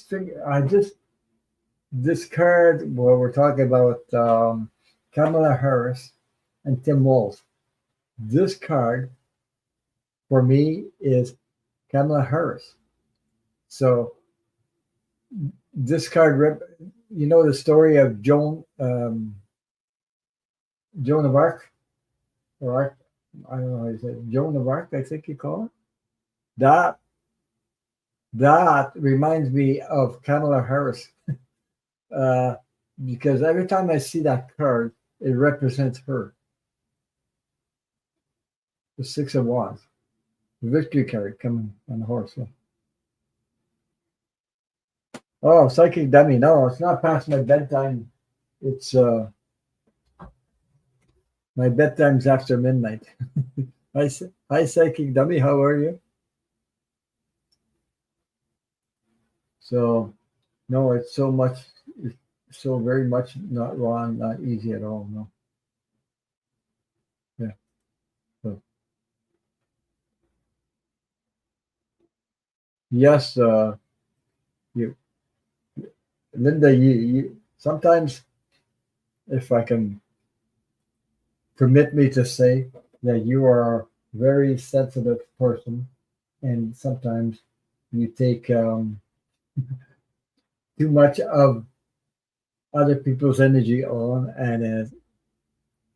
A: thinking, I just this card where we're talking about Kamala Harris and Tim Walz. This card for me is Kamala Harris. So this card, you know the story of Joan of Arc, or Arc, I don't know how you say it, Joan of Arc, I think you call it. That that reminds me of Kamala Harris, uh, because every time I see that card, it represents her, the Six of Wands, the victory card coming on the horse. Yeah. Oh, psychic dummy. No, it's not past my bedtime. It's my bedtime's after midnight. Hi, psychic dummy. How are you? So, no, it's so very much not wrong, not easy at all. No, yeah. So, yes, you, Linda, you sometimes, if I can permit me to say, that you are a very sensitive person, and sometimes you take too much of other people's energy on, and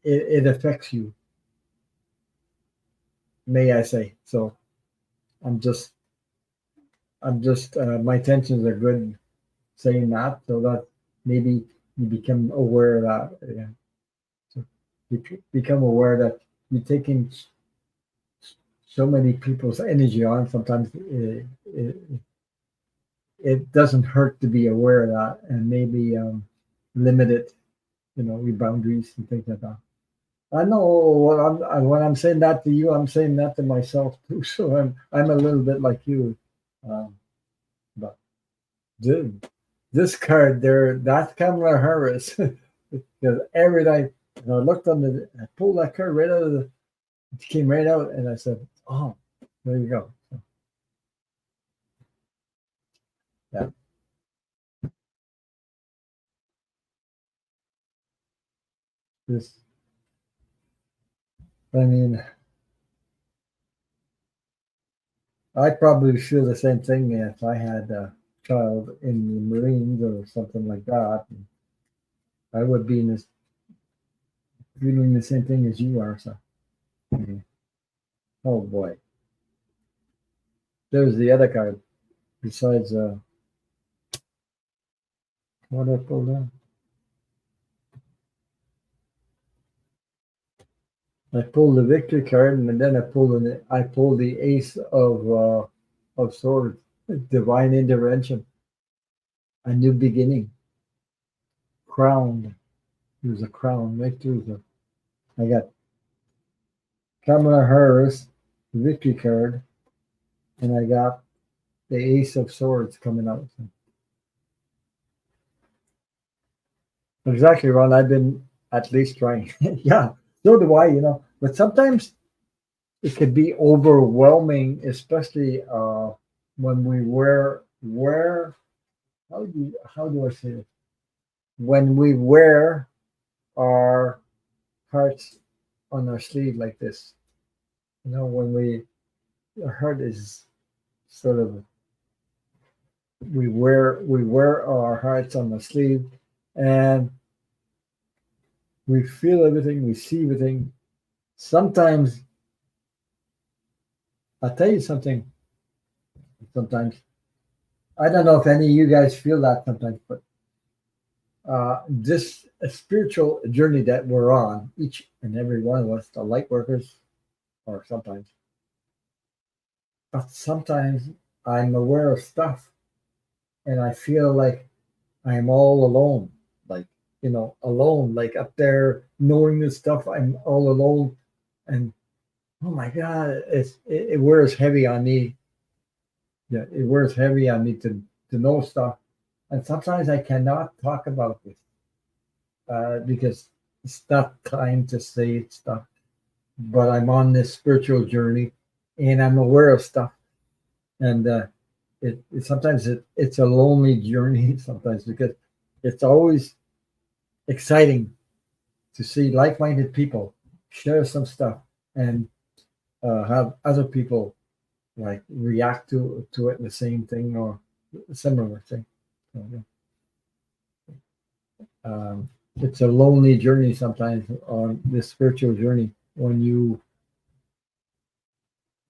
A: it affects you, may I say. So I'm just my intentions are good saying that, so that maybe you become aware of that. Yeah. So you become aware that you're taking so many people's energy on. Sometimes it doesn't hurt to be aware of that, and maybe limit it, your boundaries and things like that. I know when I'm saying that to you, I'm saying that to myself too. So I'm a little bit like you, um, but dude, this card there, that's Kamala Harris. Because every night I looked I pulled that card right out of it came right out, and I said, "Oh, there you go." So, yeah, this. I mean, I probably feel the same thing if I had a child in the Marines or something like that. I would be in this feeling the same thing as you are. So, mhm. Oh boy, there's the other card. Besides, what I pulled out. I pulled the victory card, and then I pulled the ace of swords, divine intervention, a new beginning, crowned. There's a crown right through the. I got Kamala Harris, the victory card, and I got the ace of swords coming out. So, exactly, Ron. I've been at least trying. Yeah, so do I. But sometimes it could be overwhelming, especially when we wear how do I say it? When we wear our hearts on our sleeve like this, when we our heart is sort of, we wear our hearts on the sleeve, and we feel everything, we see everything. Sometimes I'll tell you something. Sometimes I don't know if any of you guys feel that sometimes, but this spiritual journey that we're on, each and every one of us, the light workers, or sometimes, but sometimes I'm aware of stuff, and I feel like I'm all alone, like, alone, like up there knowing this stuff. I'm all alone, and oh my God, it wears heavy on me. Yeah, it wears heavy on me to know stuff, and sometimes I cannot talk about this because it's not time to say stuff. But I'm on this spiritual journey, and I'm aware of stuff, and it's a lonely journey sometimes because it's always exciting to see like-minded people share some stuff and have other people like react to it the same thing or a similar thing. So, yeah. It's a lonely journey sometimes on this spiritual journey when you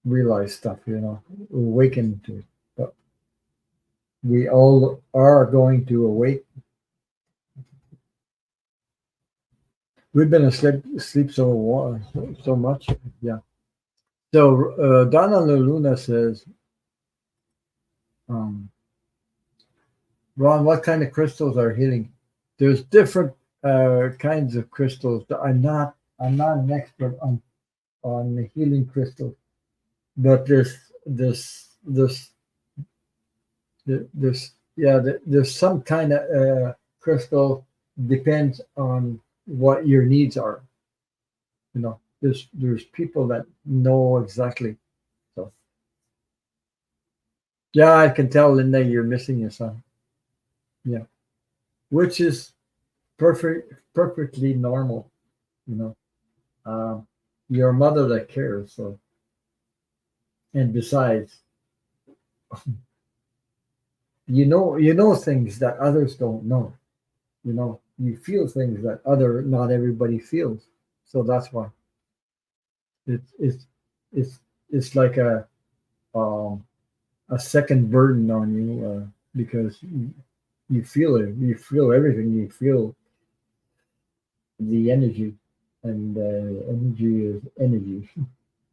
A: realize stuff, awaken to it. But we all are going to awake. We've been asleep so much. Yeah. So Donna Luna says, um, Ron, what kind of crystals are healing? There's different kinds of crystals. I'm not an expert on the healing crystals, but there's some kind of crystal, depends on what your needs are. There's people that know exactly. So yeah, I can tell, Linda, you're missing your son. Yeah, which is perfectly normal. You know, you're a mother that cares. So, and besides, you know things that others don't know. You feel things that not everybody feels. So that's why it's it's it's it's like um, a second burden on you because you feel it. You feel everything. You feel the energy, and energy is energy,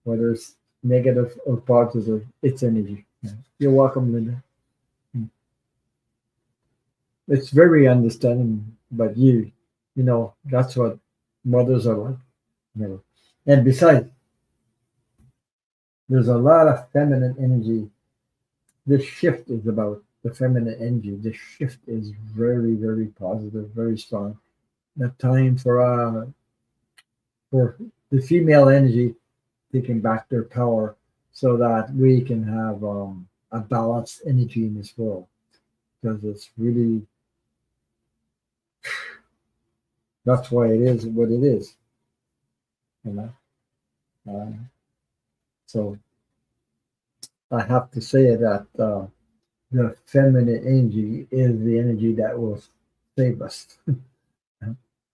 A: whether it's negative or positive. It's energy. Yeah. You're welcome, Linda. It's very understanding, but that's what mothers are like. And besides, there's a lot of feminine energy. This shift is about the feminine energy. This shift is very, very positive, very strong. The time for the female energy taking back their power, so that we can have a balanced energy in this world. Because it's really, that's why it is what it is. You know. Uh, so I have to say that the feminine energy is the energy that will save us.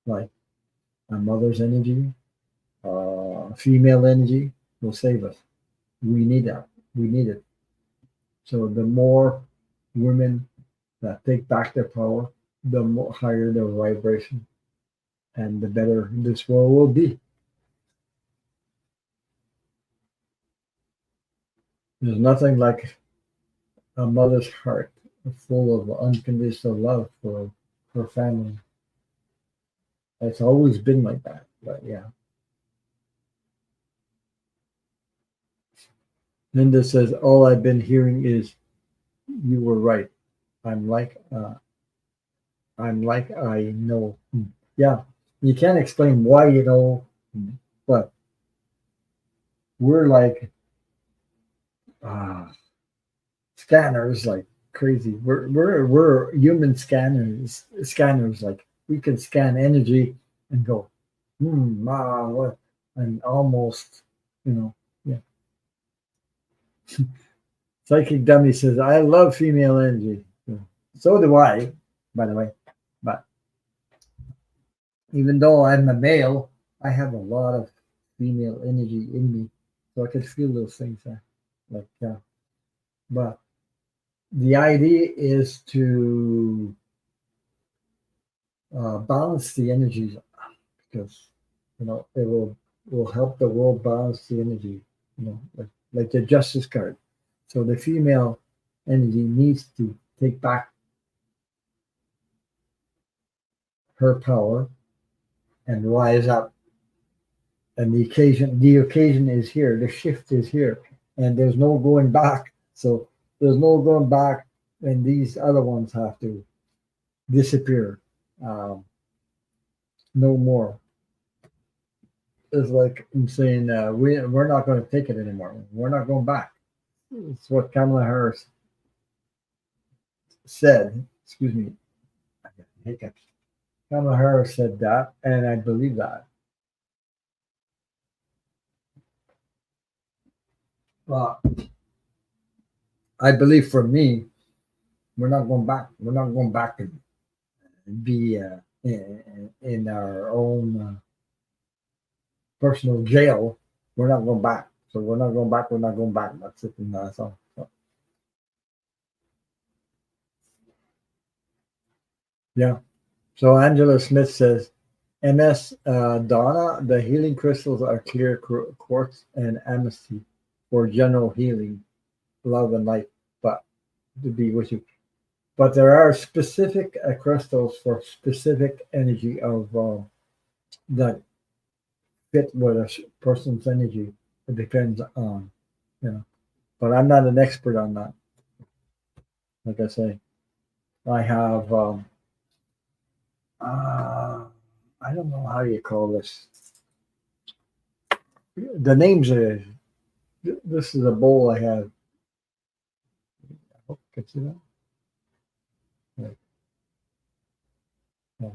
A: Like a mother's energy, female energy will save us. We need that. We need it. So the more women that take back their power, the more higher their vibration, and the better this world will be. There's nothing like a mother's heart full of unconditional love for her family. It's always been like that. But yeah. Linda says, all I've been hearing is you were right. I'm like I know. Yeah. You can't explain why you know, but we're like uh, scanners like crazy. We're human scanners. Like we can scan energy and go, what, and almost, you know, yeah. Psychic Dummy says, I love female energy. So do I, by the way. But even though I'm a male, I have a lot of female energy in me. So I can feel those things. Like, but the idea is to balance the energies because, it will help the world balance the energy, like the Justice card. So the female energy needs to take back her power and rise up. And the occasion is here. The shift is here, and there's no going back. So there's no going back, and these other ones have to disappear. Um, no more. It's like I'm saying, we're not going to take it anymore. We're not going back. It's what Kamala Harris said. Excuse me, I got hiccups. Kamala Harris said that, and I believe that. Well, I believe for me, we're not going back. We're not going back and be in our own personal jail. We're not going back. So we're not going back. We're not going back. That's it. And that's all. So, yeah. So Angela Smith says, MS Donna, the healing crystals are clear quartz and amnesty for general healing, love, and light, but to be with you. But there are specific crystals for specific energy of that fit with a person's energy. It depends on, you know. But I'm not an expert on that. Like I say, I have, uh, I don't know how you call this. The names are, this is a bowl I have. I hope you can see that. Yeah, yeah.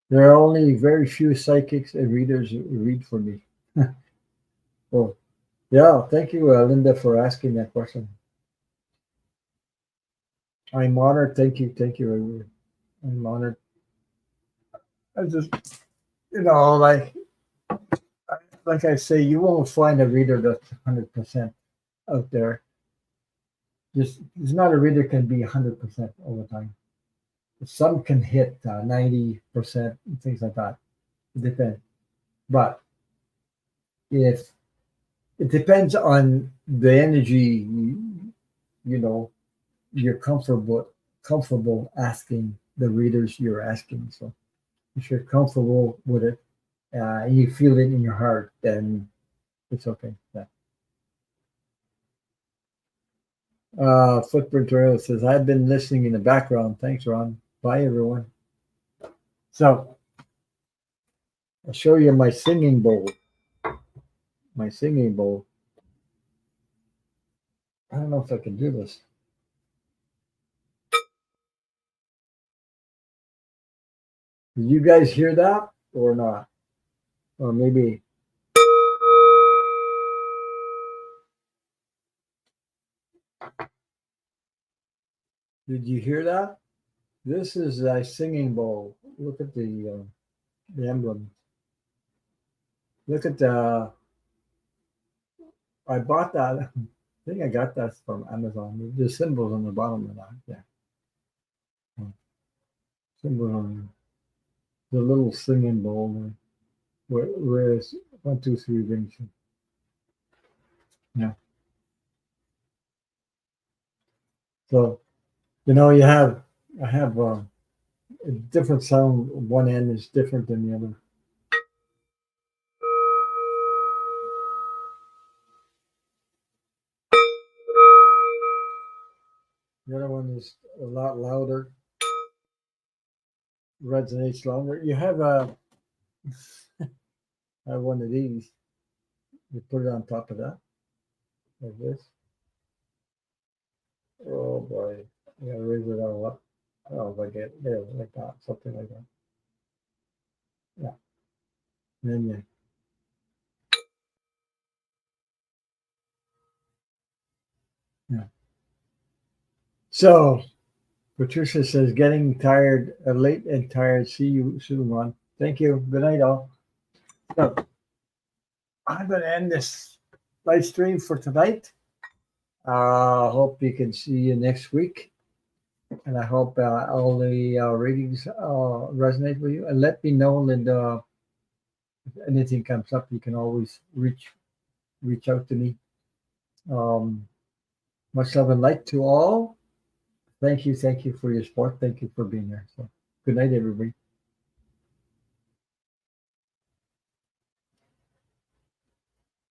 A: There are only very few psychics and readers who read for me. Well, yeah, thank you, Linda, for asking that question. I'm honored. Thank you. I'm honored. I just, like I say, you won't find a reader that's 100% out there. Just it's not a reader can be 100% all the time. Some can hit 90% and things like that. It depends. But if it depends on the energy, you know, you're comfortable asking the readers you're asking. So if you're comfortable with it, and you feel it in your heart, then it's okay. Yeah. Footprint Trail says, I've been listening in the background. Thanks, Ron. Bye, everyone. So I'll show you my singing bowl. My singing bowl. I don't know if I can do this. Did you guys hear that or not? Or maybe. Did you hear that? This is a singing bowl. Look at the emblem. Look at the. I bought that. I think I got that from Amazon. The symbols on the bottom of that. Yeah. Symbol on the little singing bowl. Where is 1, 2, 3 rings? Yeah. So you have I have a different sound. One end is different than the other. The other one is a lot louder, resonates longer. You have I have one of these. You put it on top of that, like this. Oh boy, I gotta raise it all up. Oh, if I get there, like that, something like that. Yeah. And then Yeah. So Patricia says, getting tired, late and tired. See you soon, Ron. Thank you. Good night, all. So I'm going to end this live stream for tonight. Hope you can see you next week. And I hope all the readings resonate with you. And let me know that if anything comes up, you can always reach out to me. Much love and light to all. Thank you for your support. Thank you for being here. So good night, everybody.